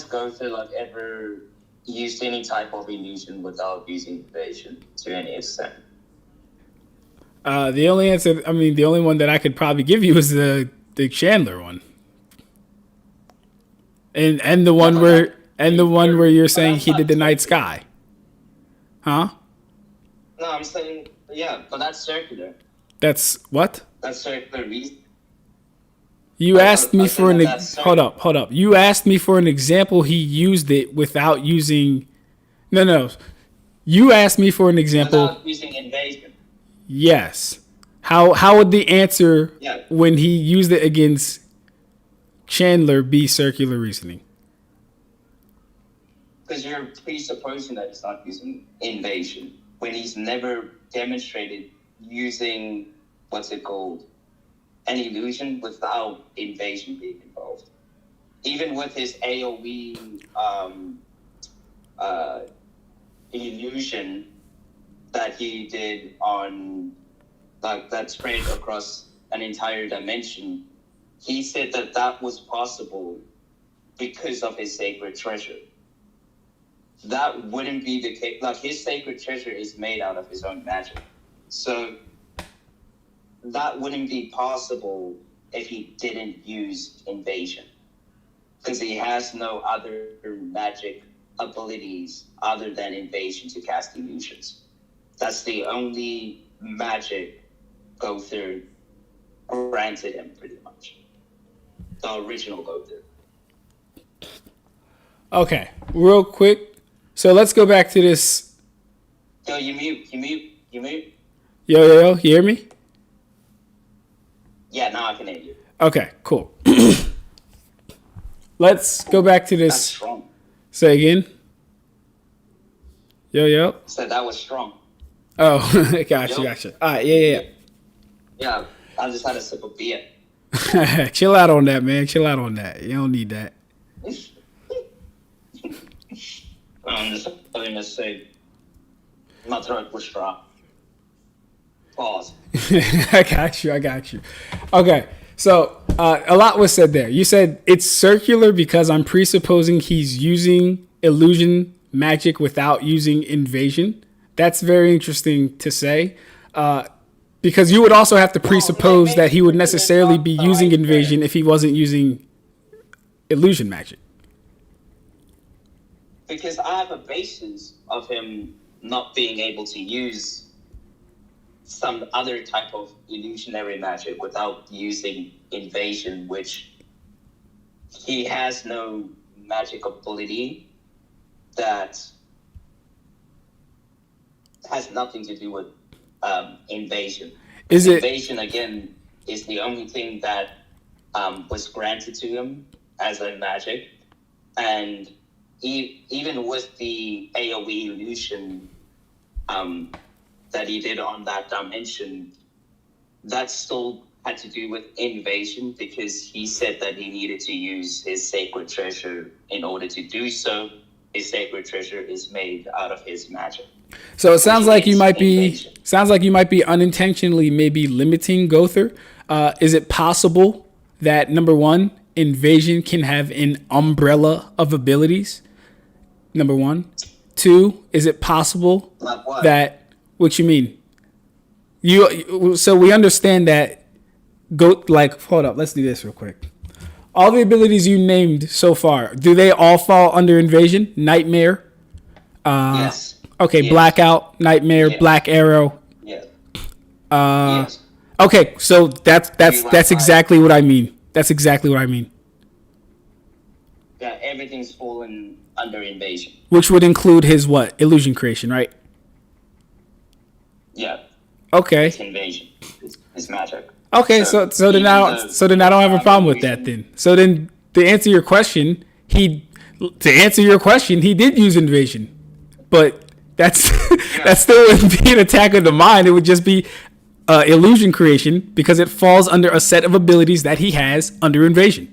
Gowther like ever used any type of illusion without using invasion to any extent?
The only one that I could probably give you is the Chandler one, and the one where you're saying he did the night sky, huh?
No, I'm saying but that's circular.
That's what?
That's circular reason.
You asked me for hold up. You asked me for an example. He used it without using. No. You asked me for an example.
Without using invasion.
Yes. How would the answer when he used it against Chandler be circular reasoning?
Because you're presupposing that he's not using invasion when he's never demonstrated using an illusion without invasion being involved. Even with his AoE illusion that he did on that spread across an entire dimension, he said that was possible because of his sacred treasure. That wouldn't be the case. Like, his sacred treasure is made out of his own magic. So that wouldn't be possible if he didn't use invasion. Because he has no other magic abilities other than invasion to cast illusions. That's the only magic Gowther granted him, pretty much. The original Gowther.
Okay, real quick. So let's go back to this.
Yo, you mute.
Yo, you hear me?
Yeah, now I can hear you.
Okay, cool. Let's go back to this.
That's strong.
Say again. Yo.
So that was strong.
Oh, gotcha. All right, yeah.
Yeah, I just had a sip of beer.
Chill out on that, man. Chill out on that. You don't need that.
I'm just going to say, my throat was dry. Pause.
I got you. Okay, so a lot was said there. You said it's circular because I'm presupposing he's using illusion magic without using invasion. That's very interesting to say, because you would also have to presuppose that he would necessarily be using invasion if he wasn't using illusion magic.
Because I have a basis of him not being able to use some other type of illusionary magic without using invasion, which he has no magic ability that has nothing to do with invasion. Invasion, again, is the only thing that was granted to him as a magic. And even with the AoE illusion that he did on that dimension, that still
had to do with invasion because he said that he needed to use his sacred treasure in order to do so. His sacred treasure is made out of his magic.
So it sounds like you might be unintentionally maybe limiting Gowther. Is it possible that, number one, invasion can have an umbrella of abilities? Number one. Two, is it possible
Like what?
that, what you mean? So we understand that hold up, let's do this real quick. All the abilities you named so far, do they all fall under invasion? Nightmare?
Yes.
Okay,
Yes.
Blackout, Nightmare,
Yes.
Black Arrow.
Yes.
Yes. Okay, so that's exactly what I mean. That's exactly what I mean.
Yeah, everything's fallen under invasion.
Which would include his what? Illusion creation, right?
Yeah,
Okay.
it's invasion. It's magic.
Okay, so then I don't have a problem with that then. So then to answer your question, he did use invasion. But that's that still wouldn't be an attack of the mind. It would just be illusion creation because it falls under a set of abilities that he has under invasion.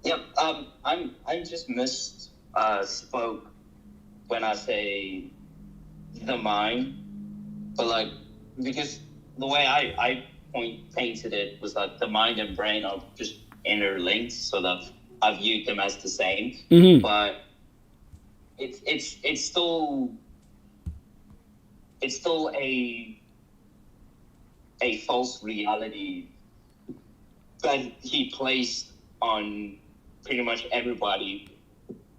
Yep. I just spoke when I say the mind, but like because the way I painted it was like the mind and brain are just interlinked, so that I viewed them as the same.
Mm-hmm.
But it's still a false reality that he placed on pretty much everybody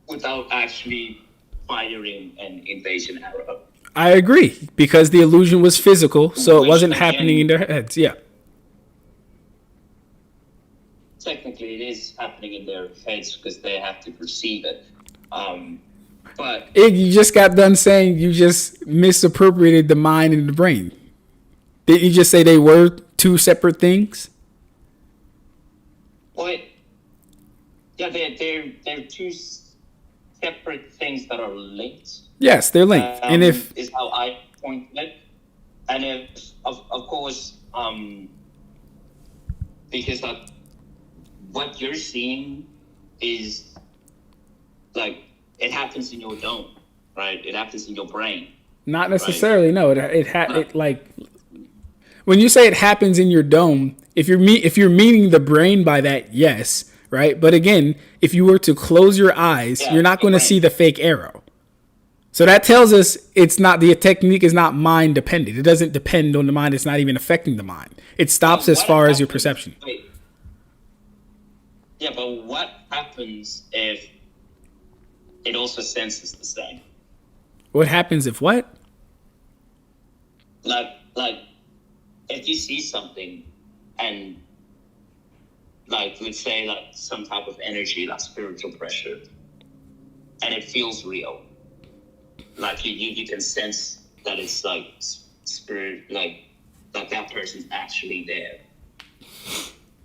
without actually firing an invasion arrow.
I agree because the illusion was physical, so it
Which,
wasn't
again,
happening in their heads. Yeah.
Technically, it is happening in their heads because they have to perceive it. But
You just got done saying you just misappropriated the mind and the brain. Didn't you just say they were two separate things?
what? Yeah, they're two separate things that are linked.
Yes, they're linked. And if
is how I point it, and if of course because like what you're seeing is like it happens in your dome, right? It happens in your brain.
not necessarily, no. It like when you say it happens in your dome, if you're meaning the brain by that, yes, right? But again, if you were to close your eyes,
Yeah,
you're not going to
right.
see the fake arrow. So that tells us the technique is not mind dependent. It doesn't depend on the mind. It's not even affecting the mind. It stops as
What
far as your
happens-
perception.
Wait. Yeah, but what happens if it also senses the same?
What happens if what?
Like if you see something and like let's say like some type of energy like spiritual pressure and it feels real, like you can sense that it's like spirit, like that person's actually there.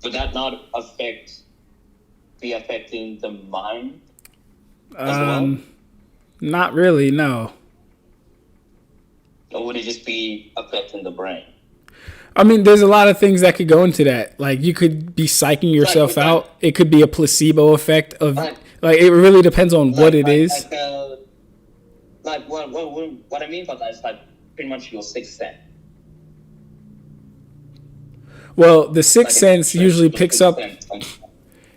Would that not be affecting the mind as well?
Not really, no.
Or would it just be affecting the brain?
I mean, there's a lot of things that could go into that. Like you could be psyching yourself
Like-
out. It could be a placebo effect of
Like-
like it really depends on what it is.
What I mean by that is like pretty much your sixth sense.
Well, the sixth sense usually picks up.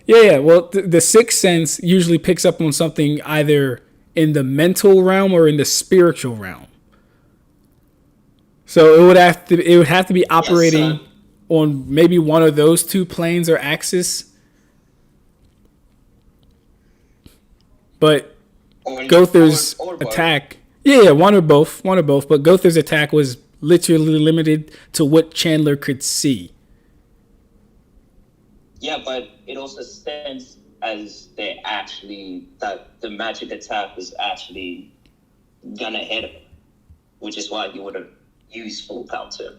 Yeah. Well, the sixth sense usually picks up on something either in the mental realm or in the spiritual realm. So it would have to be operating on maybe one of those two planes or axis. But Gowther's attack, yeah, one or both. But Gowther's attack was literally limited to what Chandler could see.
Yeah, but it also stands as that the magic attack was actually gonna hit him, which is why he would have used full counter.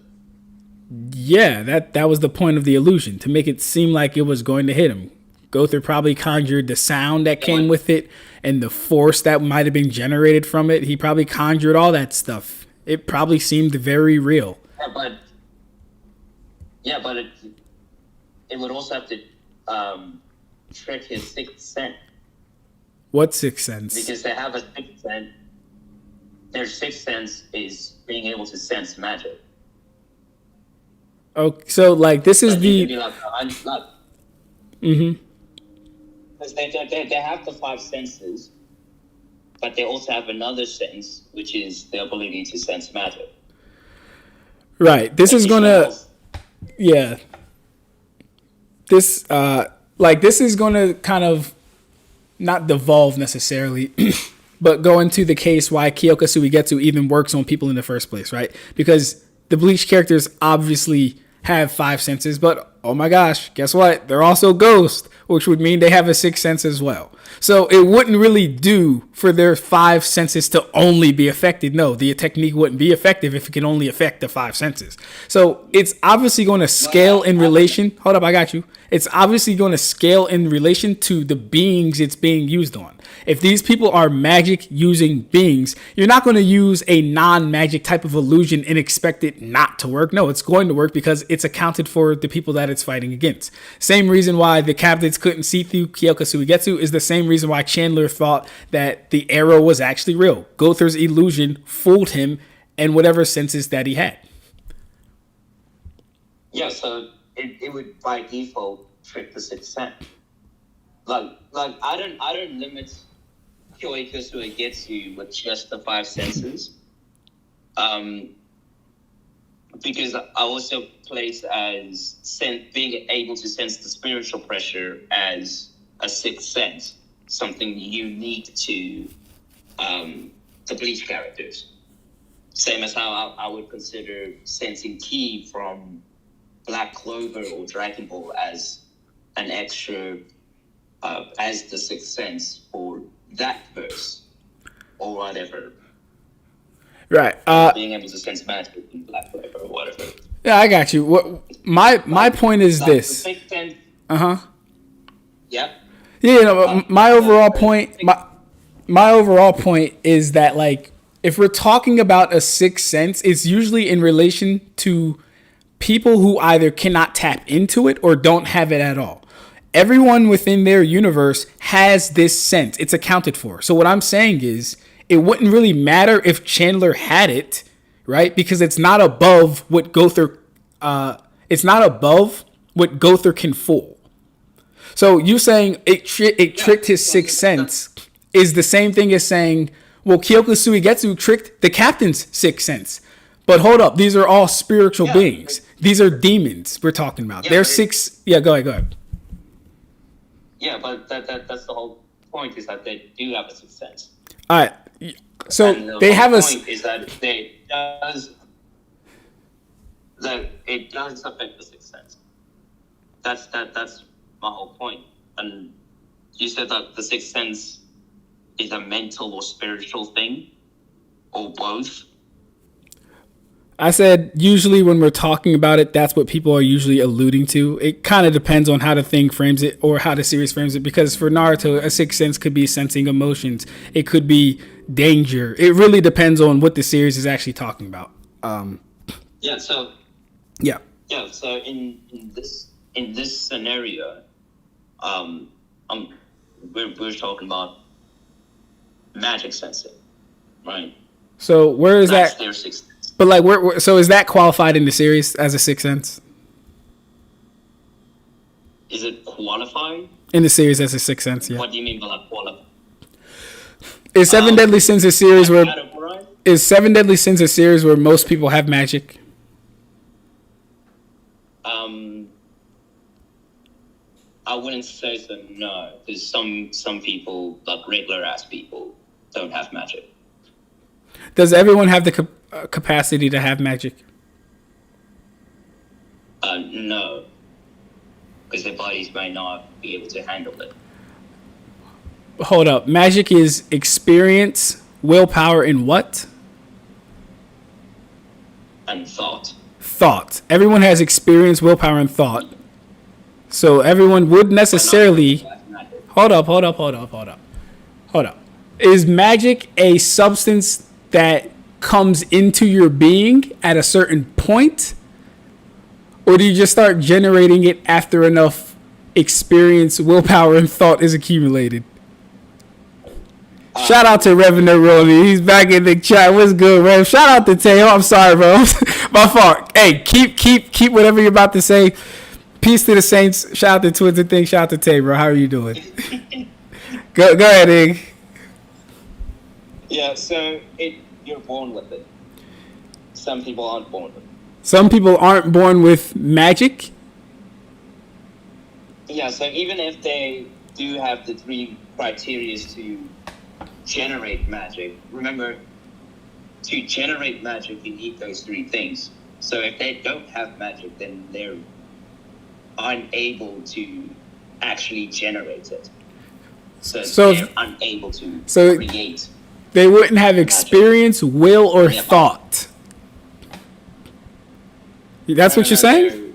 Yeah, that was the point of the illusion, to make it seem like it was going to hit him. Gowther probably conjured the sound that came with it and the force that might have been generated from it. He probably conjured all that stuff It probably seemed very real.
But it would also have to trick his sixth sense.
What sixth sense?
Because they have a sixth sense. Their sixth sense is being able to sense magic.
Oh, so like this is the.
Because they have the five senses, but they also have another sense, which is the ability to sense magic.
Right. This is gonna. Yeah. This this is gonna kind of not devolve necessarily, but go into the case why Kyoka Suigetsu even works on people in the first place, right? Because the Bleach characters obviously have five senses, but oh my gosh, guess what? They're also ghosts, which would mean they have a sixth sense as well. So it wouldn't really do for their five senses to only be affected. No, the technique wouldn't be effective if it can only affect the five senses. So it's obviously going to scale in relation. Hold up, I got you. It's obviously going to scale in relation to the beings it's being used on. If these people are magic using beings, you're not going to use a non-magic type of illusion and expect it not to work. No, it's going to work because it's accounted for the people that it's fighting against. Same reason why the captains couldn't see through Kyoka Suigetsu is the same reason why Chandler thought that the arrow was actually real. Gowther's illusion fooled him and whatever senses that he had.
Yeah, so it would by default trick the sixth sense. Like I don't limit Kyoka Suigetsu with just the five senses. Because I also place as being able to sense the spiritual pressure as a sixth sense, something unique to the Bleach characters. Same as how I would consider sensing ki from Black Clover or Dragon Ball as an extra, as the sixth sense for that verse or whatever.
Right.
Being able to sense magic in Black Clover or whatever.
Yeah, I got you. What my point is this.
Yeah.
Yeah, you know, my overall point is that, like, if we're talking about a sixth sense, it's usually in relation to people who either cannot tap into it or don't have it at all. Everyone within their universe has this sense. It's accounted for. So what I'm saying is it wouldn't really matter if Chandler had it, right? Because it's not above what Gowther can fool. So you saying it tricked his sixth sense is the same thing as saying, well, Kyoka Suigetsu tricked the captain's sixth sense. But hold up, these are all spiritual beings. These are demons we're talking about. They're six. Yeah, go ahead.
Yeah, but that's the whole point, is that they do have a sixth sense.
All right. So they have a point
is that it does affect the sixth sense. That's my whole point. And you said that the sixth sense is a mental or spiritual thing, or both.
I said usually when we're talking about it, that's what people are usually alluding to. It kind of depends on how the thing frames it or how the series frames it. Because for Naruto, a sixth sense could be sensing emotions. It could be danger. It really depends on what the series is actually talking about.
So in this scenario, we're talking about magic sensing, right?
So where is
that's
that?
Their sixth sense.
But like, so is that qualified in the series as a sixth sense?
Is it qualified
in the series as a sixth sense? Yeah.
What do you mean by that qualified?
Is Seven Deadly Sins a series where most people have magic?
I wouldn't say so. No, because some people, like regular ass people, don't have magic.
Does everyone have the capacity to have magic?
No, because their bodies may not be able to handle it.
Hold up. Magic is experience, willpower, and what?
And thought.
Thought. Everyone has experience, willpower, and thought. So everyone would necessarily... Hold up. Is magic a substance that comes into your being at a certain point? Or do you just start generating it after enough experience, willpower, and thought is accumulated? Shout out to Revenue Rolly. He's back in the chat. What's good, Rev? Shout out to Tay. I'm sorry, bro. My fault. Hey, keep whatever you're about to say. Peace to the Saints. Shout out to Twins and Things. Shout out to Tay, bro. How are you doing? Go ahead, Ig.
Yeah, so you're born with it. Some people aren't born with it.
Some people aren't born with magic.
Yeah, so even if they do have the 3 criteria to generate magic, remember, to generate magic, you need those 3 things. So if they don't have magic, then they're unable to actually generate it. So they're unable to create.
They wouldn't have experience, will, or thought. That's what you're saying?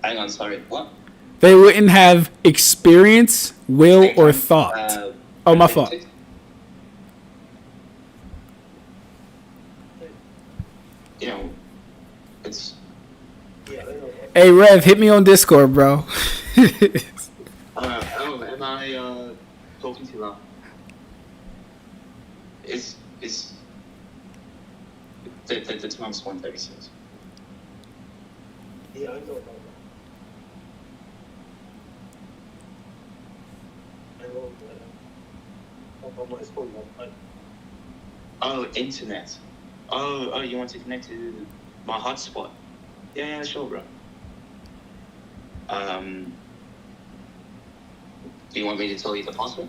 Hang on, sorry. What?
They wouldn't have experience, will, or thought. Oh, my fault.
You know, it's...
Hey, Rev, hit me on Discord, bro.
Am I talking too loud? It's the time's 1:36.
Yeah, I know about that.
Oh, internet. Oh, you want to connect to my hotspot? Yeah, sure, bro. Do you want me to tell you the password?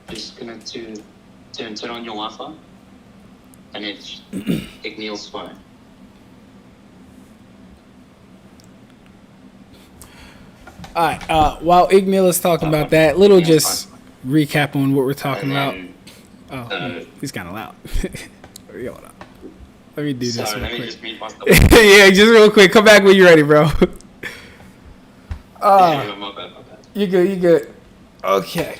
Just connect to turn on your Wi-Fi, and it's Igneel's phone.
All right. While Igneel is talking about that, little just recap on what we're talking about. Oh, he's kind of loud. Hold on. Let me do this real quick.
Just mute myself.
Yeah, just real quick. Come back when you're ready, bro.
Yeah, my bad.
You good. Okay.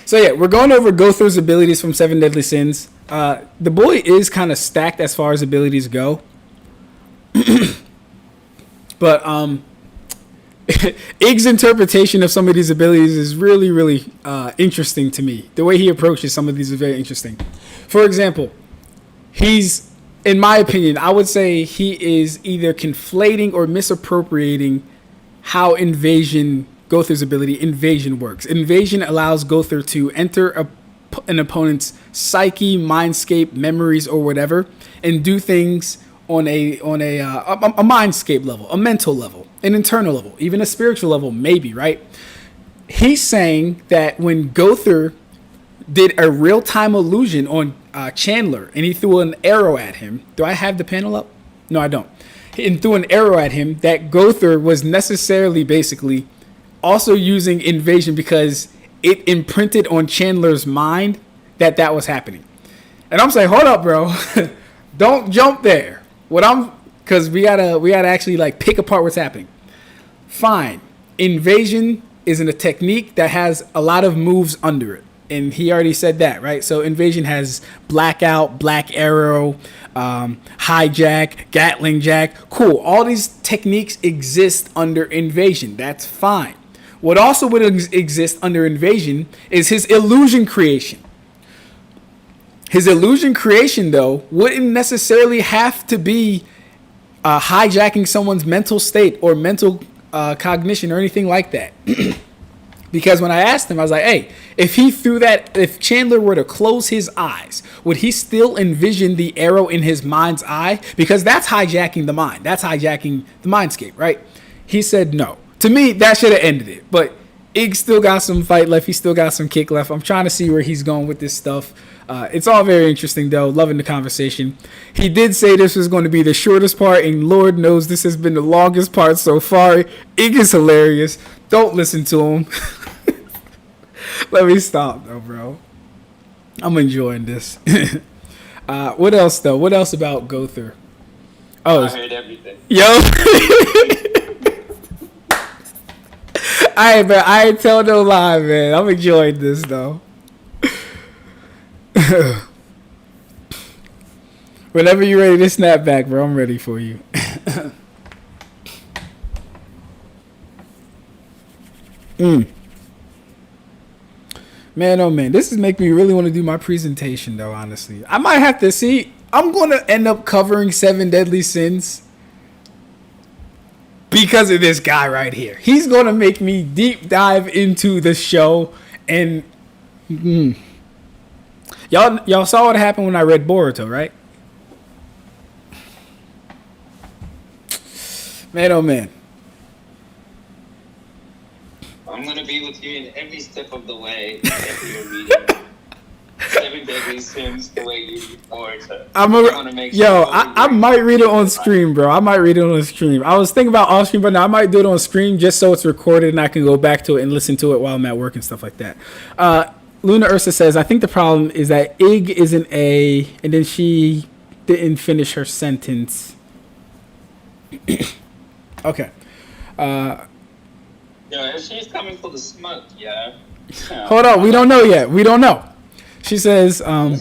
So yeah, we're going over Gowther's abilities from Seven Deadly Sins. The boy is kind of stacked as far as abilities go. But Ig's interpretation of some of these abilities is really, really interesting to me. The way he approaches some of these is very interesting. For example, he's, in my opinion, I would say he is either conflating or misappropriating how Gowther's ability, Invasion, works. Invasion allows Gowther to enter an opponent's psyche, mindscape, memories, or whatever, and do things on a mindscape level, a mental level, an internal level, even a spiritual level, maybe, right? He's saying that when Gowther did a real-time illusion on Chandler, and he threw an arrow at him. Do I have the panel up? No, I don't. And threw an arrow at him, that Gowther was necessarily basically also using Invasion because it imprinted on Chandler's mind that was happening. And I'm saying, hold up, bro. Don't jump there. Because we gotta actually like pick apart what's happening. Fine. Invasion isn't a technique that has a lot of moves under it. And he already said that, right? So Invasion has Blackout, Black Arrow, Hijack, Gatling Jack. Cool. All these techniques exist under Invasion. That's fine. What also would exist under Invasion is his illusion creation. His illusion creation, though, wouldn't necessarily have to be hijacking someone's mental state or mental cognition or anything like that. Because when I asked him, I was like, hey, if Chandler were to close his eyes, would he still envision the arrow in his mind's eye? Because that's hijacking the mind. That's hijacking the mindscape, right? He said no. To me, that should have ended it. But Ig still got some fight left. He still got some kick left. I'm trying to see where he's going with this stuff. It's all very interesting, though. Loving the conversation. He did say this was going to be the shortest part, and Lord knows this has been the longest part so far. Ig is hilarious. Don't listen to him. Let me stop, though, bro. I'm enjoying this. What else, though? What else about Gowther? Oh,
I heard everything.
Yo. I ain't tell no lie, man. I'm enjoying this though. Whenever you're ready to snap back, bro, I'm ready for you. Man, oh man, this is making me really want to do my presentation though, honestly. I might have to see. I'm going to end up covering 7 deadly sins because of this guy right here. He's going to make me deep dive into the show. And y'all saw what happened when I read Boruto, right? Man, oh man.
I'm gonna be with you in every step of the way if you're reading 7 Deadly Sins the way you read Boruto. I
might read it on stream, bro. I might read it on stream. I was thinking about off stream, but now I might do it on stream just so it's recorded and I can go back to it and listen to it while I'm at work and stuff like that. Luna Ursa says, I think the problem is that Ig is an A, and then she didn't finish her sentence. Okay.
Yeah, she's coming for the smoke, yeah.
Hold on, we don't know yet. We don't know. She says, I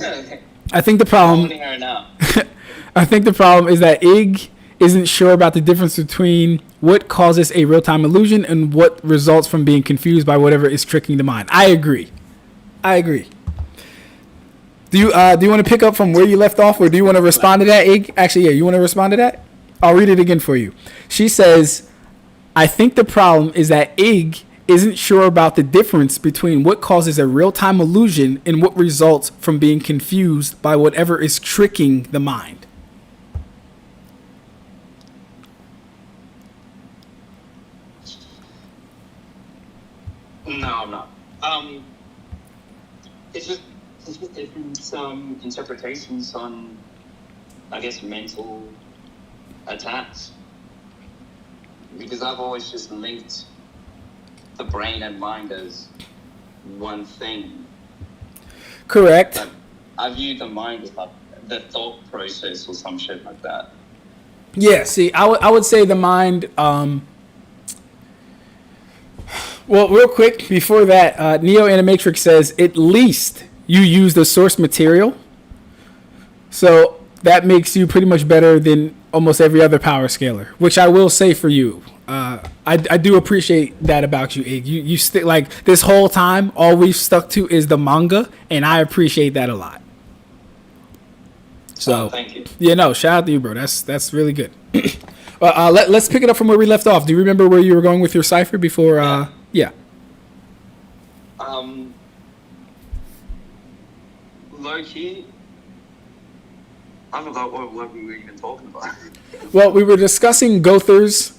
think the problem I think the problem is that Ig isn't sure about the difference between what causes a real-time illusion and what results from being confused by whatever is tricking the mind. I agree. Do you want to pick up from where you left off, or do you want to respond to that, Ig? Actually, yeah, you want to respond to that? I'll read it again for you. She says, I think the problem is that Ig isn't sure about the difference between what causes a real-time illusion and what results from being confused by whatever is tricking the mind.
No, I'm not. It's just different interpretations on, I guess, mental attacks. Because I've always just linked the brain and mind as one thing.
Correct.
But I view the mind as like the thought process or some shit like that.
Yeah, see, I would say the mind... Well, real quick, before that, Neo Animatrix says, at least you use the source material. So that makes you pretty much better than almost every other power scaler, which I will say for you. I do appreciate that about you, Ig. You stick like this whole time, all we've stuck to is the manga, and I appreciate that a lot. So,
thank you.
Yeah, no, shout out to you, bro. That's really good. Let's pick it up from where we left off. Do you remember where you were going with your cipher before? Yeah.
Low key, I forgot what we were even talking about.
Well, we were discussing Gowther's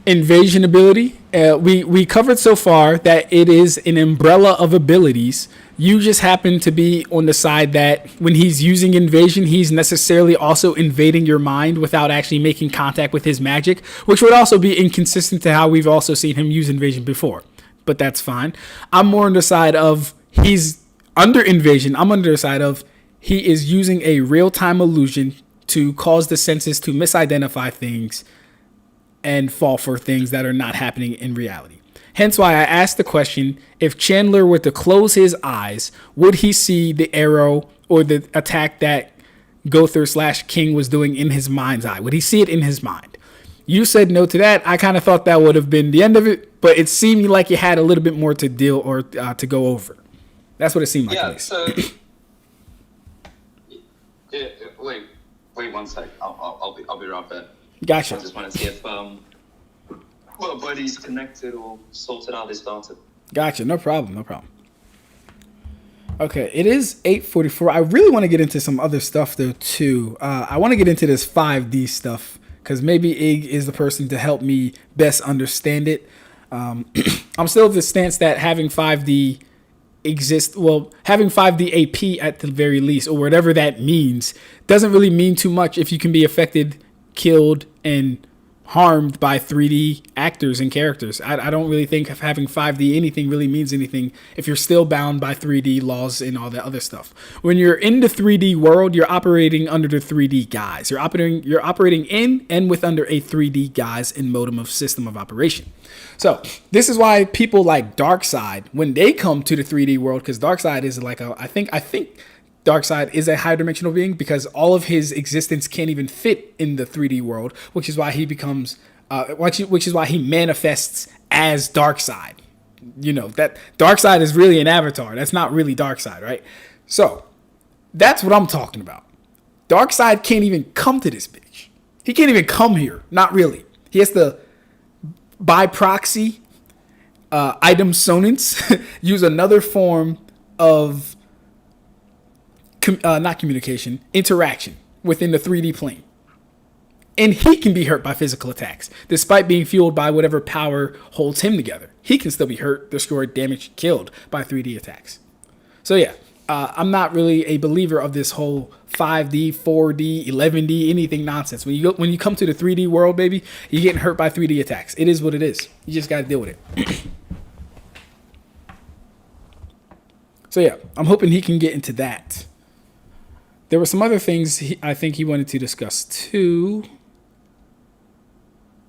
invasion ability. We covered so far that it is an umbrella of abilities. You just happen to be on the side that when he's using invasion, he's necessarily also invading your mind without actually making contact with his magic, which would also be inconsistent to how we've also seen him use invasion before. But that's fine. I'm more on the side of he's under invasion. I'm under the side of he is using a real-time illusion to cause the senses to misidentify things and fall for things that are not happening in reality. Hence why I asked the question, if Chandler were to close his eyes, would he see the arrow or the attack that Gowther/King was doing in his mind's eye? Would he see it in his mind? You said no to that. I kind of thought that would have been the end of it, but it seemed like you had a little bit more to deal or to go over. That's what it seemed like.
Yeah, so... wait 1 sec. I'll be right back.
Gotcha.
I just want to see if my buddy's connected or sorted out his data.
Gotcha. No problem. Okay, it is 8:44. I really want to get into some other stuff though too. I want to get into this 5D stuff because maybe Ig is the person to help me best understand it. I'm still of the stance that having 5D having 5D AP at the very least, or whatever that means, doesn't really mean too much if you can be affected, killed, and harmed by 3D actors and characters. I don't really think of having 5D anything really means anything if you're still bound by 3D laws and all that other stuff. When you're in the 3D world, you're operating under the 3D guise. You're operating in and with under a 3D guise and modem of system of operation. So this is why people like Darkseid, when they come to the 3D world, because Darkseid is like I think Darkseid is a high dimensional being because all of his existence can't even fit in the 3D world, which is why he becomes, which is why he manifests as Darkseid. You know, that Darkseid is really an avatar. That's not really Darkseid, right? So that's what I'm talking about. Darkseid can't even come to this bitch. He can't even come here. Not really. He has to, by proxy, item sonance, use another form of not communication, interaction within the 3D plane. And he can be hurt by physical attacks, despite being fueled by whatever power holds him together. He can still be hurt, destroyed, damaged, killed by 3D attacks. So yeah, I'm not really a believer of this whole 5D, 4D, 11D, anything nonsense. When you come to the 3D world, baby, you're getting hurt by 3D attacks. It is what it is. You just got to deal with it. So yeah, I'm hoping he can get into that. There were some other things I think he wanted to discuss too.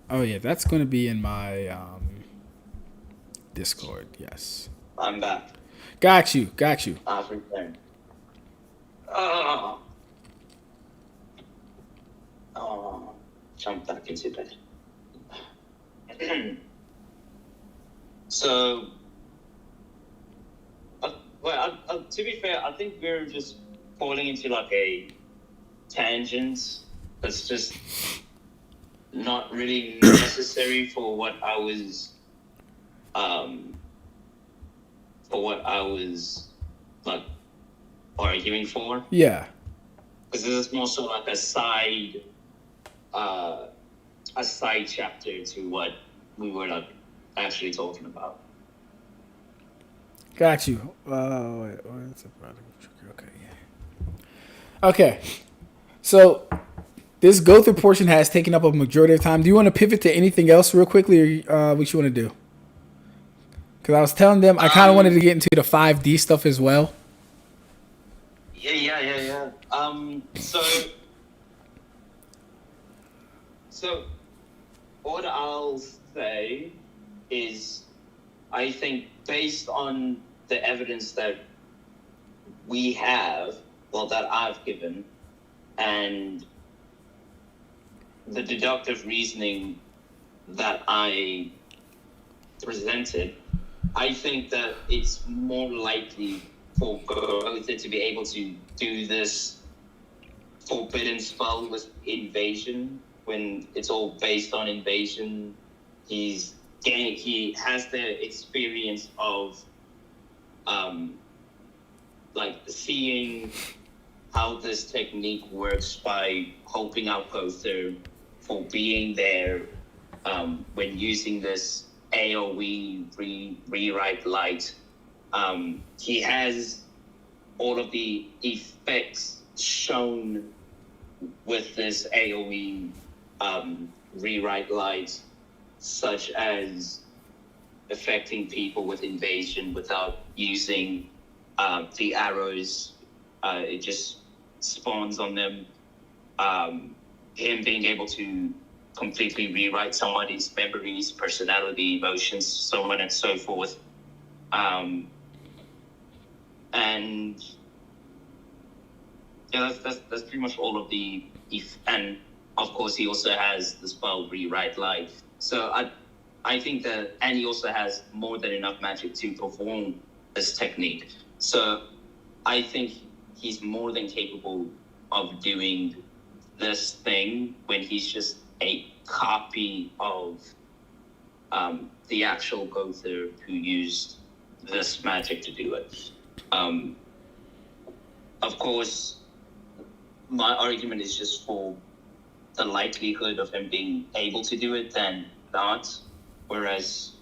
Oh yeah, that's going to be in my Discord. Yes.
I'm back.
Got you.
I've returned. Oh, jump back into bed. So, to be fair, I think we're just falling into like a tangent that's just not really necessary for what I was like arguing for.
Yeah.
Because this is more so like a side chapter to what we were like actually talking about.
Got you. Wait, what's a product? Okay, yeah. Okay. So this Gowther portion has taken up a majority of time. Do you want to pivot to anything else real quickly, or what you want to do? Because I was telling them I kind of wanted to get into the 5D stuff as well.
Yeah. So what I'll say is, I think based on the evidence that we have, well, that I've given, and the deductive reasoning that I presented, I think that it's more likely for Gowther to be able to do this forbidden spell with invasion when it's all based on invasion. He has the experience of like seeing how this technique works by helping out Gowther for being there when using this AoE rewrite light. He has all of the effects shown with this AoE rewrite light, such as affecting people with invasion without using the arrows. It just spawns on them. Him being able to completely rewrite somebody's memories, personality, emotions, so on and so forth. And yeah, that's pretty much all of the and of course he also has the spell rewrite light. So I think that, and he also has more than enough magic to perform this technique. So I think he's more than capable of doing this thing when he's just a copy of the actual Gowther who used this magic to do it. Of course, my argument is just for the likelihood of him being able to do it than not, whereas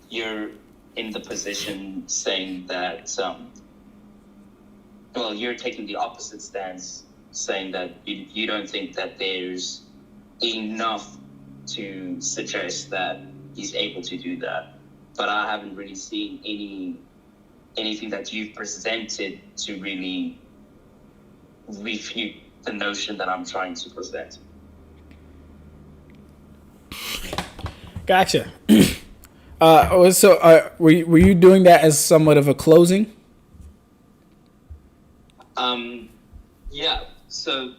you're in the position saying that, well, you're taking the opposite stance, saying that you don't think that there's enough to suggest that he's able to do that. But I haven't really seen anything that you've presented to really refute the notion that I'm trying to present.
Gotcha. Were you doing that as somewhat of a closing?
Yeah. So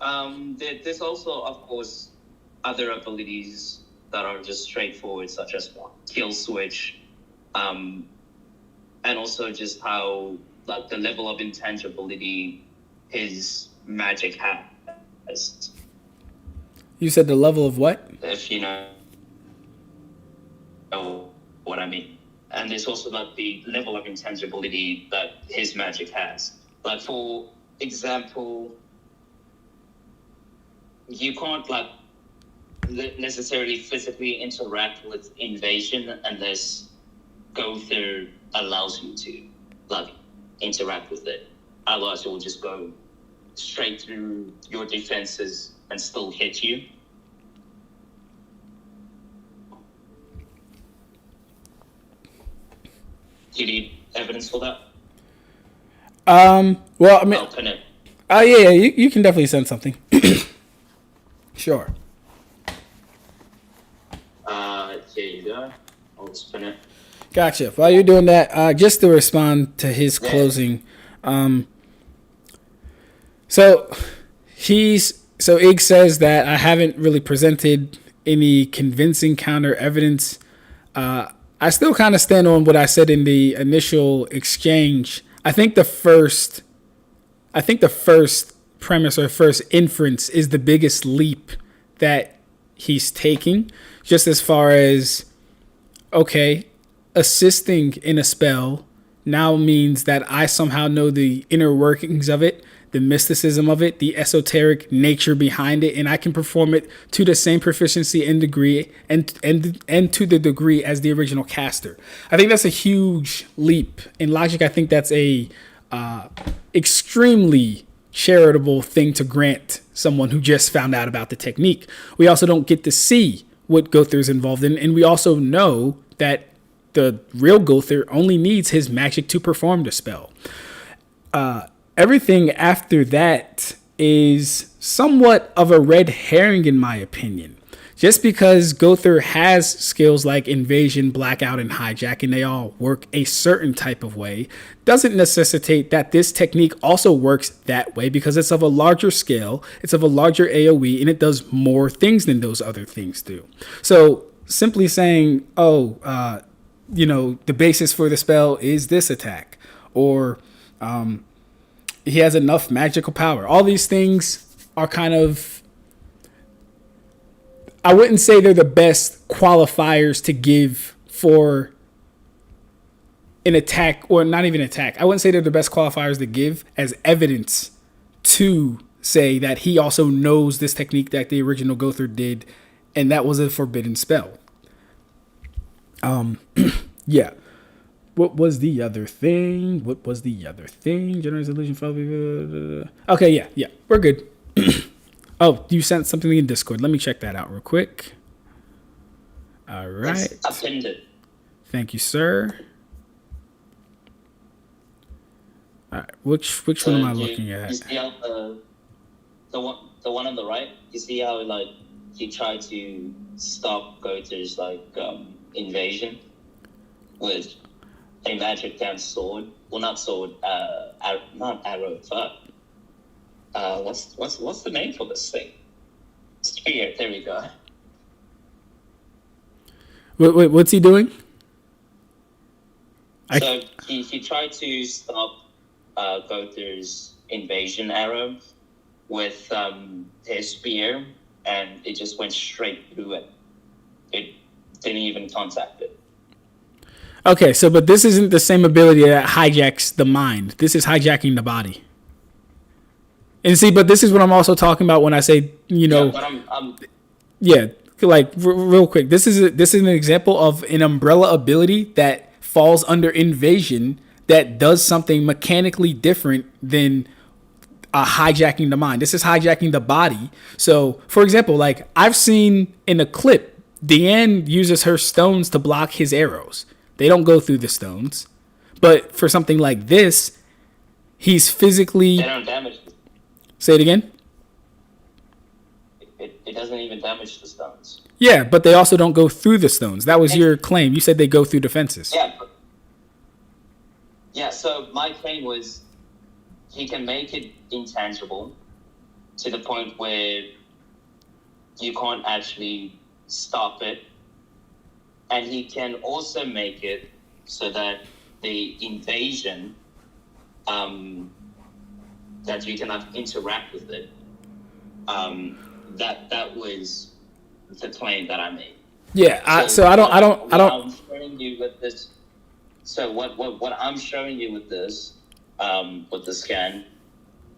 there's also, of course, other abilities that are just straightforward, such as kill switch, and also just how like the level of intangibility his magic has.
You said the level of what?
If you know what I mean. And there's also like the level of intangibility that his magic has. Like for example, you can't like necessarily physically interact with invasion unless Gowther allows you to like interact with it. Otherwise, it will just go straight through your defenses and still hit you. Do you need evidence for that?
Well, I mean,
I'll pin it.
yeah, you can definitely send something. Sure.
Here you go. I'll just pin it.
Gotcha. While you're doing that, just to respond to his closing, so Ig says that I haven't really presented any convincing counter evidence. I still kind of stand on what I said in the initial exchange. I think the first premise or first inference is the biggest leap that he's taking, just as far as, okay, assisting in a spell now means that I somehow know the inner workings of it, the mysticism of it, the esoteric nature behind it, and I can perform it to the same proficiency and degree and to the degree as the original caster. I think that's a huge leap. In Logic, I think that's a extremely charitable thing to grant someone who just found out about the technique. We also don't get to see what Gowther is involved in, and we also know that the real Gowther only needs his magic to perform the spell. Everything after that is somewhat of a red herring, in my opinion. Just because Gowther has skills like Invasion, Blackout, and Hijack, and they all work a certain type of way, doesn't necessitate that this technique also works that way, because it's of a larger scale, it's of a larger AoE, and it does more things than those other things do. So simply saying, the basis for the spell is this attack, or he has enough magical power. All these things are kind of, I wouldn't say they're the best qualifiers to give for an attack, or not even attack. I wouldn't say they're the best qualifiers to give as evidence to say that he also knows this technique that the original Gowther did, and that was a forbidden spell. Yeah. What was the other thing? Generous illusion. Okay, yeah. We're good. Oh, you sent something in Discord. Let me check that out real quick. All right.
I pinned it.
Thank you, sir. All right. Which one am I looking at?
You see how the one on the right? You see how he tried to stop Gowther's invasion with a magic dance sword? Well, not sword. Not arrow. Fuck. What's the name for this thing? Spear. There we go.
Wait, what's he doing?
So he tried to stop Gowther's invasion arrow with his spear, and it just went straight through it. It didn't even contact it.
Okay, but this isn't the same ability that hijacks the mind. This is hijacking the body. And see, but this is what I'm also talking about when I say,
Yeah, but I'm
real quick. This is an example of an umbrella ability that falls under invasion that does something mechanically different than hijacking the mind. This is hijacking the body. So, for example, like I've seen in a clip, Diane uses her stones to block his arrows. They don't go through the stones. But for something like this, he's physically...
They don't damage the...
Say it again?
It doesn't even damage the stones.
Yeah, but they also don't go through the stones. That was your claim. You said they go through defenses.
Yeah, so my claim was he can make it intangible to the point where you can't actually stop it. And he can also make it so that the invasion, that you cannot interact with it, that was the claim that I made.
Yeah, I don't.
I'm showing you with this. So what I'm showing you with this, with the scan,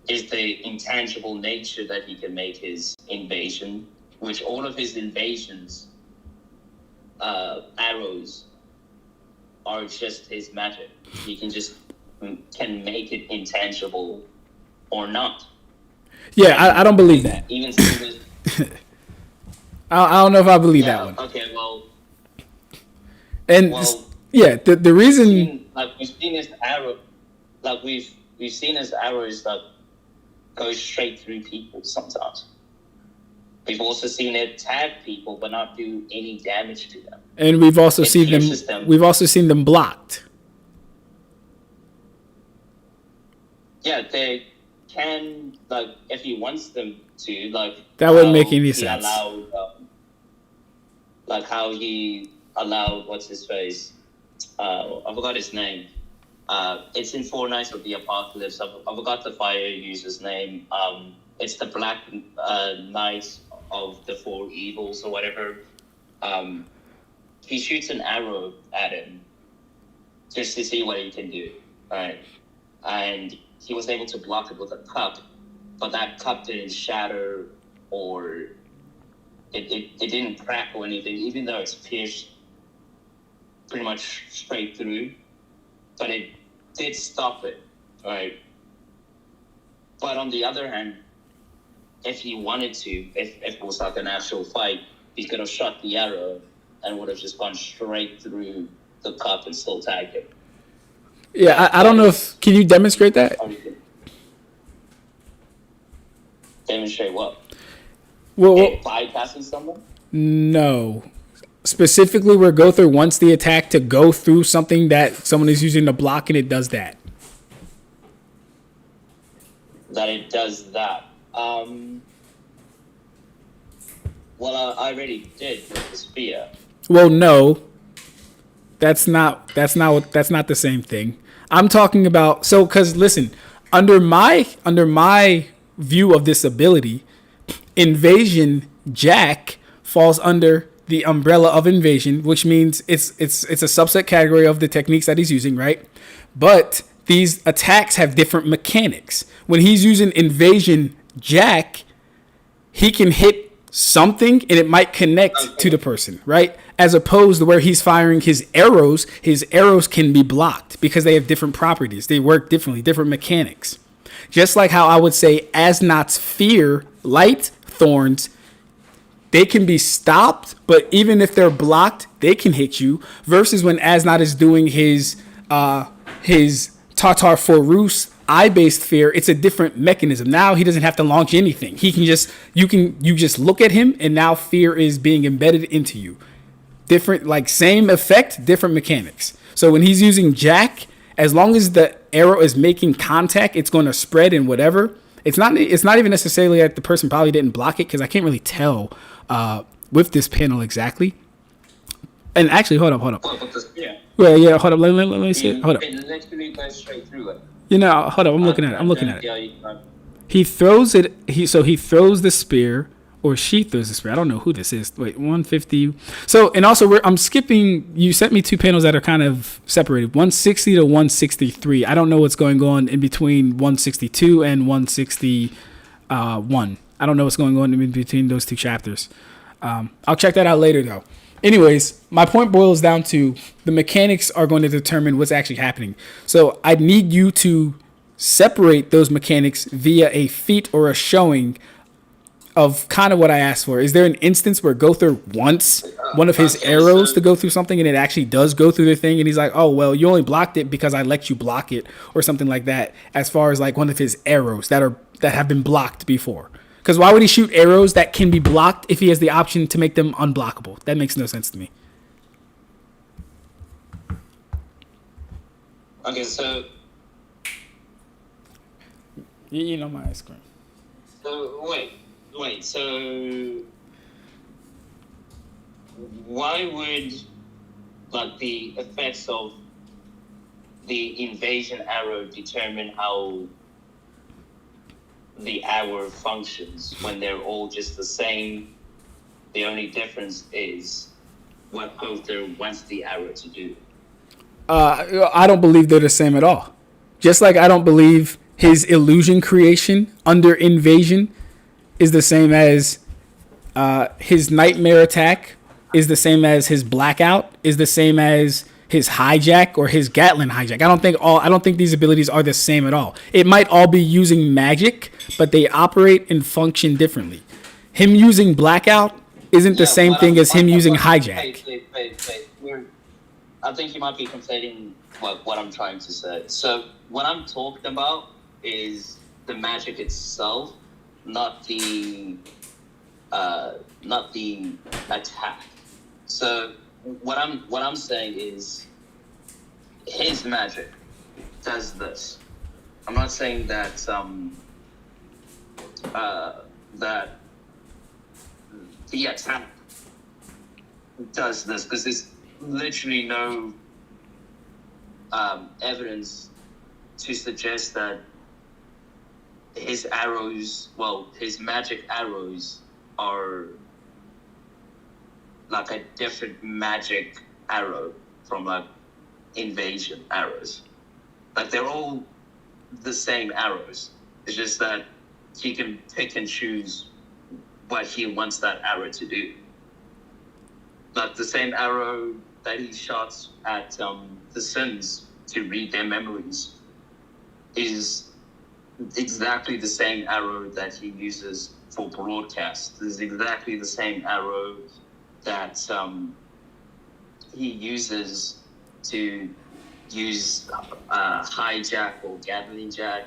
is the intangible nature that he can make his invasion, which all of his invasions, arrows, are just his magic. He can make it intangible or not.
Yeah, I don't believe that.
Even
I don't know if I believe that one.
Okay, well,
and the reason
we've seen his arrow, we've seen his arrows that go straight through people sometimes. We've also seen it tag people but not do any damage to them.
And we've also seen them. We've also seen them blocked.
Yeah, they can, if he wants them to,
that wouldn't make any sense.
How he allowed what's his face? I forgot his name. It's in Four Knights of the Apocalypse. I forgot the fire user's name. It's the Black Knight of the Four Evils or whatever. He shoots an arrow at him just to see what he can do, right? And he was able to block it with a cup, but that cup didn't shatter or it didn't crack or anything, even though it's pierced pretty much straight through. But it did stop it, right? But on the other hand, if he wanted to, if it was like an actual fight, he could have shot the arrow and would have just gone straight through the cup and still tagged it.
Yeah, I don't know if... Can you demonstrate that?
Demonstrate what?
Well,
bypassing someone?
No. Specifically where Gowther wants the attack to go through something that someone is using to block, and it does that.
That it does that. Well, I already did with the spear.
Well, no. That's not the same thing. I'm talking about, so, because listen, under my view of this ability, Invasion Jack falls under the umbrella of invasion, which means it's a subset category of the techniques that he's using, right? But these attacks have different mechanics. When he's using Invasion Jack, he can hit something and it might connect to the person, right? As opposed to where he's firing his arrows can be blocked because they have different properties. They work differently, different mechanics. Just like how I would say Asnot's fear, light thorns, they can be stopped, but even if they're blocked, they can hit you. Versus when Asnot is doing his Tartar Forus eye-based fear, it's a different mechanism. Now he doesn't have to launch anything. He can just you just look at him, and now fear is being embedded into you. Different, like same effect, different mechanics. So when he's using Jack, as long as the arrow is making contact, it's going to spread and whatever. It's not even necessarily that the person probably didn't block it, because I can't really tell with this panel exactly. And actually, hold up. Yeah, hold up. Let me see it. Hold up.
It literally goes straight through it.
You know, hold up. I'm looking at it. He throws it. He throws the spear, or she throws the spear. I don't know who this is. Wait, 150. So, and also I'm skipping. You sent me two panels that are kind of separated. 160 to 163. I don't know what's going on in between 162 and 161. I don't know what's going on in between those two chapters. I'll check that out later, though. Anyways, my point boils down to the mechanics are going to determine what's actually happening. So I need you to separate those mechanics via a feat or a showing of kind of what I asked for. Is there an instance where Gowther wants one of his arrows to go through something and it actually does go through the thing, and he's like, oh, well, you only blocked it because I let you block it, or something like that, as far as like one of his arrows that have been blocked before? Because why would he shoot arrows that can be blocked if he has the option to make them unblockable? That makes no sense to me.
Okay, so
You know my ice cream.
Wait, so why would like the effects of the invasion arrow determine how the arrow functions when they're all just the same? The only difference is what Gowther wants the arrow to do.
I don't believe they're the same at all. Just like I don't believe his illusion creation under invasion is the same as his nightmare attack, is the same as his blackout, is the same as his hijack or his Gatling hijack. I don't think these abilities are the same at all. It might all be using magic, but they operate and function differently. Him using blackout isn't the same thing as him using hijack.
I think you might be conflating what I'm trying to say. So what I'm talking about is the magic itself, not the attack. So what I'm saying is his magic does this. I'm not saying that that the attack does this, because there's literally no evidence to suggest that his arrows, his magic arrows are like a different magic arrow from like invasion arrows. Like they're all the same arrows. It's just that he can pick and choose what he wants that arrow to do. Like the same arrow that he shots at the Sins to read their memories is exactly the same arrow that he uses for broadcast. Is exactly the same arrow that he uses to use Hijack or Gatling Jack.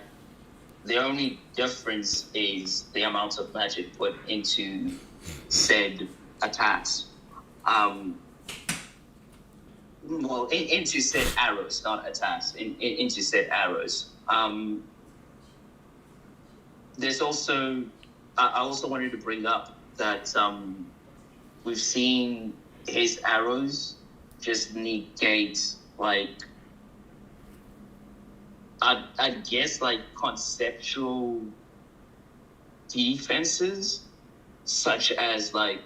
The only difference is the amount of magic put into said attacks. Into said arrows, not attacks, into said arrows. There's also, I also wanted to bring up that we've seen his arrows just negate, like, I guess, like, conceptual defenses, such as, like,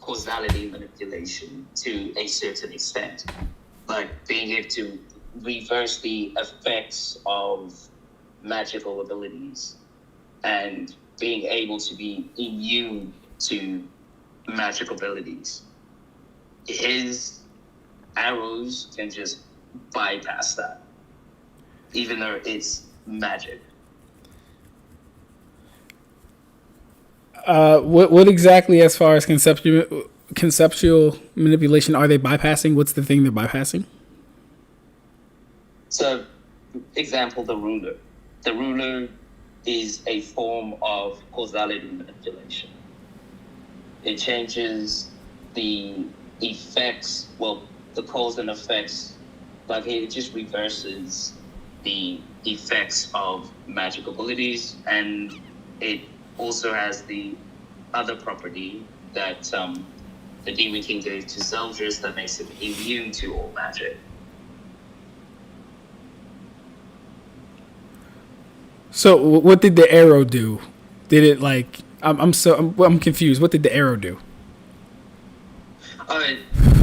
causality manipulation to a certain extent. Like, being able to reverse the effects of magical abilities and being able to be immune to magic abilities. His arrows can just bypass that, even though it's magic.
What exactly, as far as conceptual manipulation, are they bypassing? What's the thing they're bypassing?
So, example, the ruler. The ruler is a form of causality manipulation. It changes the effects, the cause and effects, like it just reverses the effects of magic abilities, and it also has the other property that the Demon King gave to Zeldris that makes it immune to all magic.
So what did the arrow do? Did it like? I'm confused. What did the arrow do?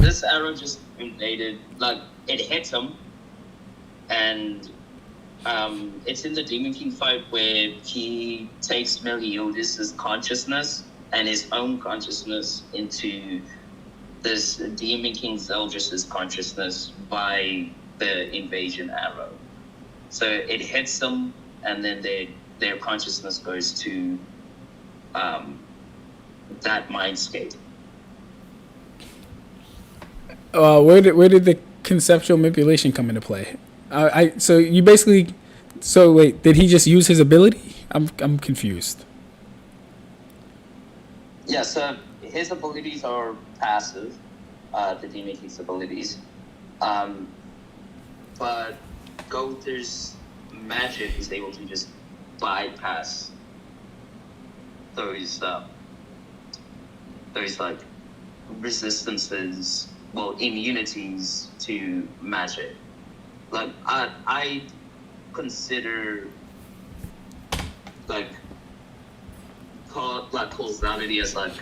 This arrow just invaded. Like it hit him, and it's in the Demon King fight where he takes Meliodas' consciousness and his own consciousness into this Demon King Zeldris' consciousness by the invasion arrow.
So it hits them, and then their consciousness goes to that mind state.
Where did the conceptual manipulation come into play? So you basically, so wait, did he just use his ability? I'm confused.
Yeah, so his abilities are passive, the Demon King's abilities. But Gowther's magic is able to just bypass those like resistances, well, immunities to magic. Like I consider like causality as like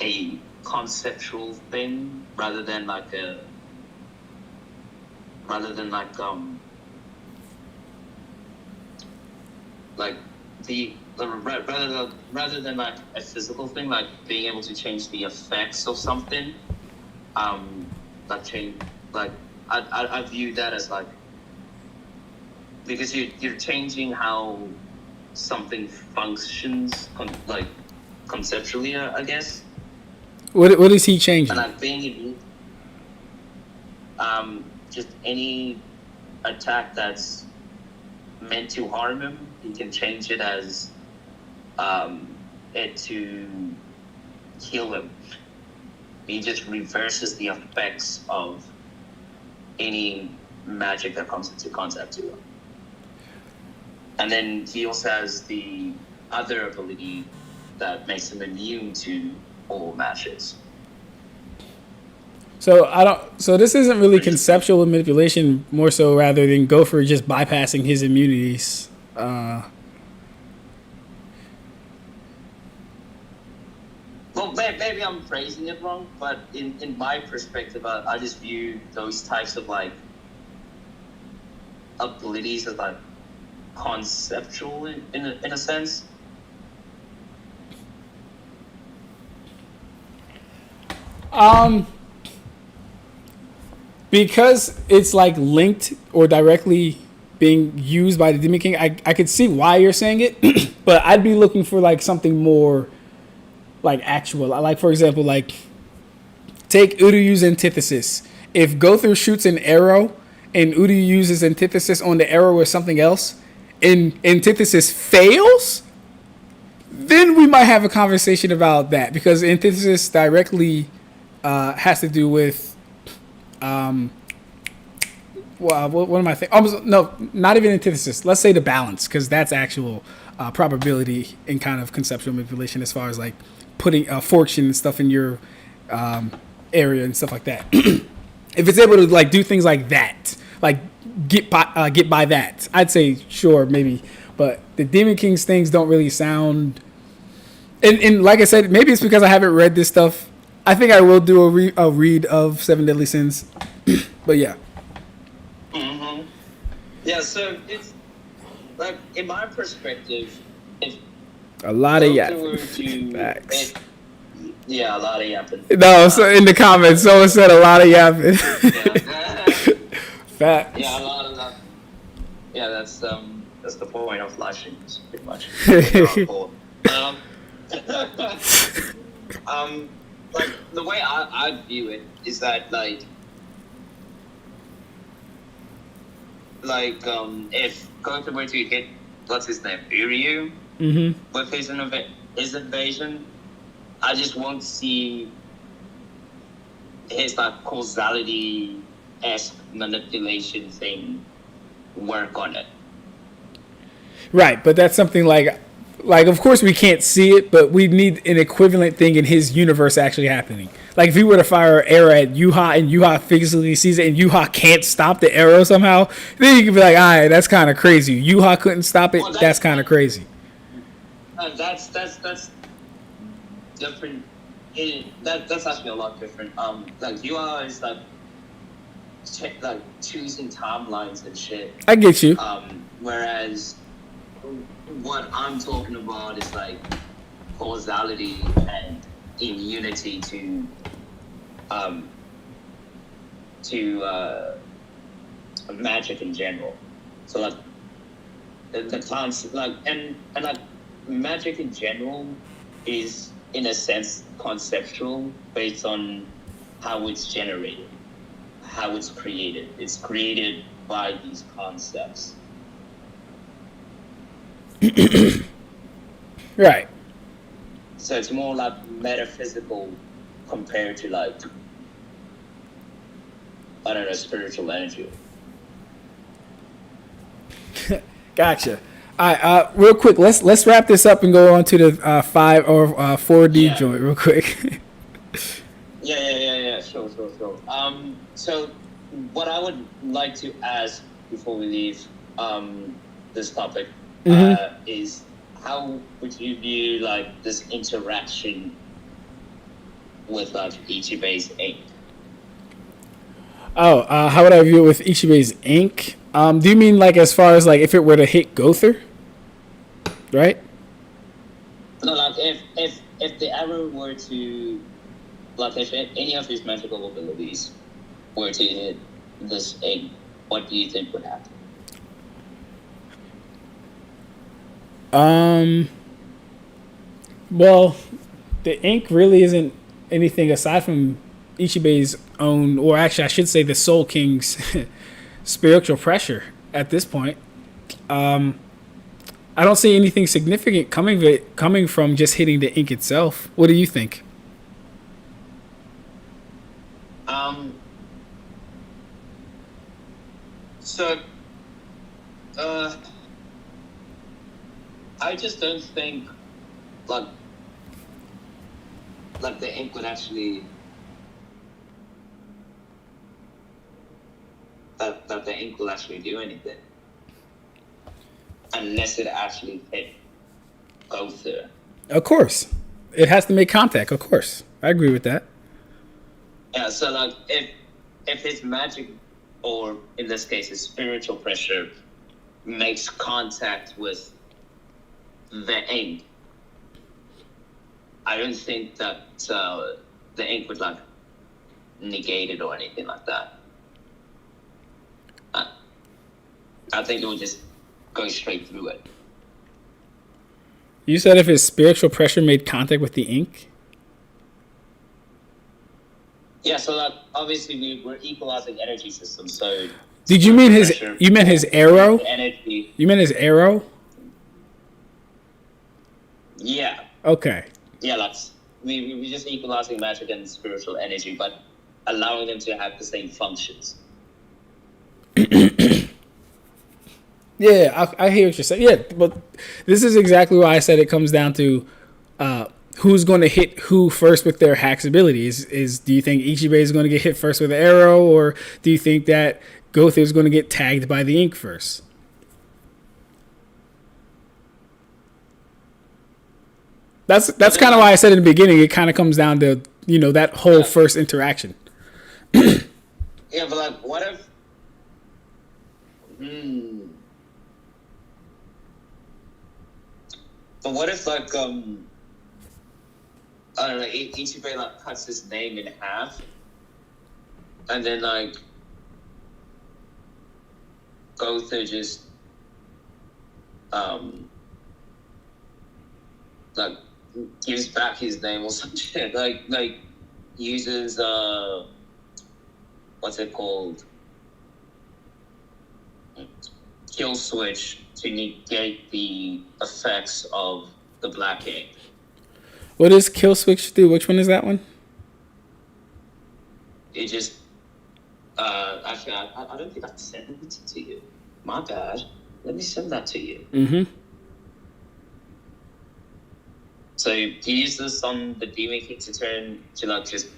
a conceptual thing rather than like rather than like a physical thing, like being able to change the effects of something. Like change, like I view that as like, because you're changing how something functions, like conceptually, I guess.
What is he changing?
And like being just any attack that's meant to harm him, he can change it as it to kill him. He just reverses the effects of any magic that comes into contact to him. And then he also has the other ability that makes him immune to all magics.
So this isn't really conceptual manipulation, more so rather than Gowther just bypassing his immunities.
Well, maybe I'm phrasing it wrong, but in my perspective, I just view those types of like abilities as like conceptual in a sense.
Because it's like linked or directly being used by the Demon King, I could see why you're saying it, but I'd be looking for like something more like actual. Like, for example, like take Uryu's antithesis. If Gowther shoots an arrow and Uryu uses antithesis on the arrow or something else, and antithesis fails, then we might have a conversation about that, because antithesis directly has to do with what am I thinking? No, not even antithesis. Let's say the balance, because that's actual probability and kind of conceptual manipulation as far as like putting fortune and stuff in your area and stuff like that. If it's able to like do things like that, like get by that, I'd say sure, maybe. But the Demon King's things don't really sound. And like I said, maybe it's because I haven't read this stuff. I think I will do a read of Seven Deadly Sins. But yeah.
Mm-hmm. Yeah, so it's like, in my perspective, if
a lot of
yapping.
Facts.
Yeah, a lot of yapping.
No, so in the comments, someone said a lot of yapping.
Yeah.
Facts.
Yeah, a lot of that. Yeah, that's the point of live streams, pretty much. Like the way I view it is that like if Gowther were to hit, what's his name, Uryu, with his invasion, I just won't see his like causality-esque manipulation thing work on it.
Right, but that's something like of course we can't see it, but we need an equivalent thing in his universe actually happening. Like if he were to fire an arrow at Yhwach and Yhwach physically sees it and Yhwach can't stop the arrow somehow, then you could be like, all right, that's kind of crazy. Yhwach couldn't stop it. Well, that's kind of crazy.
That's different. That's actually a lot different. Like Yhwach is like choosing timelines and shit.
I get you.
Whereas what I'm talking about is like causality and immunity to magic in general. So like
the concept, like, and like magic in general is in a sense conceptual based on how it's generated, how it's created. It's created by these concepts.
Right.
So it's more like metaphysical compared to like, I don't know, spiritual energy.
Gotcha. All right, real quick, let's wrap this up and go on to the 5 or 4D
Yeah.
joint real quick.
Yeah. Sure. So what I would like to ask before we leave this topic is, how would you view like this interaction with like Ichibbe's ink?
Oh, how would I view it with Ichibbe's ink? Do you mean like as far as like if it were to hit Gowther? Right?
No, like if the arrow were to, like, if any of his magical abilities were to hit this ink, what do you think would happen?
Well, the ink really isn't anything aside from Ichibbe's own, or actually I should say the Soul King's spiritual pressure at this point. I don't see anything significant coming from just hitting the ink itself. What do you think?
So, I just don't think like the ink would actually that the ink will actually do anything unless it actually hit Gowther.
Of course, it has to make contact. Of course, I agree with that.
Yeah, so like if his magic, or in this case his spiritual pressure, makes contact with the ink, I don't think that the ink would like negate it or anything like that. I think it would just go straight through it.
You said if his spiritual pressure made contact with the ink?
Yeah, so like obviously we're equalizing energy systems. So
did you mean his? You meant his arrow?
Energy.
You meant his arrow?
Yeah.
Okay.
Yeah, like we just equalizing magic and spiritual energy, but allowing them to have the same functions.
Yeah, I hear what you're saying. Yeah, but this is exactly why I said it comes down to who's going to hit who first with their hacks abilities. Is do you think Ichibbe is going to get hit first with an arrow, or do you think that Gowther is going to get tagged by the ink first? That's kind of why I said in the beginning. It kind of comes down to that whole first interaction.
Yeah, but like, what if? But what if like I don't know, Ichibbe like cuts his name in half, and then like Gowther just like gives back his name or some shit, like uses what's it called, kill switch to negate the effects of the black ink.
What does kill switch do? Which one is that one?
It just actually I don't think I sent it to you. My bad. Let me send that to you.
Mm-hmm.
So he used this on the Demon King to turn to like just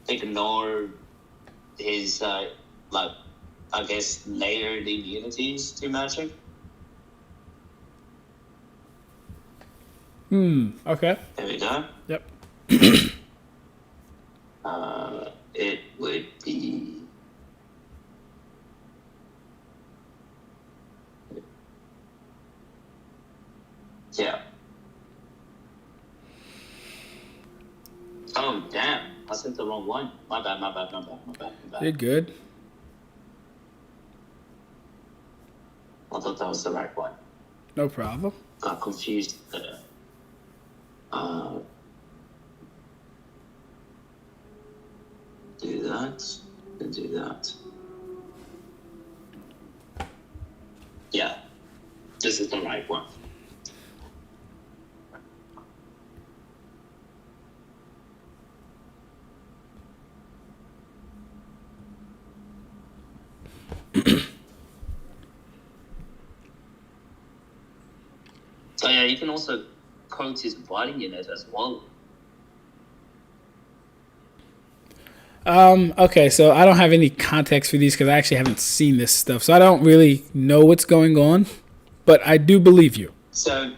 ignore his like I guess layered immunities to magic.
Okay.
There we go.
Yep.
It would be yeah. Oh damn! I sent the wrong one. My bad.
You're good.
I thought that was the right one.
No problem.
Got confused there. Do that, and do that. Yeah, this is the right one. So yeah, you can also coat his body in it as well.
Okay, so I don't have any context for these because I actually haven't seen this stuff, so I don't really know what's going on, but I do believe you.
So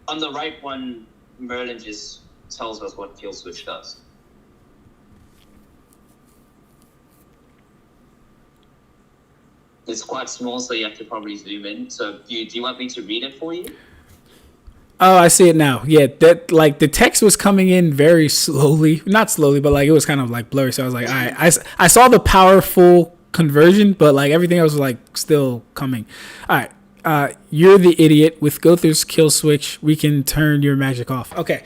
on the right one, Merlin just tells us what Kill Switch does. It's quite small, so you have to probably zoom in. So do you want me to read it for you?
Oh, I see it now. Yeah, that like the text was coming in very slowly, not slowly, but like it was kind of like blurry. So I was like, all right, I saw the powerful conversion, but like everything else was like still coming. All right, you're the idiot. With Gowther's kill switch, we can turn your magic off. Okay.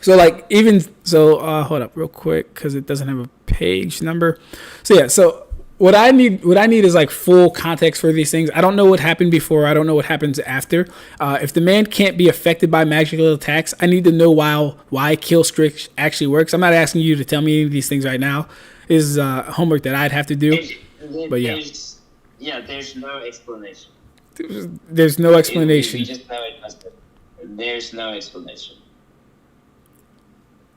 So like hold up real quick because it doesn't have a page number. So yeah, so what I need is like full context for these things. I don't know what happened before. I don't know what happens after. If the man can't be affected by magical attacks, I need to know why kill switch actually works. I'm not asking you to tell me any of these things right now. This is homework that I'd have to do. But yeah.
There's no explanation.
There's no explanation.
We just know it must be. There's no explanation.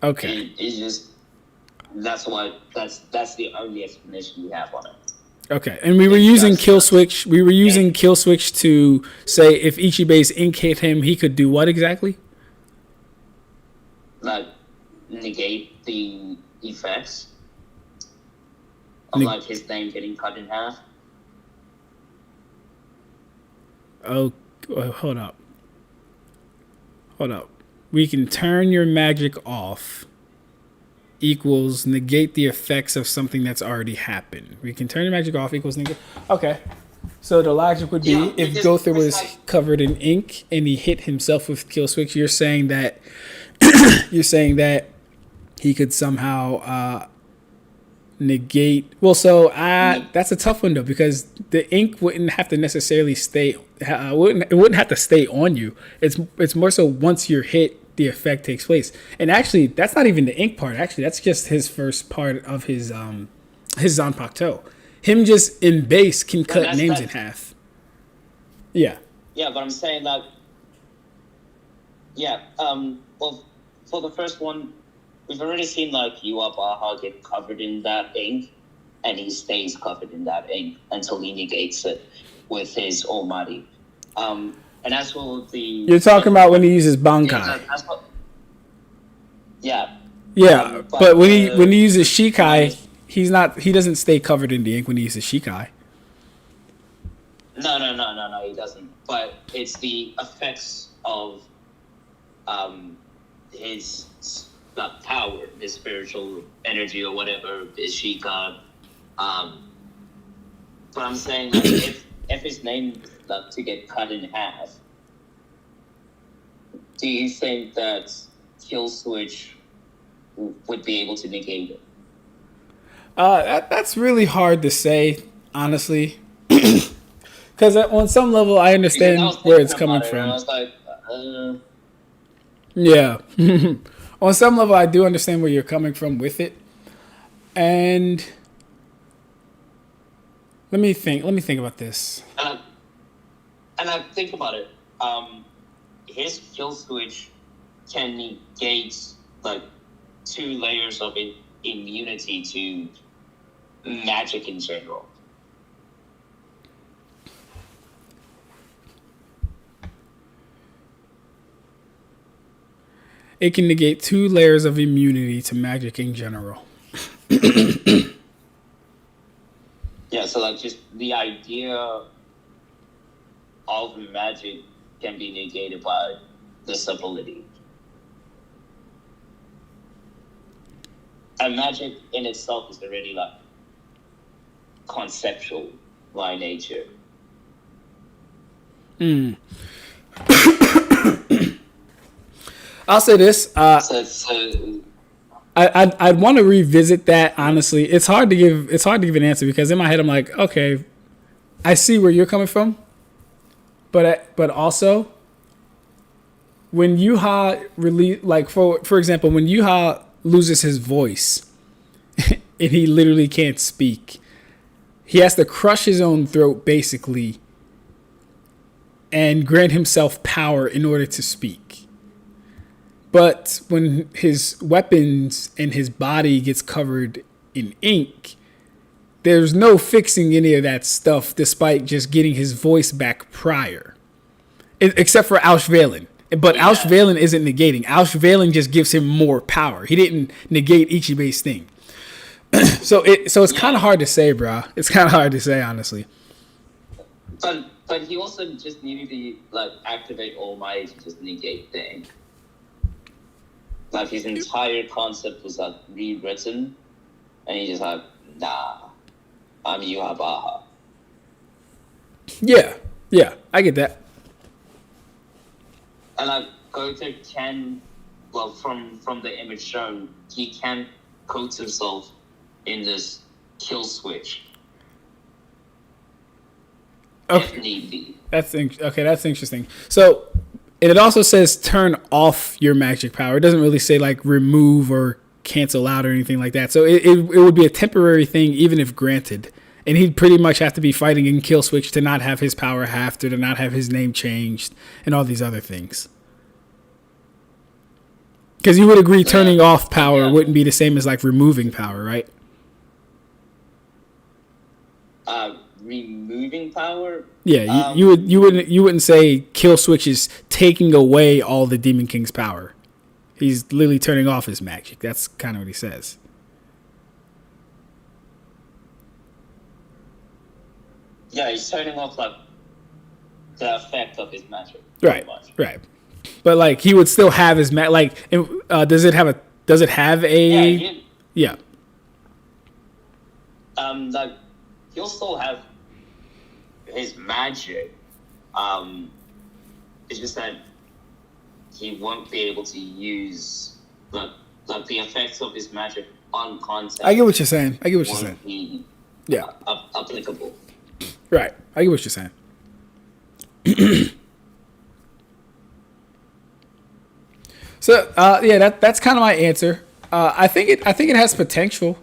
Okay.
It's just that's the only explanation we have on it.
Okay, and we were using kill switch. We were using kill switch to say if Ichibbe's ink hit him, he could do what exactly?
Like negate the effects of like his name getting cut in half.
Oh, hold up. We can turn your magic off equals negate the effects of something that's already happened. We can turn your magic off equals negate. Okay. So the logic would be if Gowther was covered in ink and he hit himself with kill switch, you're saying that he could somehow negate. Well, so that's a tough one though because the ink wouldn't have to necessarily stay. It wouldn't have to stay on you. It's more so once you're hit, the effect takes place. And actually, that's not even the ink part. Actually, that's just his first part of his Zanpakuto. Him just in base can cut names in half. Yeah.
Yeah, but I'm saying that. Yeah. Well, for the first one, we've already seen like Yhwach get covered in that ink, and he stays covered in that ink until he negates it with his Almighty. And as for the...
You're talking about when he uses Bankai.
Yeah.
Yeah, but when he uses Shikai, he doesn't stay covered in the ink when he uses Shikai.
No, he doesn't. But it's the effects of his power, his spiritual energy or whatever, his Shikai. But I'm saying that if his name to get cut in half, do you think that kill switch would be able to negate it?
That's really hard to say, honestly, because on some level I understand where it's coming from.
I was like,
Yeah, on some level I do understand where you're coming from with it, and let me think about this.
And I think about it. His kill switch can negate like 2 layers of immunity to magic in general.
It can negate 2 layers of immunity to magic in general.
Yeah, so like just the idea of magic can be negated by this ability. And magic in itself is already like conceptual. by nature.
I'll say this.
So
I'd want to revisit that. Honestly, it's hard to give an answer because in my head I'm like, okay, I see where you're coming from, but also when Yhwach release, like for example, when Yhwach loses his voice and he literally can't speak, he has to crush his own throat basically and grant himself power in order to speak. But when his weapons and his body gets covered in ink, there's no fixing any of that stuff despite just getting his voice back prior. Except for Auschweilen. But yeah. Auschweilen isn't negating. Auschweilen just gives him more power. He didn't negate Ichibbe's thing. So it's kind of hard to say, bro. It's kind of hard to say, honestly.
But he also just needed to like activate All Might to just negate thing. Like his entire concept was like rewritten, and he just like, nah, I'm Yhwach.
Yeah, I get that.
And like Gowther can, well, from the image shown, he can coat himself in this kill switch.
Okay.
If need be.
That's interesting. So it also says turn off your magic power. It doesn't really say like remove or cancel out or anything like that. So it would be a temporary thing even if granted. And he'd pretty much have to be fighting in kill switch to not have his power halved or to not have his name changed and all these other things. Because you would agree turning off power wouldn't be the same as like removing power, right?
Removing power?
Yeah, you wouldn't say kill switch is taking away all the Demon King's power. He's literally turning off his magic. That's kind of what he says.
Yeah, he's turning off like the effect of his magic.
Right. But like he would still have his like. Does it have a? Yeah.
Like he'll still have his magic. It's just that he won't be able to use the effects of his magic on content.
I get what you're saying. Yeah.
Applicable.
Right. I get what you're saying. So that's kind of my answer. I think it has potential.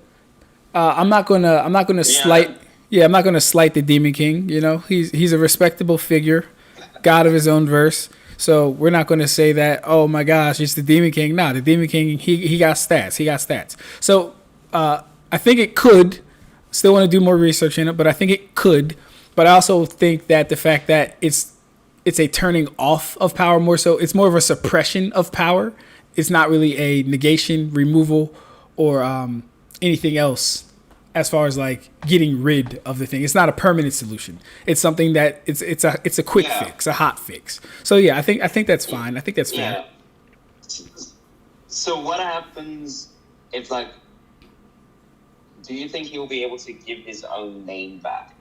I'm not gonna slight the Demon King. You know, he's a respectable figure, god of his own verse. So we're not gonna say that. Oh my gosh, it's the Demon King. Nah, the Demon King he got stats. So I think it could. Still want to do more research in it, but I think it could. But I also think that the fact that it's a turning off of power more so, it's more of a suppression of power. It's not really a negation, removal, or anything else as far as like getting rid of the thing. It's not a permanent solution. It's something that it's a quick fix, a hot fix. So yeah, I think that's fine. I think that's fair.
So what happens if like? Do you think he'll be able to give his own name back?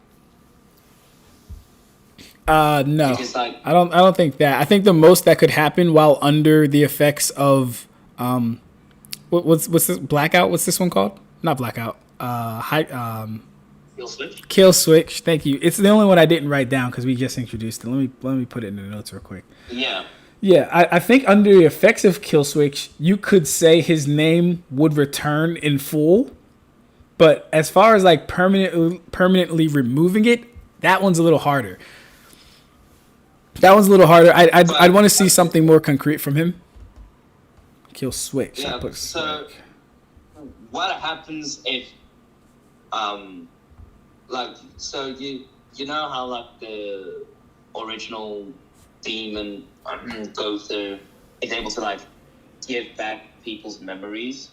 No.
Because, like,
I don't think that. I think the most that could happen while under the effects of what's this Blackout? What's this one called? Not Blackout.
Kill Switch.
Kill Switch. Thank you. It's the only one I didn't write down because we just introduced it. Let me put it in the notes real quick.
Yeah.
Yeah, I think under the effects of Kill Switch, you could say his name would return in full. But as far as like permanently removing it, that one's a little harder. I'd want to see something more concrete from him. Kill Switch.
Yeah. So what happens if, like, so you know how like the original demon Gowther is able to like give back people's memories,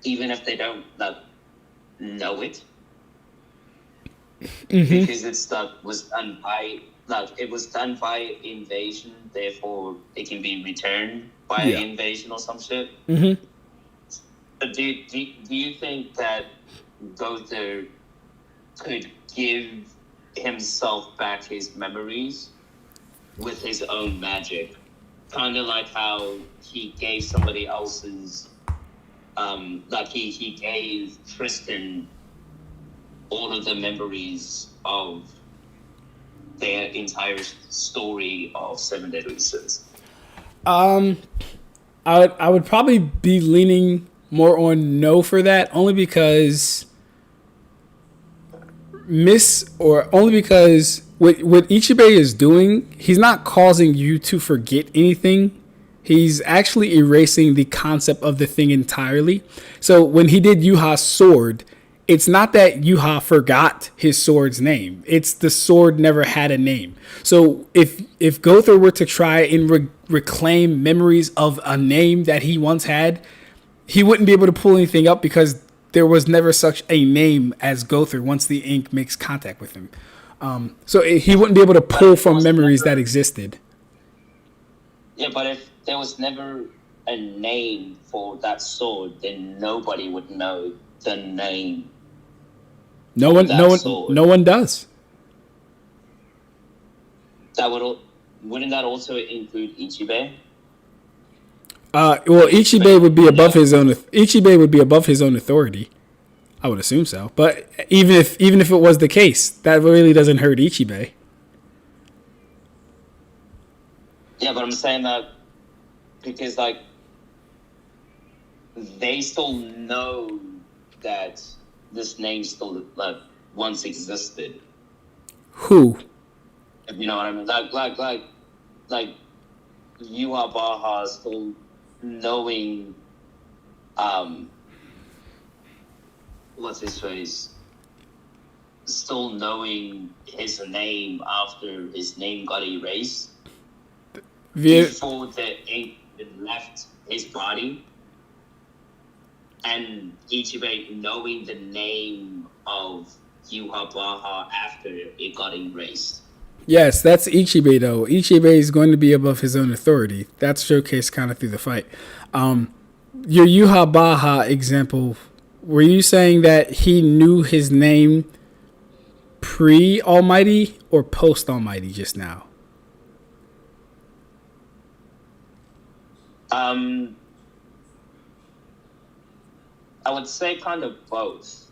even if they don't like know it, because it's was done by invasion, therefore it can be returned by invasion or some shit. But do you think that Gowther could give
himself back his memories with his own magic. Kind of like how he gave somebody else's, like he gave Tristan all of the memories of their entire story of Seven Deadly Sins.
I would probably be leaning more on no for that, only because what Ichibbe is doing, he's not causing you to forget anything. He's actually erasing the concept of the thing entirely. So when he did Yhwach's sword, it's not that Yhwach forgot his sword's name. It's the sword never had a name. So if Gowther were to try and reclaim memories of a name that he once had, he wouldn't be able to pull anything up because there was never such a name as Gowther once the ink makes contact with him. So he wouldn't be able to pull from memories that existed.
Yeah, but if there was never a name for that sword, then nobody would know the name.
No one does.
Wouldn't that also include Ichibbe?
Well, Ichibbe would be above his own. Ichibbe would be above his own authority. I would assume so. But even if it was the case, that really doesn't hurt Ichibbe.
Yeah, but I'm saying that because like they still know that this name still like once existed.
Who?
If you know what I mean? Like Yhwach still knowing what's his face? Still knowing his name after his name got erased. Before the ink left his body. And Ichibbe knowing the name of Yhwach after it got erased.
Yes, that's Ichibbe though. Ichibbe is going to be above his own authority. That's showcased kind of through the fight. Your Yhwach example, were you saying that he knew his name pre-Almighty or post-Almighty just now?
I would say kind of both.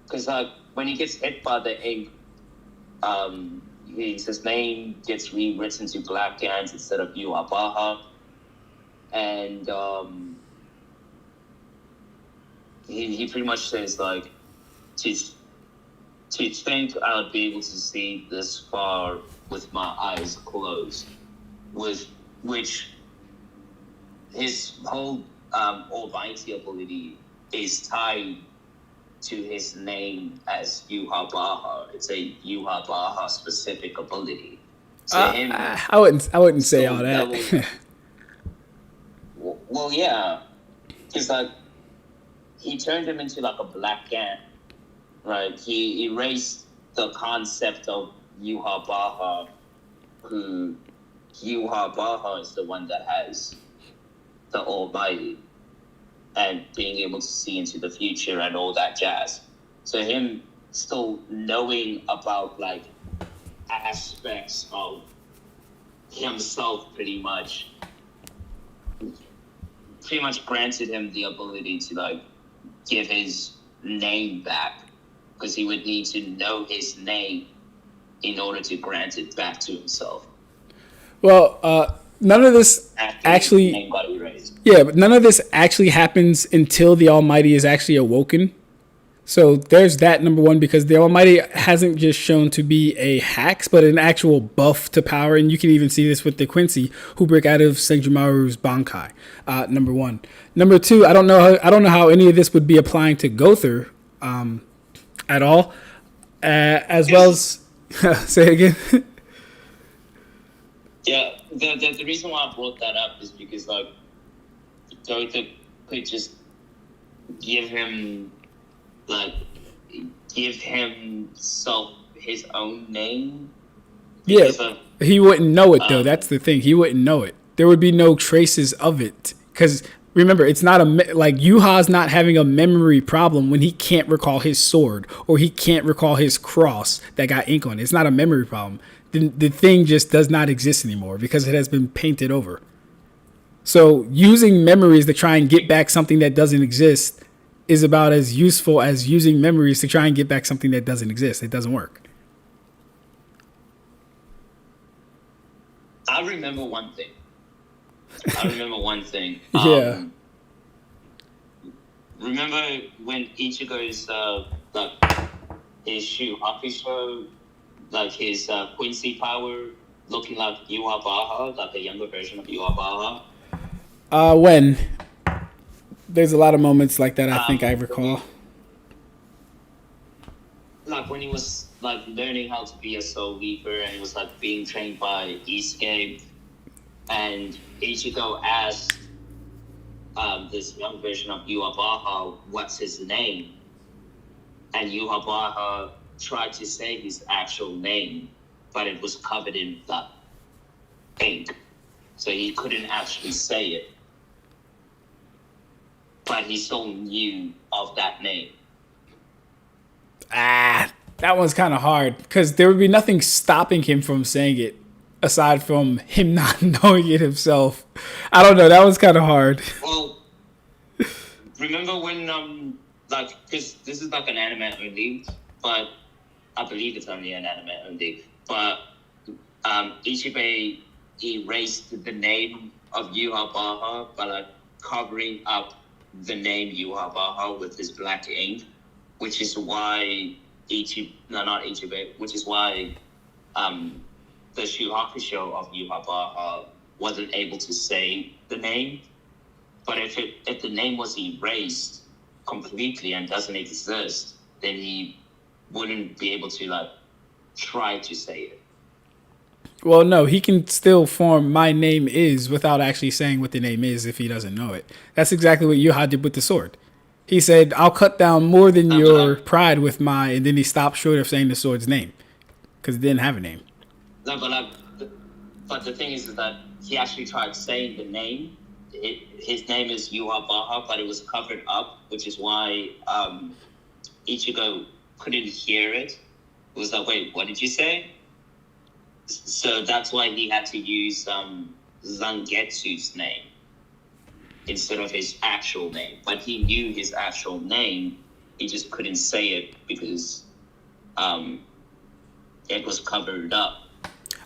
Because when he gets hit by the ink, his name gets rewritten to Blackout instead of Yhwach. And he pretty much says, like, to think I would be able to see this far with my eyes closed, which his whole almighty ability is tied to his name as Yhwach. It's a Yhwach specific ability. So
I wouldn't say all that.
Well, yeah, because like he turned him into like a black ant, right? He erased the concept of Yhwach, who Yhwach is the one that has the Almighty and being able to see into the future and all that jazz. So him still knowing about like aspects of himself pretty much granted him the ability to like give his name back, because he would need to know his name in order to grant it back to himself.
Well, none of this actually. Yeah, but none of this actually happens until the Almighty is actually awoken. So there's that, number one, because the Almighty hasn't just shown to be a hacks, but an actual buff to power. And you can even see this with the Quincy, who break out of Senjumaru's Bankai. Number one. Number two, I don't know how any of this would be applying to Gowther at all. As well as say it again.
Yeah, the reason why I brought that up is because like Gowther could just give himself his own name.
Yeah, he wouldn't know it though. That's the thing. He wouldn't know it. There would be no traces of it because Remember, it's not like Yhwach's not having a memory problem when he can't recall his sword or he can't recall his cross that got ink on it. It's not a memory problem. The thing just does not exist anymore because it has been painted over. So using memories to try and get back something that doesn't exist is about as useful as using memories to try and get back something that doesn't exist. It doesn't work.
I remember one thing.
Yeah.
Remember when Ichigo's like his Shuhaku show, like his Quincy power looking like Yhwach, like a younger version of Yhwach?
When there's a lot of moments like that, I think I recall.
Like when he was like learning how to be a soul leaper and he was like being trained by Escape, and Ichigo asked this young version of Yhwach what's his name, and Yhwach tried to say his actual name, but it was covered in that ink, so he couldn't actually say it. But he still knew of that name.
That one's kind of hard because there would be nothing stopping him from saying it aside from him not knowing it himself. I don't know. That was kind of hard.
Well, remember when like, because this is like an anime only, but I believe it's only an anime only. But Ichibbe erased the name of Yhwach by like covering up the name Yhwach with his black ink, which is why which is why the Shuhaku show of Yhwach wasn't able to say the name. But if the name was erased completely and doesn't exist, then he wouldn't be able to like try to say it.
Well, no, he can still form "my name is" without actually saying what the name is if he doesn't know it. That's exactly what Yhwach did with the sword. He said, "I'll cut down more than your pride with my," and then he stopped short of saying the sword's name because it didn't have a name.
No, but the thing is that he actually tried saying the name. His name is Yhwach, but it was covered up, which is why Ichigo couldn't hear it. It was like, wait, what did you say? So that's why he had to use Zangetsu's name instead of his actual name. But he knew his actual name. He just couldn't say it because it was covered up.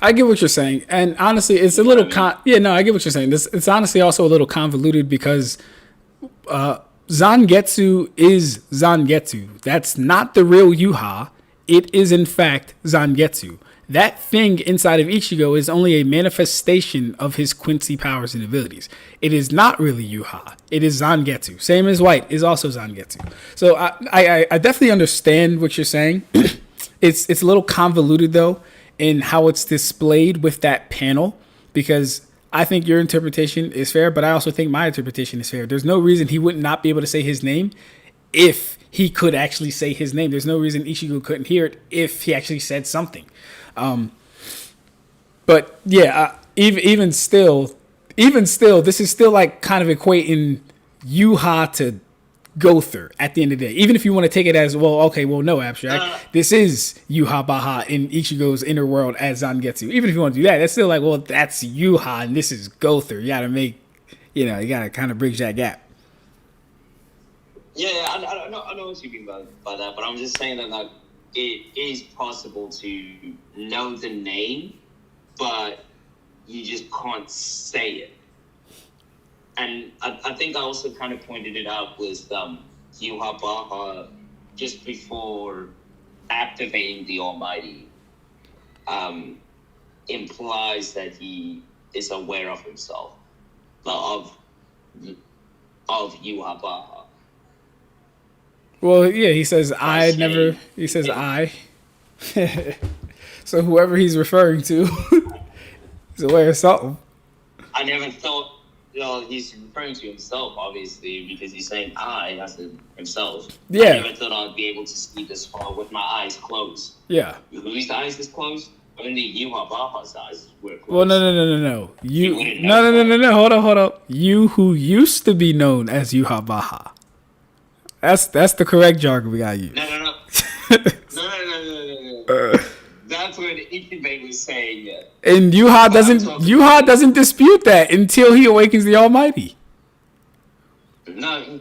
I get what you're saying, and honestly, it's a little I get what you're saying. It's honestly also a little convoluted because Zangetsu is Zangetsu. That's not the real Yhwach. It is in fact Zangetsu. That thing inside of Ichigo is only a manifestation of his Quincy powers and abilities. It is not really Yhwach. It is Zangetsu. Same as White is also Zangetsu. So I definitely understand what you're saying. It's a little convoluted though in how it's displayed with that panel, because I think your interpretation is fair, but I also think my interpretation is fair. There's no reason he would not be able to say his name if he could actually say his name. There's no reason Ichigo couldn't hear it if he actually said something. But yeah, even still, this is still like kind of equating Yhwach to Gowther at the end of the day. Even if you want to take it as, well, okay, well, no, Ab-stract. This is Yhwach in Ichigo's inner world as Zangetsu. Even if you want to do that, that's still like, well, that's Yhwach and this is Gowther. You gotta you gotta kind of bridge that gap.
Yeah, I know what you mean by that, but I'm just saying that like it is possible to know the name, but you just can't say it. And I think I also kind of pointed it out with Yhwach just before activating the Almighty implies that he is aware of himself, of Yhwach.
Well, yeah, he says he says I. So whoever he's referring to is aware of something.
I never thought, he's referring to himself, obviously, because he's saying I as in himself.
Yeah.
I never thought I'd be able to see this far with my eyes closed.
Yeah.
Whose eyes is closed? only Yhwach Baja's eyes were closed.
Well, no. You
wouldn't
no.
know that.
Hold on. You who used to be known as Yhwach Baja. That's the correct jargon we gotta use.
No. That's what Ichibbe was saying.
And Yhwach doesn't dispute that until he awakens the Almighty.
No,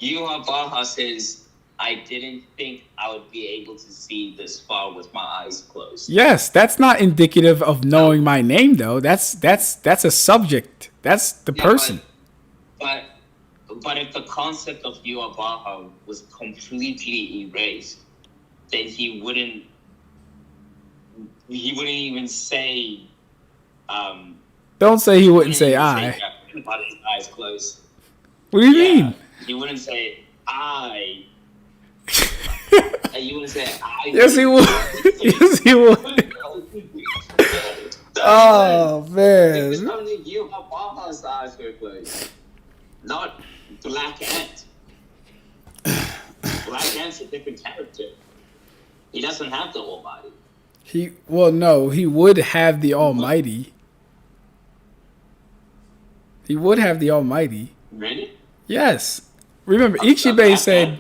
Yhwach Baja says, I didn't think I would be able to see this far with my eyes closed.
Yes, that's not indicative of knowing my name, though. That's a subject. That's the person.
But if the concept of Yhwach Baja was completely erased, then he wouldn't even say.
Don't say he wouldn't say I.
About his eyes closed.
What do you mean?
He wouldn't say I. You wouldn't say I.
Yes, he would. Yes, he would. Oh man.
It's only Yhwach Baja's eyes were closed, not Black Ant. Black Ant's a different character. He doesn't have the Almighty.
He would have the Almighty. He would have the Almighty.
Really?
Yes. Remember, Ichibbe said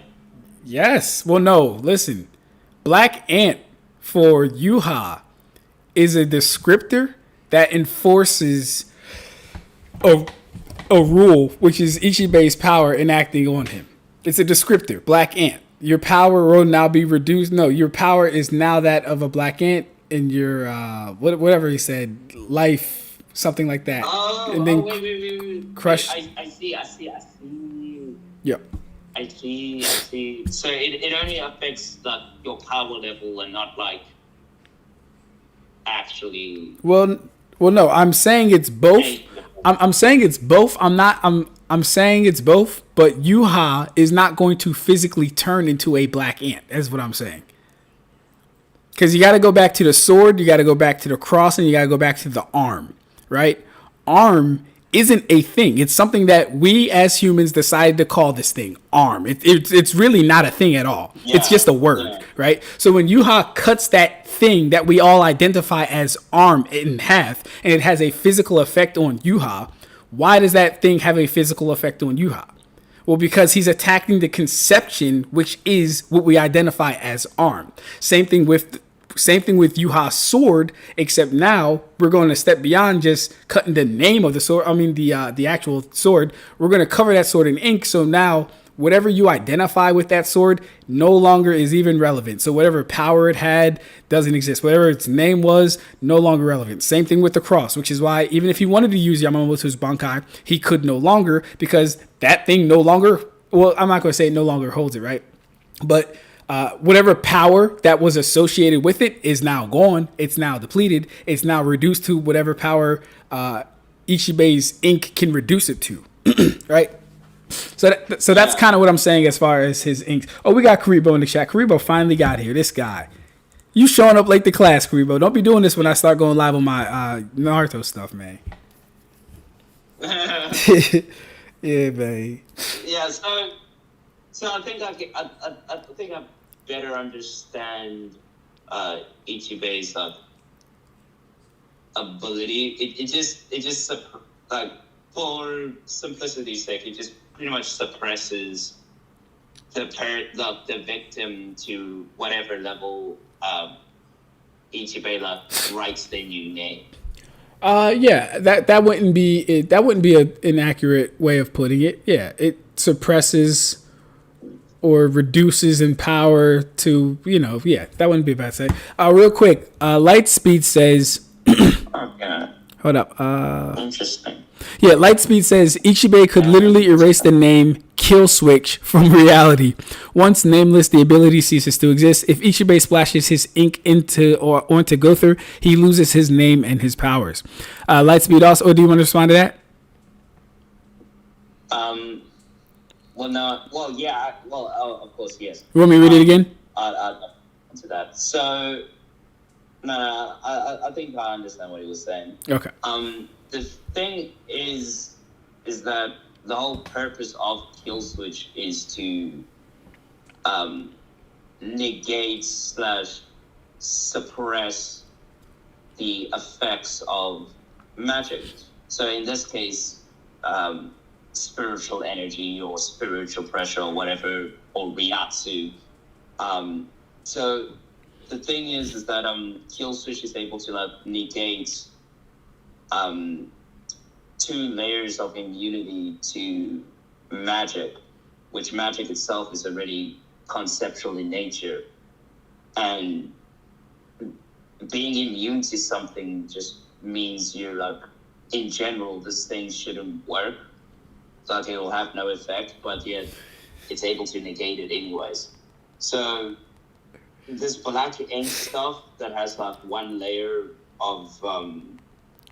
yes. Well, no. Listen, Black Ant for Yhwach is a descriptor that enforces a rule, which is Ichibbe's power enacting on him. It's a descriptor. Black Ant. Your power will now be reduced. No, your power is now that of a black ant, and your whatever he said, life, something like that. And then
wait.
crush.
I see.
Yep.
I see. So it only affects like your power level and not like actually.
Well, no. I'm saying it's both. I'm saying it's both. I'm saying it's both. But Yhwach is not going to physically turn into a black ant. That's what I'm saying. Because you got to go back to the sword, you got to go back to the cross, and you got to go back to the arm, right? Arm isn't a thing. It's something that we as humans decided to call this thing arm. It's really not a thing at all. Yeah, it's just a word, right? So when Yhwach cuts that thing that we all identify as arm in half, and it has a physical effect on Yhwach, why does that thing have a physical effect on Yhwach? Well, because he's attacking the conception, which is what we identify as arm. Same thing with Yhwach's sword, except now we're going to step beyond just cutting the name of the sword. I mean, the actual sword. We're going to cover that sword in ink. So now whatever you identify with that sword no longer is even relevant. So whatever power it had doesn't exist. Whatever its name was, no longer relevant. Same thing with the cross, which is why even if he wanted to use Yamamoto's Bankai, he could no longer, because that thing no longer, well, I'm not going to say it no longer holds it, right? But whatever power that was associated with it is now gone. It's now depleted. It's now reduced to whatever power Ichibbe's ink can reduce it to, right? So that's kind of what I'm saying as far as his inks. Oh, we got Karibo in the chat. Karibo finally got here. This guy. You showing up late to class, Karibo. Don't be doing this when I start going live on my Naruto stuff, man. Yeah, man.
Yeah, so I think I better understand Ichibbe's ability. It just like, for simplicity's sake, it just pretty much suppresses the victim to whatever level Ichibbe writes the new name.
Yeah, that wouldn't be it. That wouldn't be an inaccurate way of putting it. Yeah, it suppresses or reduces in power to, yeah, that wouldn't be a bad say. Real quick, Lightspeed says.
Okay.
Hold up.
Interesting.
Yeah, Lightspeed says Ichibbe could literally erase the name Kill Switch from reality. Once nameless, the ability ceases to exist. If Ichibbe splashes his ink onto Gowther, he loses his name and his powers. Lightspeed also, do you want to respond to that?
Of course, yes.
You want me to read it again?
I'll answer that. So, no, I think I understand what he was saying.
Okay.
The thing is that the whole purpose of Kill Switch is to negate / suppress the effects of magic. So in this case, spiritual energy or spiritual pressure or whatever, or Ryatsu. So the thing is that Kill Switch is able to like negate 2 layers of immunity to magic, which magic itself is already conceptual in nature. And being immune to something just means you're like, in general, this thing shouldn't work. Like it will have no effect, but yet it's able to negate it anyways. So this black ink stuff that has like 1 layer of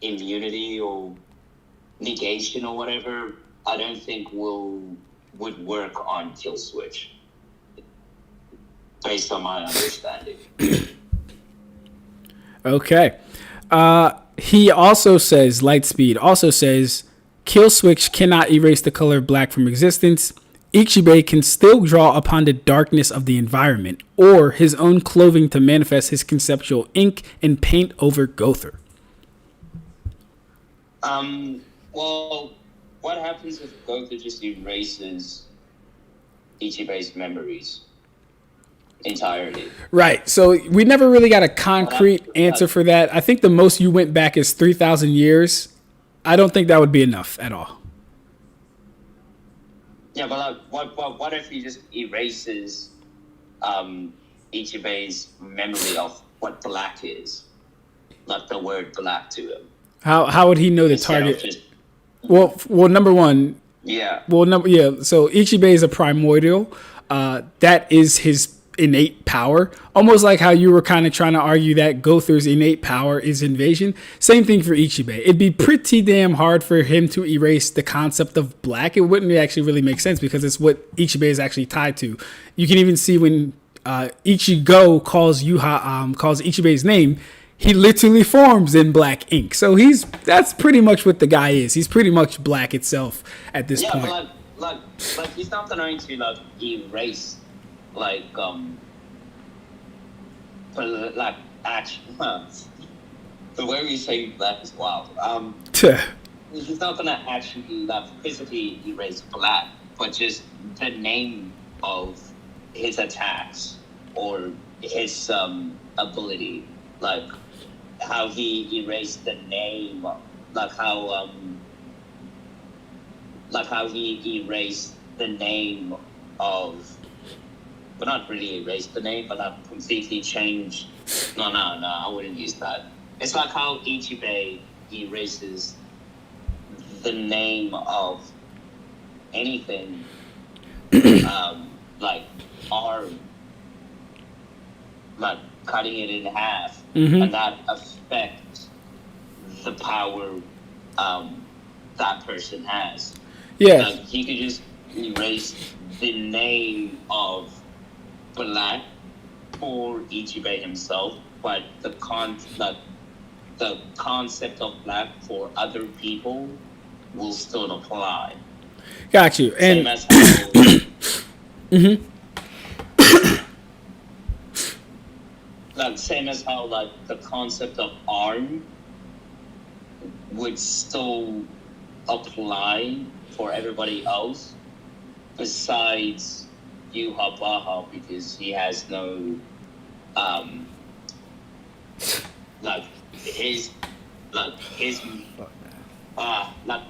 immunity or negation or whatever, I don't think would work on Kill Switch, based on my understanding.
Okay. He also says, Lightspeed also says, Kill Switch cannot erase the color black from existence. Ichibbe can still draw upon the darkness of the environment or his own clothing to manifest his conceptual ink and paint over Gowther.
Well, what happens if Gowther just erases Ichibbe's memories entirely?
Right. So we never really got a concrete answer for that. I think the most you went back is 3,000 years. I don't think that would be enough at all.
Yeah, but like, what if he just erases Ichibbe's memory of what black is? Like the word black to him.
How would he know the target? Well, number one.
Yeah.
Well, So Ichibbe is a primordial. That is his innate power. Almost like how you were kind of trying to argue that Gowther's innate power is invasion. Same thing for Ichibbe. It'd be pretty damn hard for him to erase the concept of black. It wouldn't actually really make sense because it's what Ichibbe is actually tied to. You can even see when Ichigo calls calls Ichibbe's name, he literally forms in black ink. So that's pretty much what the guy is. He's pretty much black itself at this point.
Yeah, but like he's not going to like erase the way we say black is wild. He's not going to actually physically erase black, but just the name of his attacks or his ability, like how he erased the name, like how he erased the name of, but not really erased the name, but like completely changed. No, I wouldn't use that. It's like how Ichibbe erases the name of anything, like arm, like cutting it in half, and that affects the power that person has.
Yeah.
Like, he could just erase the name of black for Ichibbe himself, but the concept of black for other people will still apply.
Got you.
Same
And
as how, same as how the concept of arm would still apply for everybody else besides Yhwach, because he has no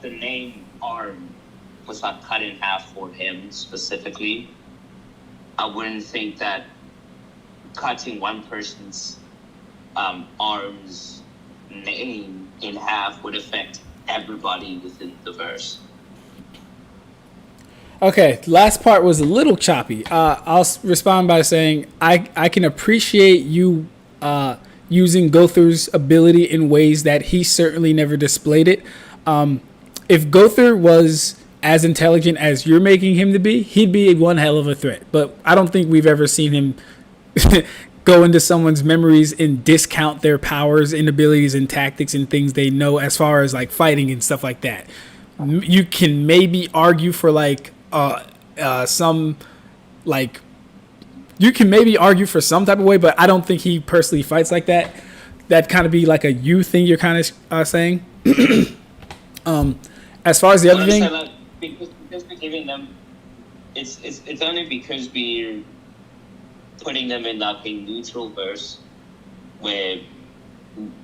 the name arm was cut in half for him specifically. I wouldn't think that cutting one person's arm's name in half would affect everybody within the verse.
okay, last part was a little choppy. I'll respond by saying I can appreciate you using Gowther's ability in ways that he certainly never displayed it. If Gowther was as intelligent as you're making him to be, he'd be one hell of a threat. But I don't think we've ever seen him go into someone's memories and discount their powers and abilities and tactics and things they know as far as fighting and stuff like that. You can maybe argue for some type of way, but I don't think he personally fights like that. that kind of be like a you thing you're kind of saying. As far as the other thing,
like, because we're giving them, it's only because we're putting them in like a neutral verse where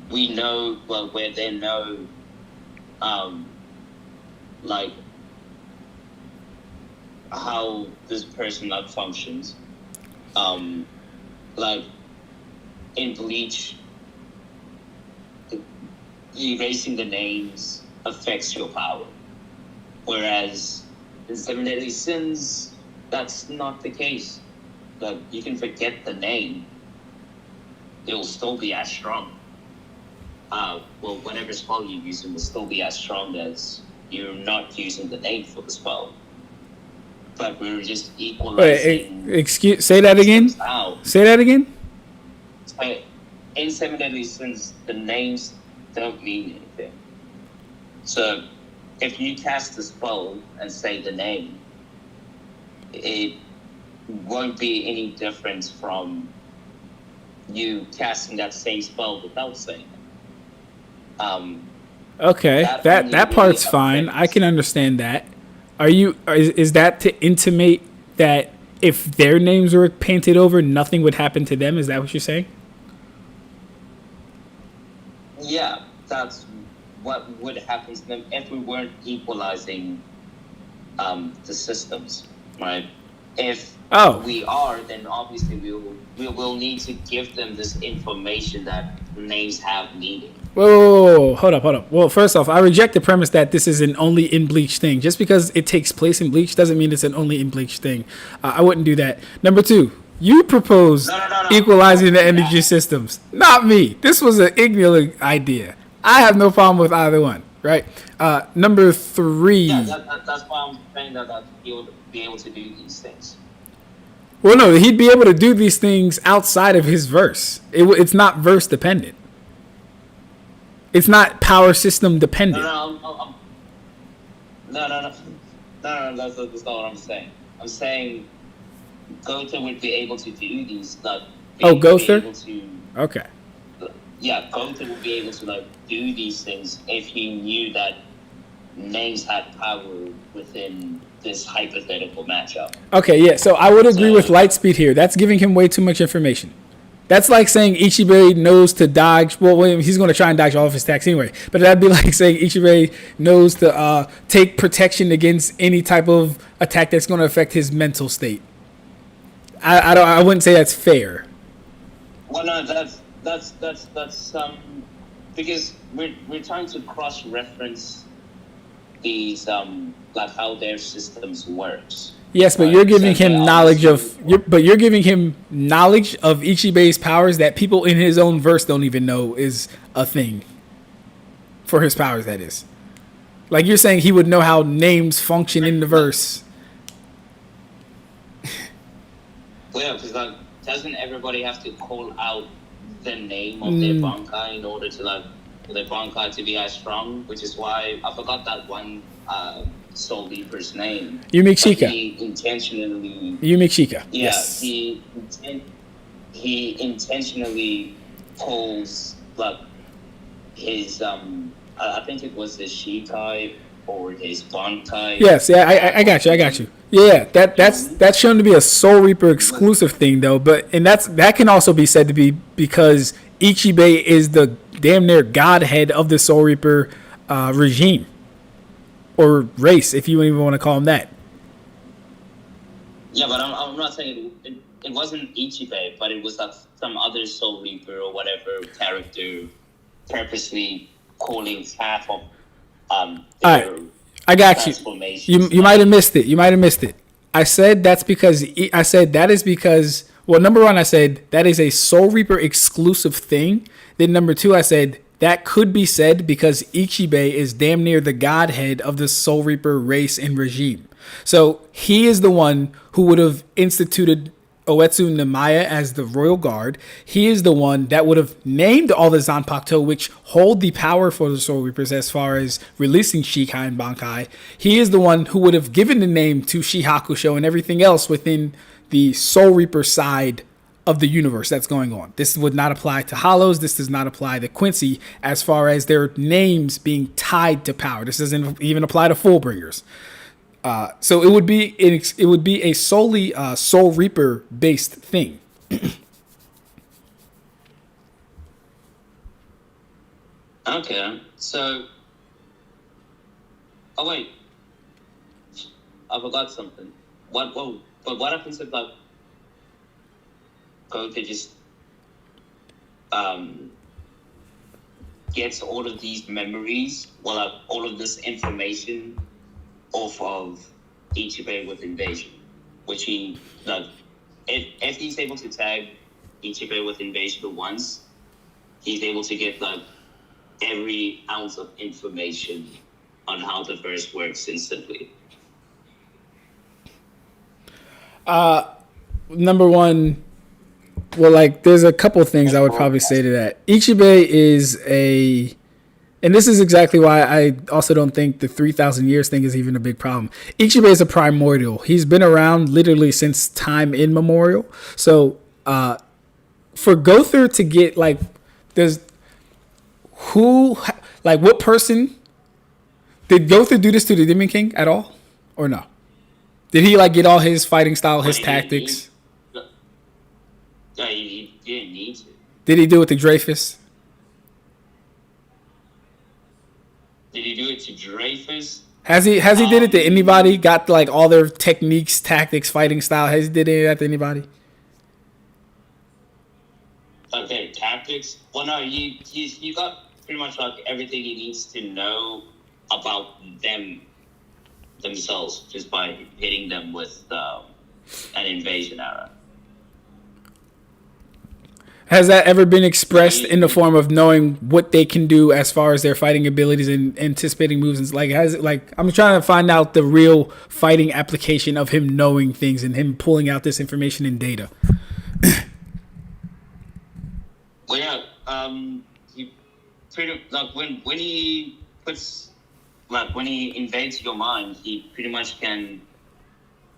we know, well, where they know, like how this person like functions. Like in Bleach, erasing the names affects your power, whereas in Seven Deadly Sins, that's not the case. Like you can forget the name, it will still be as strong. Well, whatever spell you're using will still be as strong as you're not using the name for the spell. But we're just equalizing.
Wait, say that again. Say that again.
In Seven Deadly Sins, the names don't mean anything. So, if you cast a spell and say the name, it won't be any different from you casting that same spell without saying it.
Okay, that part's fine. I can understand that. Is that to intimate that if their names were painted over, nothing would happen to them? Is that what you're saying?
Yeah, that's what would happen to them if we weren't equalizing the systems, right? If we are, then obviously we will need to give them this information that names have meaning.
Whoa, hold up. Well, first off, I reject the premise that this is an only in Bleach thing. Just because it takes place in Bleach doesn't mean it's an only in Bleach thing. I wouldn't do that. Number two, you proposed equalizing the energy systems, not me. This was an Igneel idea. I have no problem with either one, right? Number three.
Yeah, that's why I'm saying that he would be able to do these things.
Well, no, he'd be able to do these things outside of his verse. It's not verse dependent. It's not power system dependent.
No, that's not what I'm saying. I'm saying Gowther would be able to do these.
Gowther? Okay.
Yeah, Gowther would be able to do these things if he knew that names had power within this hypothetical matchup.
Okay, yeah. So I would agree with Lightspeed here. That's giving him way too much information. That's like saying Ichibbe knows to dodge. Well, he's going to try and dodge all of his attacks anyway. But that'd be like saying Ichibbe knows to take protection against any type of attack that's going to affect his mental state. I wouldn't say that's fair.
Well, no, that's because we're trying to cross-reference these like how their systems works.
Yes, but you're giving him knowledge of you're giving him knowledge of Ichibbe's powers that people in his own verse don't even know is a thing. For his powers, that is. Like you're saying he would know how names function in the verse.
Well, because doesn't everybody have to call out the name of their bankai in order to for their bankai to be as strong? Which is why I forgot that one Soul Reaper's name.
Yhwach.
He intentionally.
Yhwach.
Yeah,
yes.
He intentionally calls his I think it was his Shikai or his Bankai.
Yes, yeah, I got you. Yeah, that's shown to be a Soul Reaper exclusive thing though, that can also be said to be because Ichibbe is the damn near godhead of the Soul Reaper regime. Or race, if you even want to call him that.
Yeah, but I'm not saying it wasn't Ichibbe, but it was some other Soul Reaper or whatever character purposely calling half of their
Alright, I got you. You might have missed it. I said that is because well, number one, I said that is a Soul Reaper exclusive thing. Then number two, I said that could be said because Ichibbe is damn near the godhead of the Soul Reaper race and regime. So he is the one who would have instituted Oetsu Nemaya as the royal guard. He is the one that would have named all the Zanpakuto, which hold the power for the Soul Reapers as far as releasing Shikai and Bankai. He is the one who would have given the name to Shihakusho and everything else within the Soul Reaper side of the universe that's going on. This would not apply to Hollows. This does not apply to Quincy as far as their names being tied to power. This doesn't even apply to Fullbringers. So it would be a solely Soul Reaper based thing.
Okay, so. Oh wait, I forgot something. But what happens if like Gowther just gets all of these memories, well, like all of this information off of Ichibbe with Invasion, which he like if he's able to tag Ichibbe with Invasion once, he's able to get like every ounce of information on how the verse works instantly.
Number one, well, like there's a couple of things I would probably say to that. Ichibbe is and this is exactly why I also don't think the 3,000 years thing is even a big problem. Ichibbe is a primordial. He's been around literally since time immemorial. So for Gowther to get like, what person did Gowther do this to the Demon King at all, or no? Did he like get all his fighting style, his tactics?
No, he didn't need to.
Did he do it to Dreyfus?
Did he do it to Dreyfus?
Has he did it to anybody? Got like all their techniques, tactics, fighting style? Has he did any of that to anybody?
Okay, tactics. Well, no, you got pretty much like everything he needs to know about themselves just by hitting them with an invasion arrow.
Has that ever been expressed in the form of knowing what they can do as far as their fighting abilities and anticipating moves? And like, I'm trying to find out the real fighting application of him knowing things and him pulling out this information and data.
Well, yeah, he pretty like when he puts like when he invades your mind, he pretty much can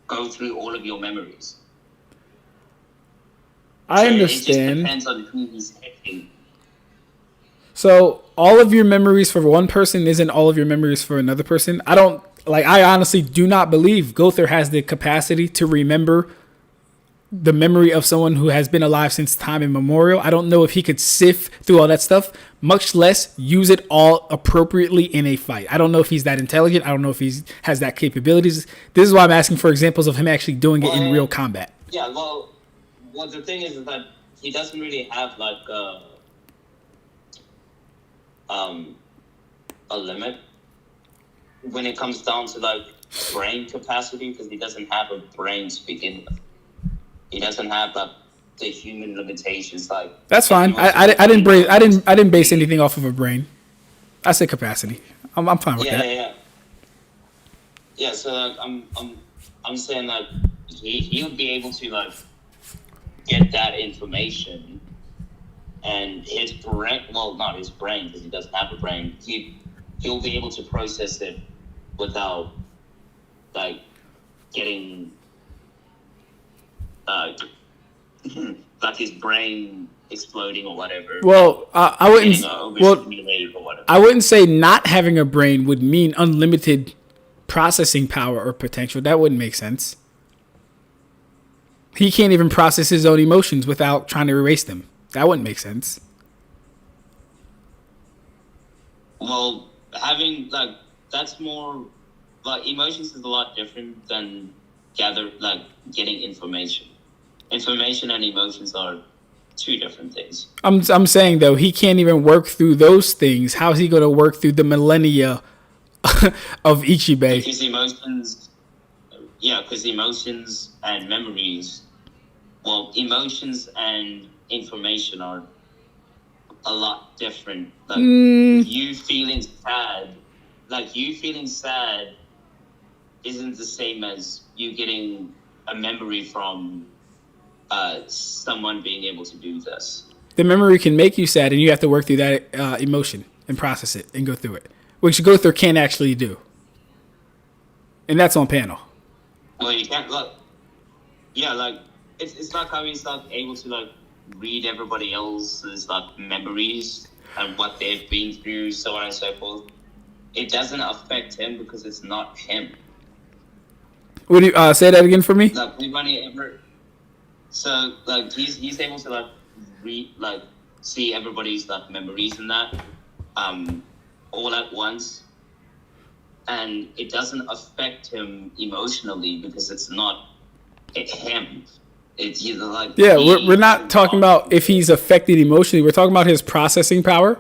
go through all of your memories.
I understand.
It just depends on who he's hitting.
So all of your memories for one person isn't all of your memories for another person. I honestly do not believe Gowther has the capacity to remember the memory of someone who has been alive since time immemorial. I don't know if he could sift through all that stuff, much less use it all appropriately in a fight. I don't know if he's that intelligent. I don't know if he has that capabilities. This is why I'm asking for examples of him actually doing it in real combat.
Yeah, well, the thing is that he doesn't really have like a limit when it comes down to like brain capacity, because he doesn't have a brain to begin with. He doesn't have like the human limitations. Like
that's fine. I didn't base anything off of a brain. I said capacity. I'm fine with that.
Yeah. So like, I'm saying that he would be able to like get that information, and his brain, well, not his brain because he doesn't have a brain, he'll be able to process it without like getting like his brain exploding or whatever.
Well, I wouldn't.
Or whatever.
I wouldn't say not having a brain would mean unlimited processing power or potential. That wouldn't make sense. He can't even process his own emotions without trying to erase them. That wouldn't make sense.
Well, having like that's more like emotions is a lot different than getting information. Information and emotions are two different things.
I'm saying though, he can't even work through those things. How is he going to work through the millennia of Ichibbe?
Because emotions and memories. Well, emotions and information are a lot different. Like you feeling sad isn't the same as you getting a memory from someone being able to do this.
The memory can make you sad, and you have to work through that emotion and process it and go through it, which Gowther can't actually do. And that's on panel.
Well, you can't look. Yeah, like it's like how he's like able to like read everybody else's like memories and what they've been through, so on and so forth. It doesn't affect him because it's not him.
Would you say that again for me?
Like we've only ever, so like he's able to like read, like see everybody's like memories and that, all at once, and it doesn't affect him emotionally because it's not him. It's either like
we're not talking about if he's affected emotionally. We're talking about his processing power.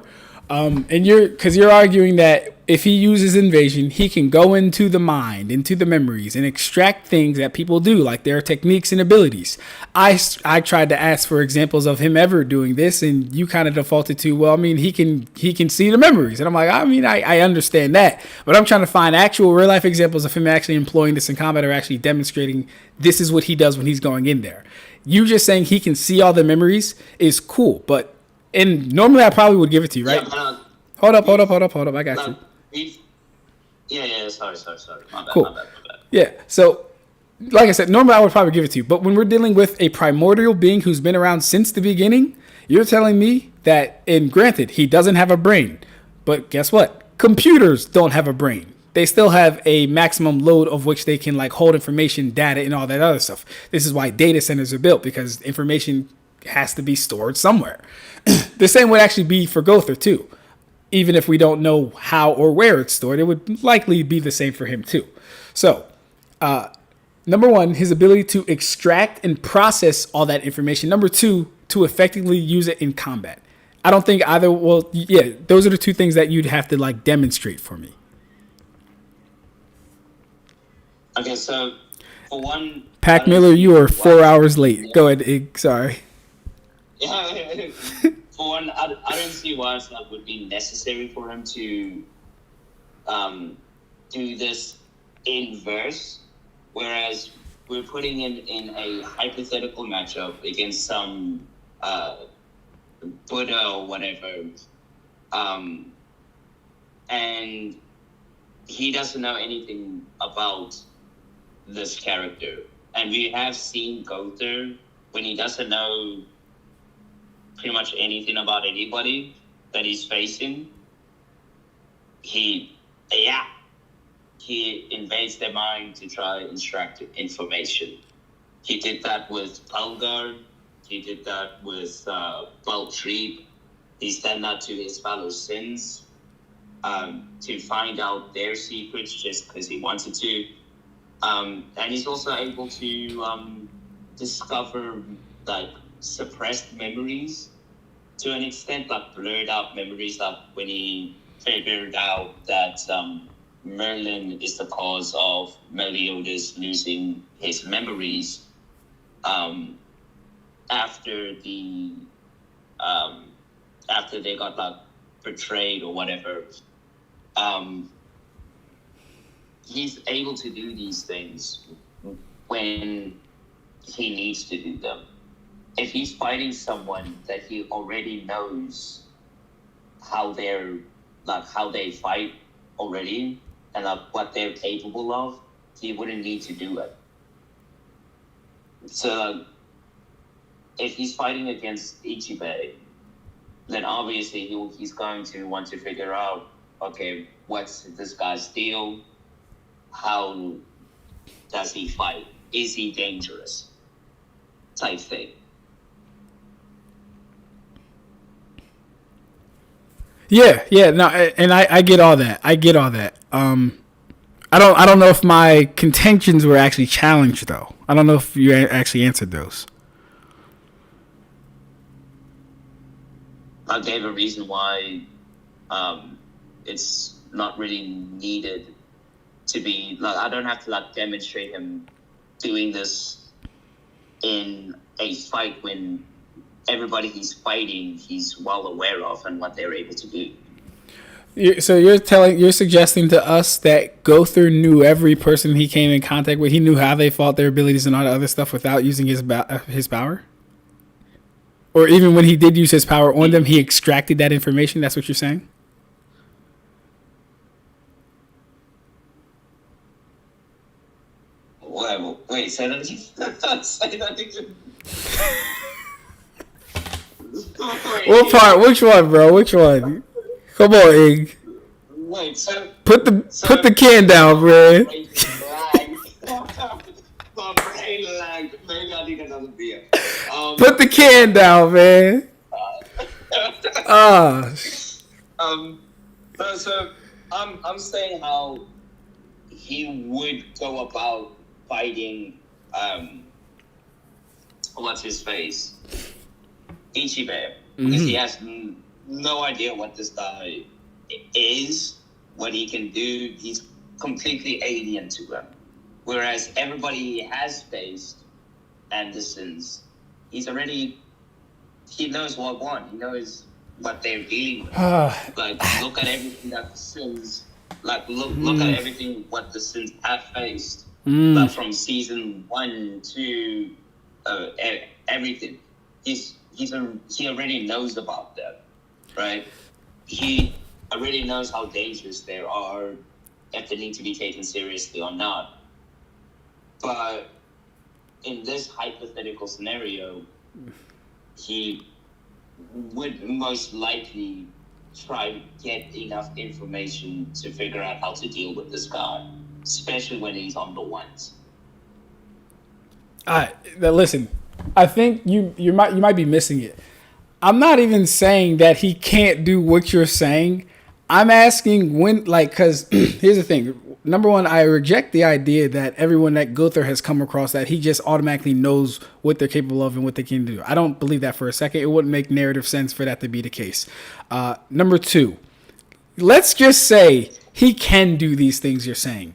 And you're arguing that if he uses invasion, he can go into the mind, into the memories, and extract things that people do, like their techniques and abilities. I tried to ask for examples of him ever doing this, and you kind of defaulted to, well, I mean, he can see the memories, and I'm like, I mean, I understand that, but I'm trying to find actual real life examples of him actually employing this in combat or actually demonstrating this is what he does when he's going in there. You just saying he can see all the memories is cool, but. And normally I probably would give it to you, right?
Yeah,
Hold up. I got you.
Yeah. Sorry. My bad.
Cool. Yeah. So, like I said, normally I would probably give it to you. But when we're dealing with a primordial being who's been around since the beginning, you're telling me that, and granted, he doesn't have a brain. But guess what? Computers don't have a brain. They still have a maximum load of which they can like hold information, data, and all that other stuff. This is why data centers are built, because information has to be stored somewhere. The same would actually be for Gowther too. Even if we don't know how or where it's stored, it would likely be the same for him too. So, number one, his ability to extract and process all that information. Number two, to effectively use it in combat. I don't think either. Well, yeah, those are the two things that you'd have to like demonstrate for me.
Okay, so for one,
Pac Miller, you are 4 hours late. Go ahead, Ig. Sorry.
Yeah, for one, I don't see why it would be necessary for him to do this in verse, whereas we're putting him in a hypothetical matchup against some Buddha or whatever, and he doesn't know anything about this character. And we have seen Gowther when he doesn't know pretty much anything about anybody that he's facing. He invades their mind to try and extract information. He did that with Palgar. He did that with Baltreeb. He's done that to his fellow sins to find out their secrets just because he wanted to. And he's also able to discover like suppressed memories to an extent, like blurred out memories, like when he figured out that Merlin is the cause of Meliodas losing his memories after they got like betrayed or whatever. He's able to do these things when he needs to do them. If he's fighting someone that he already knows how they fight already and like what they're capable of, he wouldn't need to do it. So if he's fighting against Ichibbe, then obviously he's going to want to figure out, okay, what's this guy's deal? How does he fight? Is he dangerous? Type thing.
Yeah, no, and I get all that. I don't know if my contentions were actually challenged though. I don't know if you actually answered those.
I gave a reason why it's not really needed to be like, I don't have to like demonstrate him doing this in a fight when everybody he's fighting he's well aware of and what they're able to do.
So you're suggesting to us that Gowther knew every person he came in contact with. He knew how they fought, their abilities, and all that other stuff without using his power. Or even when he did use his power on them, he extracted that information. That's what you're saying.
Well,
Wait, say that again. Say that again.
What part? Which one, bro? Which one? Come on, Ig.
Wait, so
Put the can down, bro.
My brain lagged. Maybe I need another beer.
Put the can down, man.
So I'm saying how he would go about fighting what's his face, Ichibbe, because he has no idea what this guy is, what he can do. He's completely alien to him. Whereas everybody he has faced and the sins, he knows what one. He knows what they're dealing with. Like, look at everything that the sins, like, look at everything what the sins have faced. Like, from season 1 to everything. He already knows about them, right? He already knows how dangerous they are, if they need to be taken seriously or not. But in this hypothetical scenario, he would most likely try to get enough information to figure out how to deal with this guy, especially when he's on the ones.
Now listen, I think you might be missing it. I'm not even saying that he can't do what you're saying. I'm asking when, like, because here's the thing. Number one, I reject the idea that everyone that Gowther has come across, that he just automatically knows what they're capable of and what they can do. I don't believe that for a second. It wouldn't make narrative sense for that to be the case. Number two, let's just say he can do these things you're saying.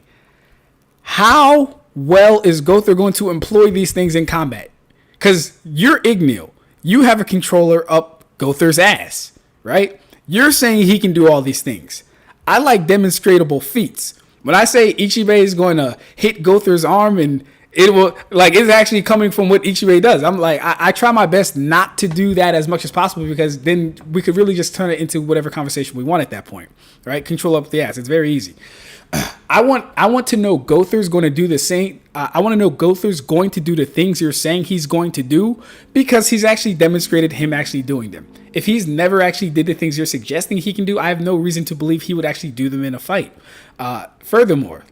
How well is Gowther going to employ these things in combat? Because you're Igneel. You have a controller up Gowther's ass, right? You're saying he can do all these things. I like demonstratable feats. When I say Ichibbe is going to hit Gowther's arm and it will, like, it's actually coming from what Ichibbe does. I'm like, I try my best not to do that as much as possible, because then we could really just turn it into whatever conversation we want at that point, right? Control up the ass. It's very easy. I want to know Gowther's going to do the same. I want to know Gowther's going to do the things you're saying he's going to do, because he's actually demonstrated him actually doing them. If he's never actually did the things you're suggesting he can do, I have no reason to believe he would actually do them in a fight. Furthermore,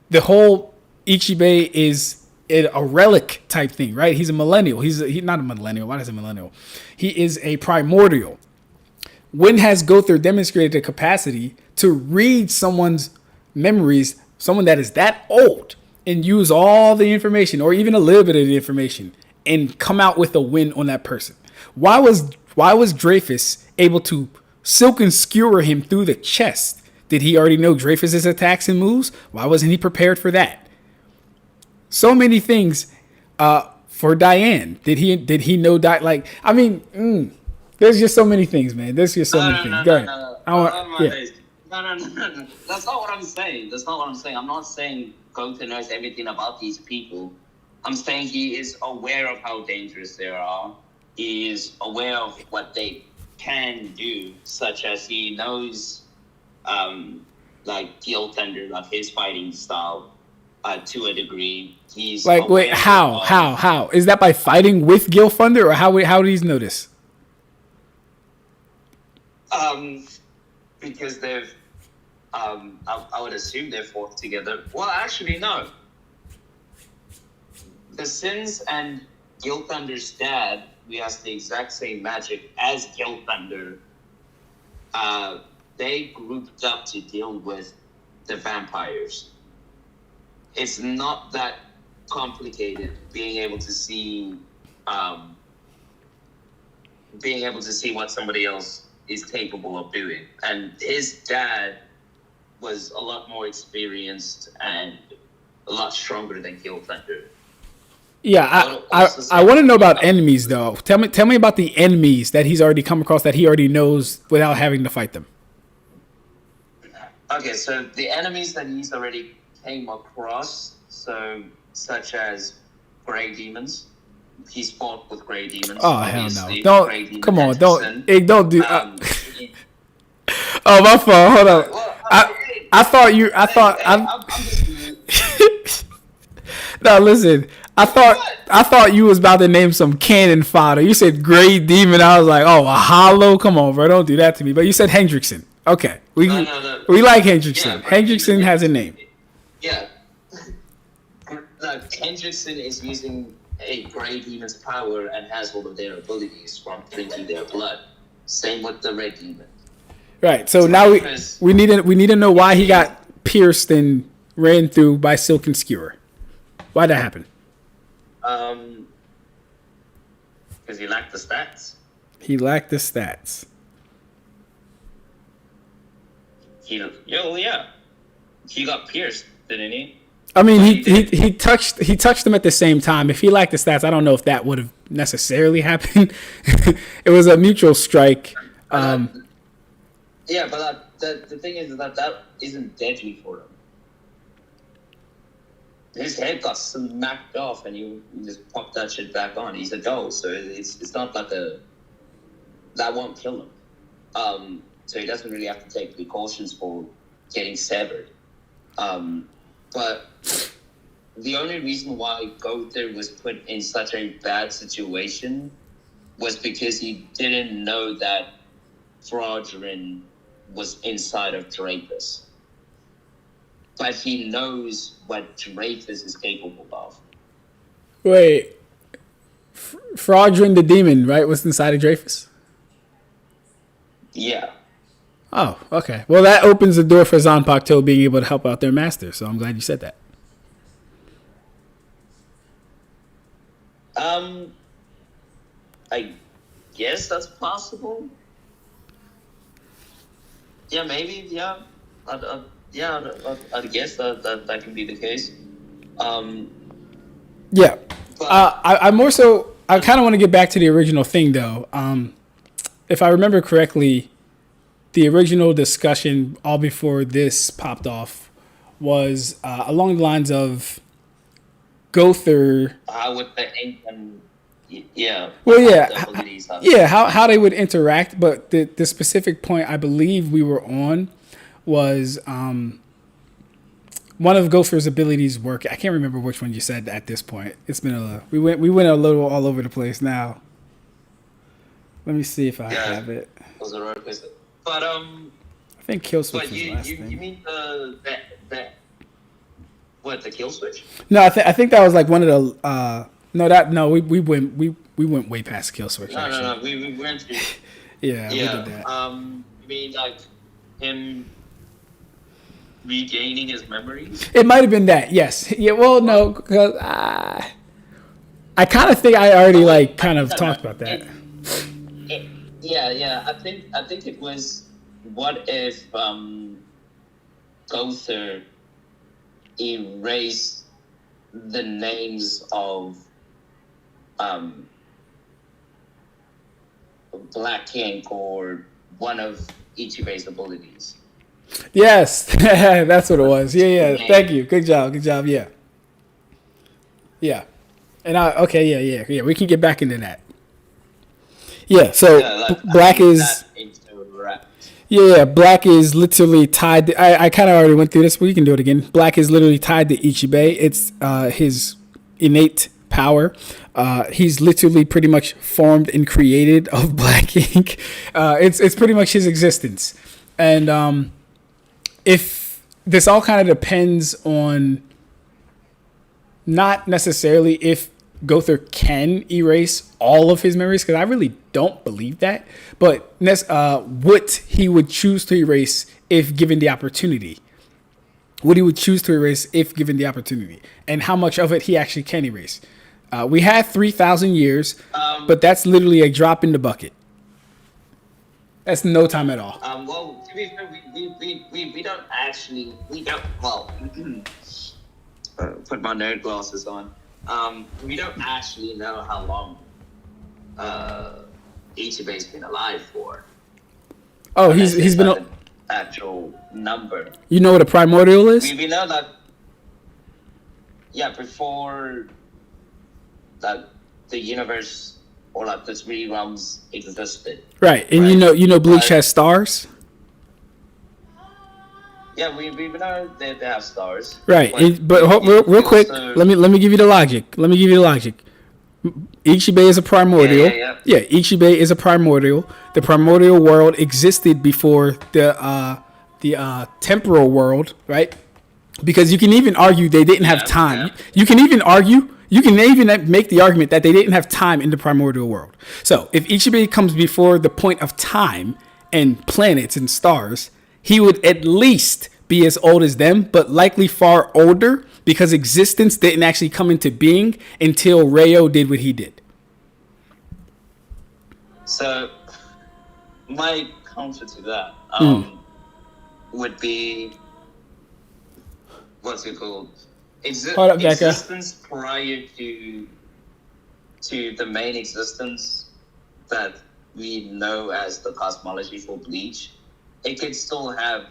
the whole Ichibbe is a relic type thing, right? He's a millennial. He's not a millennial. Why is he a millennial? He is a primordial. When has Gowther demonstrated the capacity to read someone's memories, someone that is that old, and use all the information, or even a little bit of the information, and come out with a win on that person? Why was Dreyfus able to silk and skewer him through the chest? Did he already know Dreyfus's attacks and moves? Why wasn't he prepared for that? So many things for Diane. Did he know that? Like, I mean, there's just so many things, man. There's just so many things. Go ahead.
No. That's not what I'm saying. I'm not saying Gowther knows everything about these people. I'm saying he is aware of how dangerous they are. He is aware of what they can do, such as he knows, like Gilthunder, like his fighting style, to a degree. He's
like, wait, how is that? By fighting with Gilthunder, or how do you know this?
Because they've, I would assume they've fought together. Well, actually, no. The Sins and Gilthunder's dad, who has the exact same magic as Gilthunder, they grouped up to deal with the vampires. It's not that complicated being able to see what somebody else is capable of doing. And his dad was a lot more experienced and a lot stronger than Gilthunder.
Yeah, I want to know about enemies, though. Tell me about the enemies that he's already come across, that he already knows without having to fight them.
Okay, so the enemies that he's already came across, such as Grey Demons. He's fought with Grey Demons.
Oh,
obviously.
hell no! Don't, come on, don't do. Oh, my fault. Hold on.
Well,
No, listen. I thought you was about to name some cannon fodder. You said Great Demon. I was like, oh, a hollow. Come on, bro. Don't do that to me. But you said Hendrickson. Okay, we like Hendrickson.
Yeah,
Hendrickson has a name.
Yeah. Hendrickson is using a Grey Demon's power and has all of their abilities from drinking their blood. Same with the Red Demon.
Right. So now we need to know why he got pierced and ran through by Silken Skewer. Why'd that happen?
Because he lacked the stats.
He lacked the stats.
Yeah. He got pierced, didn't he?
I mean, he touched them at the same time. If he lacked the stats, I don't know if that would have necessarily happened. It was a mutual strike.
Yeah, but the thing is that isn't deadly for him. His head got smacked off, and he just popped that shit back on. He's a doll, so it's not like that won't kill him. So he doesn't really have to take precautions for getting severed. But the only reason why Gowther was put in such a bad situation was because he didn't know that Fraudrin was inside of Dreyfus. But he knows what Dreyfus is capable of.
Wait, Fraudrin the demon, right? Was inside of Dreyfus?
Yeah.
Oh, okay. Well, that opens the door for Zanpakuto being able to help out their master, so I'm glad you said that.
I guess that's possible. Yeah, maybe. Yeah, I'd guess that can be the case.
Yeah. I more so. I kind of want to get back to the original thing, though. If I remember correctly, the original discussion, all before this popped off, was along the lines of Gowther.
With the ink and yeah.
Well, yeah, how they would interact, but the specific point I believe we were on was one of Gowther's abilities work. I can't remember which one you said at this point. It's been we went a little all over the place now. Let me see if I have it.
But
I think kill switch
but
was the last thing.
You mean the kill switch?
No, I think that was like one of the we went way past kill switch.
No, we went through.
Yeah, we did that.
You mean like him regaining his memories?
It might have been that. Yes. Yeah. Well, no, because I kind of think I already kind of talked about that.
Yeah. I think it was. What if Gowther erased the names of Black Ink or one of Ichibbe's abilities?
Yes, that's what it was. Yeah. Thank you. Good job. Yeah. And yeah. We can get back into that. Yeah. So Black is. Yeah, Black is literally tied. I kind of already went through this, but we can do it again. Black is literally tied to Ichibbe. It's his innate power. He's literally pretty much formed and created of Black Ink. It's pretty much his existence. And if this all kind of depends on not necessarily if Gowther can erase all of his memories, because I really don't believe that, but what he would choose to erase if given the opportunity. What he would choose to erase if given the opportunity, and how much of it he actually can erase. We had 3,000 years, but that's literally a drop in the bucket. That's no time at all.
Well, to be fair, we don't actually, put my nerd glasses on. We don't actually know how long Ichibbe's been alive for.
Oh, he's been
an actual number.
You know what a primordial is?
We know that. Yeah, before the universe or the three realms existed.
Right, and right? You know Bleach has stars.
Yeah, we know that they have stars.
Right. Real quick,
also-
let me give you the logic. Ichibbe is a primordial.
Yeah.
Ichibbe is a primordial. The primordial world existed before the temporal world, right? Because you can even argue they didn't have time.
Yeah.
You can even make the argument that they didn't have time in the primordial world. So if Ichibbe comes before the point of time and planets and stars, he would at least be as old as them, but likely far older because existence didn't actually come into being until Rayo did what he did.
So, my counter to that would be, what's it called?
Hold up, Becca.
Existence prior to the main existence that we know as the cosmology for Bleach. It could still have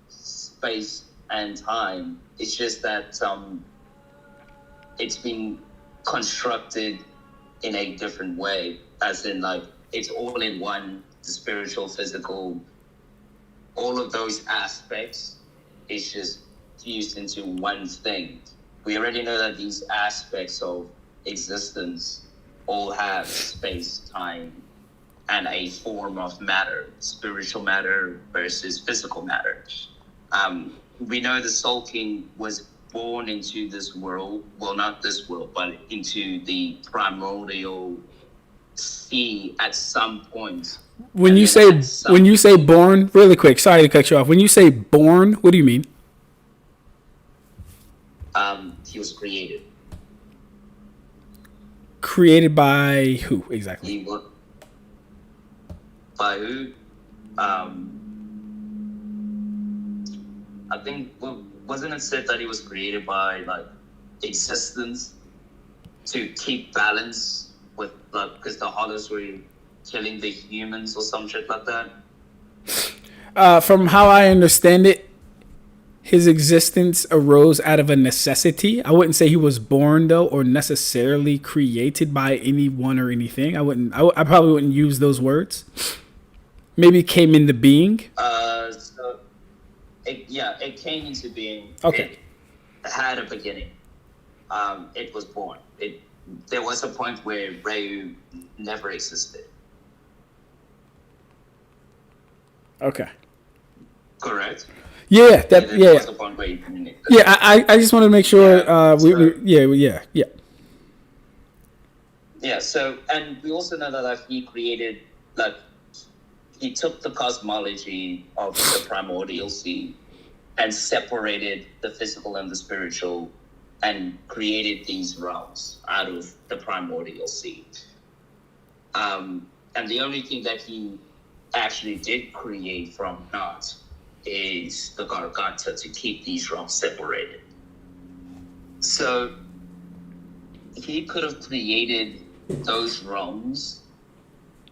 space and time. It's just that it's been constructed in a different way, as in like it's all in one, the spiritual, physical, all of those aspects is just fused into one thing. We already know that these aspects of existence all have space, time, and a form of matter, spiritual matter versus physical matter. We know the Soul King was born into this world, well, not this world, but into the primordial sea at some point.
When you say born, really quick, sorry to cut you off. When you say born, what do you mean?
He was created.
Created by who exactly?
He was by who? I think, wasn't it said that he was created by like existence to keep balance with like, because the Hollows were killing the humans or some shit like that?
From how I understand it, his existence arose out of a necessity. I wouldn't say he was born though, or necessarily created by anyone or anything. I probably wouldn't use those words. Maybe came into being.
It came into being.
Okay.
It had a beginning. It was born. There was a point where Ryu never existed.
Okay.
Correct.
Yeah.
There was a point where
yeah. I just want to make sure. Yeah.
Yeah. So, and we also know that he created, like, he took the cosmology of the primordial sea and separated the physical and the spiritual and created these realms out of the primordial sea. And the only thing that he actually did create from naught is the Garganta to keep these realms separated. So he could have created those realms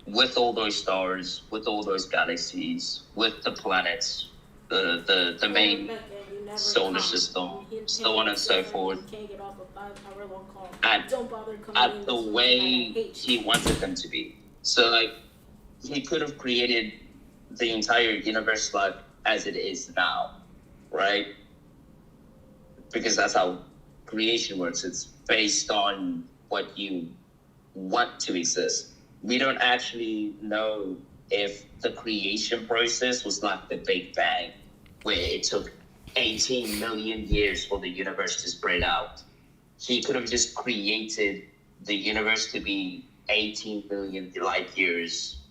with all those stars, with all those galaxies, with the planets, the main solar system, so on and so forth, at the way he wanted them to be. So, like, he could have created the entire universe like as it is now, right? Because that's how creation works. It's based on what you want to exist. We don't actually know if the creation process was like the Big Bang, where it took 18 million years for the universe to spread out. He could have just created the universe to be 18 million light years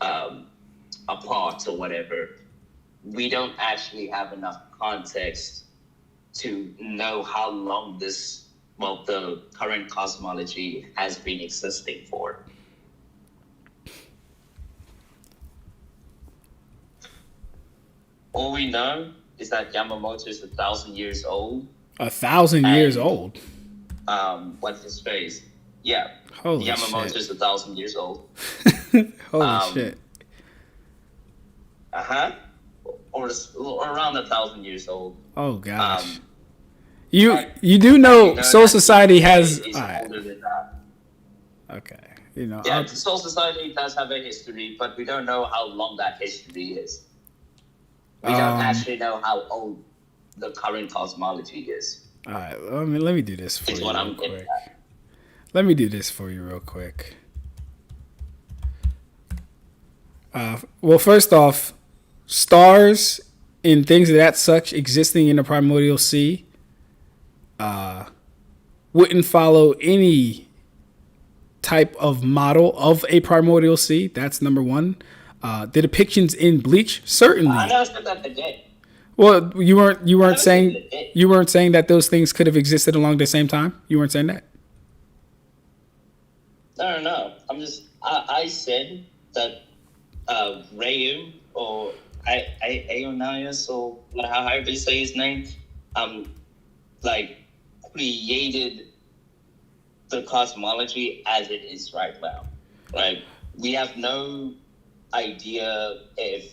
apart or whatever. We don't actually have enough context to know how long the current cosmology has been existing for. All we know is that Yamamoto is 1,000 years old.
1,000 years old?
What's his face? Yeah.
Holy
Yamamoto
shit.
is 1,000 years old.
Holy shit.
Or around 1,000 years old.
Oh gosh. You do know Soul Society has.
Older than that.
Okay. You know.
Yeah, Soul Society does have a history, but we don't know how long that history is. We don't actually know how old the current cosmology is.
All right, let me do this for
It's
you
what
real
I'm getting
quick.
at.
Let me do this for you real quick. Well, first off, stars and things of that such existing in the primordial sea wouldn't follow any type of model of a primordial sea. That's number one. The depictions in Bleach, certainly.
I never said that they did.
Well, you weren't saying
said it.
you weren't saying that those things could have existed along the same time. You weren't saying that.
No. I said that Rayu or Aeonias or however you say his name, like created the cosmology as it is right now. Right? We have no idea if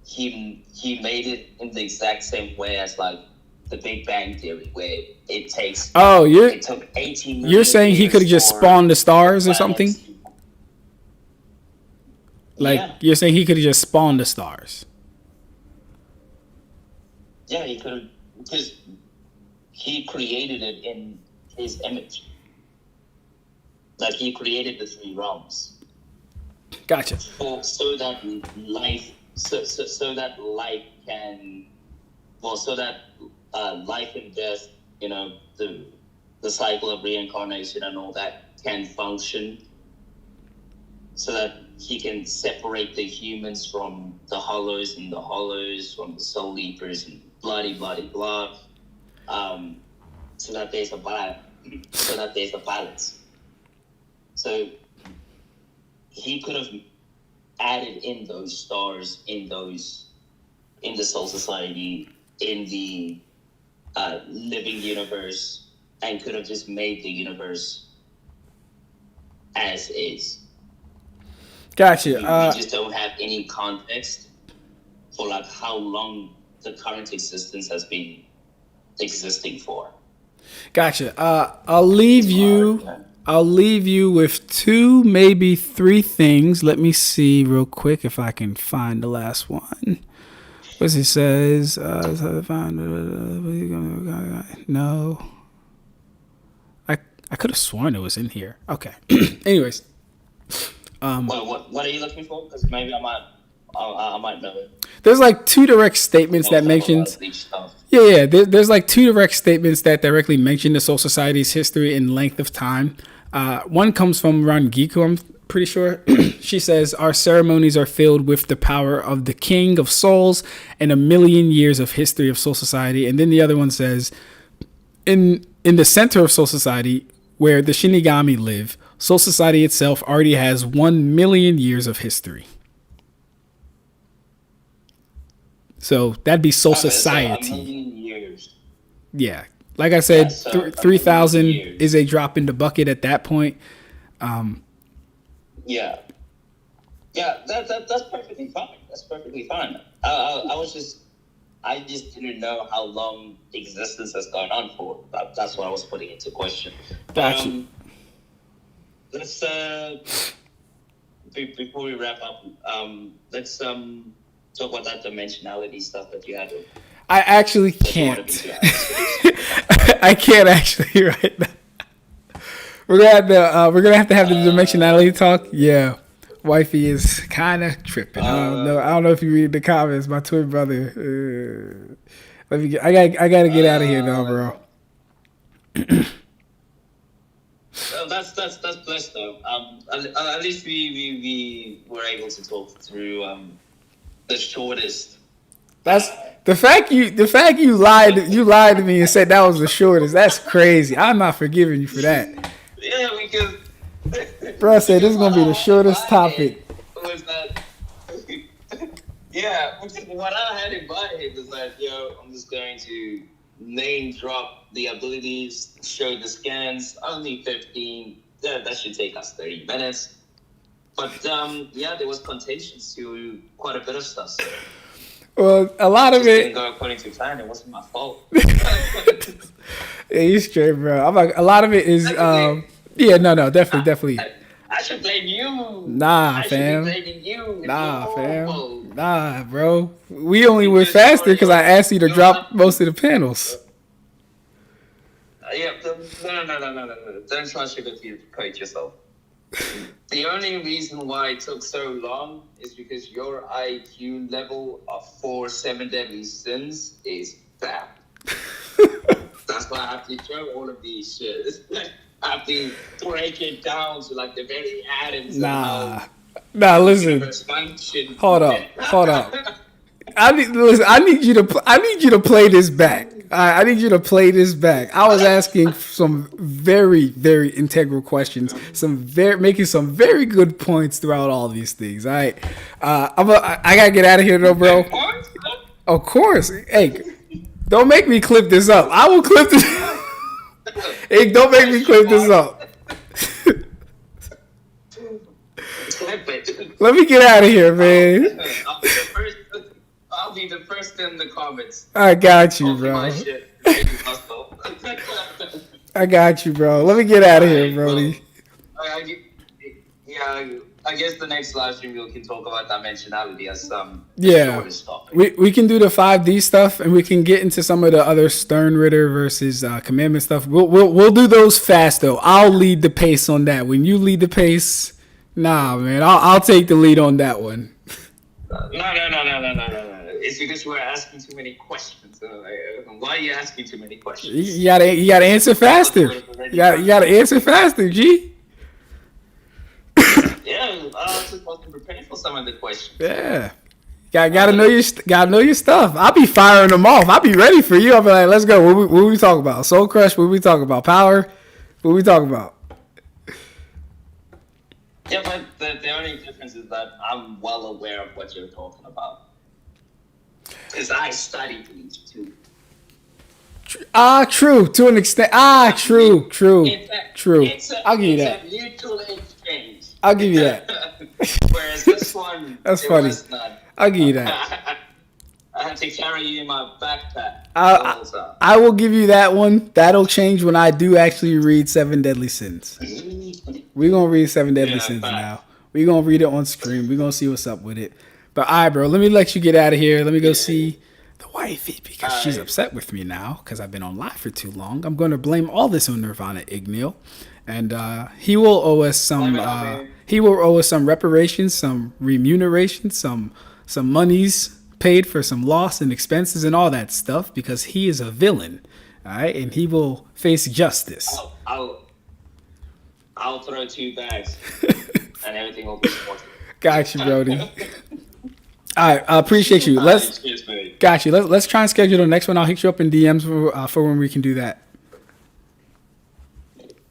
he made it in the exact same way as like the Big Bang Theory, where it takes it took 18 million
you're saying he could have just
for
spawned the stars or something?
planets.
Like
Yeah.
you're saying he could have just spawned the stars?
Yeah, he could have, because he created it in his image. Like he created the three realms.
Gotcha.
So that life, so that life can, so that life and death, the cycle of reincarnation and all that can function, so that he can separate the humans from the hollows and the hollows from the soul leapers and bloody blah, so that there's a balance. So he could have added in those stars in the Soul Society, in the living universe, and could have just made the universe as is.
Gotcha.
We just don't have any context for like how long the current existence has been existing for.
Gotcha. I'll leave you with 2, maybe 3 things. Let me see real quick if I can find the last one. What it says? No. I could have sworn it was in here. Okay. Anyways.
What are you looking for? Because maybe I might know it.
There's like 2 direct statements that mentions. Yeah. There's like 2 direct statements that directly mention the Soul Society's history and length of time. One comes from Rangiku, I'm pretty sure. She says, our ceremonies are filled with the power of the King of Souls and 1,000,000 years of history of Soul Society. And then the other one says, in the center of Soul Society, where the Shinigami live, Soul Society itself already has 1,000,000 years of history. So that'd be Soul Society.
So 1,000,000 years.
Yeah. Like I said,
so
3,000
years.
is a drop in the bucket at that point.
Yeah, that's perfectly fine. That's perfectly fine. I just didn't know how long existence has gone on for. That's what I was putting into question.
Gotcha.
Let's before we wrap up, let's talk about that dimensionality stuff that you had.
I actually can't. I can't actually right now. We're gonna have to have the dimensionality talk. Yeah, wifey is kind of tripping. I don't know if you read the comments. My twin brother. I gotta get out of here now, bro.
That's blessed though. At least we were able to talk through the shortest.
That's the fact you lied to me and said that was the shortest. That's crazy. I'm not forgiving you for that.
Yeah, because
Bro said this is gonna be the shortest topic.
Was that? Yeah, what I had in my head was like, I'm just going to name drop the abilities, show the scans, only 15. That should take us 30 minutes. But there was contagions to quite a bit of stuff. So
Well, a lot of it
didn't go according to plan. It wasn't my fault.
Yeah, you straight, bro. I'm like, a lot of it is, definitely.
I should blame you.
Nah,
I
fam.
should be blaming you.
Nah,
No.
fam. Nah, bro. We only went faster because I asked you to drop most of the panels.
Yeah, no. Don't try to sugarcoat yourself. The only reason why it took so long is because your IQ level of 7 deadly sins is bad. That's why I have to show all of these shit. I have to break it down to like the very atoms.
Nah, listen.
Function.
Hold up. I need you to play this back. I need you to play this back. I was asking some very, very integral questions, making some very good points throughout all these things. All right, I gotta get out of here though, bro. Of course. Hey, don't make me clip this up. I will clip this. Hey, don't make me clip this up. Let me get out of here, man.
I'll be the first in the comments.
I got you, bro. I got you, bro. Let me get out of here, Brody.
I guess the next live stream we can talk about dimensionality as some
shortest topic. We can do the 5D stuff, and we can get into some of the other Stern Ritter versus Commandment stuff. We'll do those fast though. I'll lead the pace on that. When you lead the pace, nah, man, I'll take the lead on that one.
No. It's because you are asking too many questions. Why are you asking too many questions?
You gotta answer faster. You gotta answer faster, G.
Yeah, I was supposed to prepare for some of the questions.
Yeah, gotta know your stuff. I'll be firing them off. I'll be ready for you. I'll be like, let's go. What we talk about? Soul Crush. What we talk about? Power. What we talk about?
Yeah, but the only difference is that I'm well aware of what you're talking about. Because I study Bleach too.
True. To an extent. True. I'll give you that.
It's a mutual exchange.
I'll give you that.
Whereas this one,
that's funny. I'll give you that.
I had to carry you in my backpack.
I will give you that one. That'll change when I do actually read 7 Deadly Sins. We're going to read 7 Deadly Sins now. We're going to read it on screen. We're going to see what's up with it. But all right, bro, let me let you get out of here. Let me go see the wifey because she's upset with me now because I've been on live for too long. I'm going to blame all this on Nirvana Igneel. And he will owe us some reparations, some remuneration, some monies paid for some loss and expenses and all that stuff because he is a villain, all right, and he will face justice.
I'll throw 2 bags and everything will be sorted.
Got you, Brody. All right, I appreciate you. Got you. Let's try and schedule the next one. I'll hit you up in DMs for when we can do that.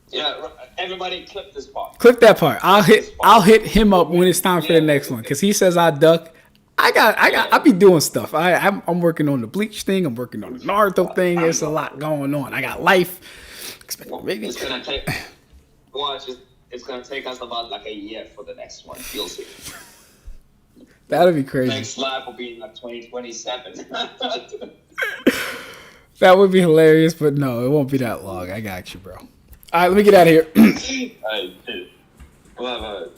Yeah, everybody clip this part.
Clip that part. I'll hit him up when it's time for the next one because he says I duck. I be doing stuff. I'm working on the Bleach thing. I'm working on the Naruto thing. There's a lot going on. I got life.
It's gonna take. It's gonna take us about like a year for the next one. You'll see.
That'll be crazy.
Next live will be in like 2027.
That would be hilarious, but no, it won't be that long. I got you, bro. All right, let me get out of here.
We'll have a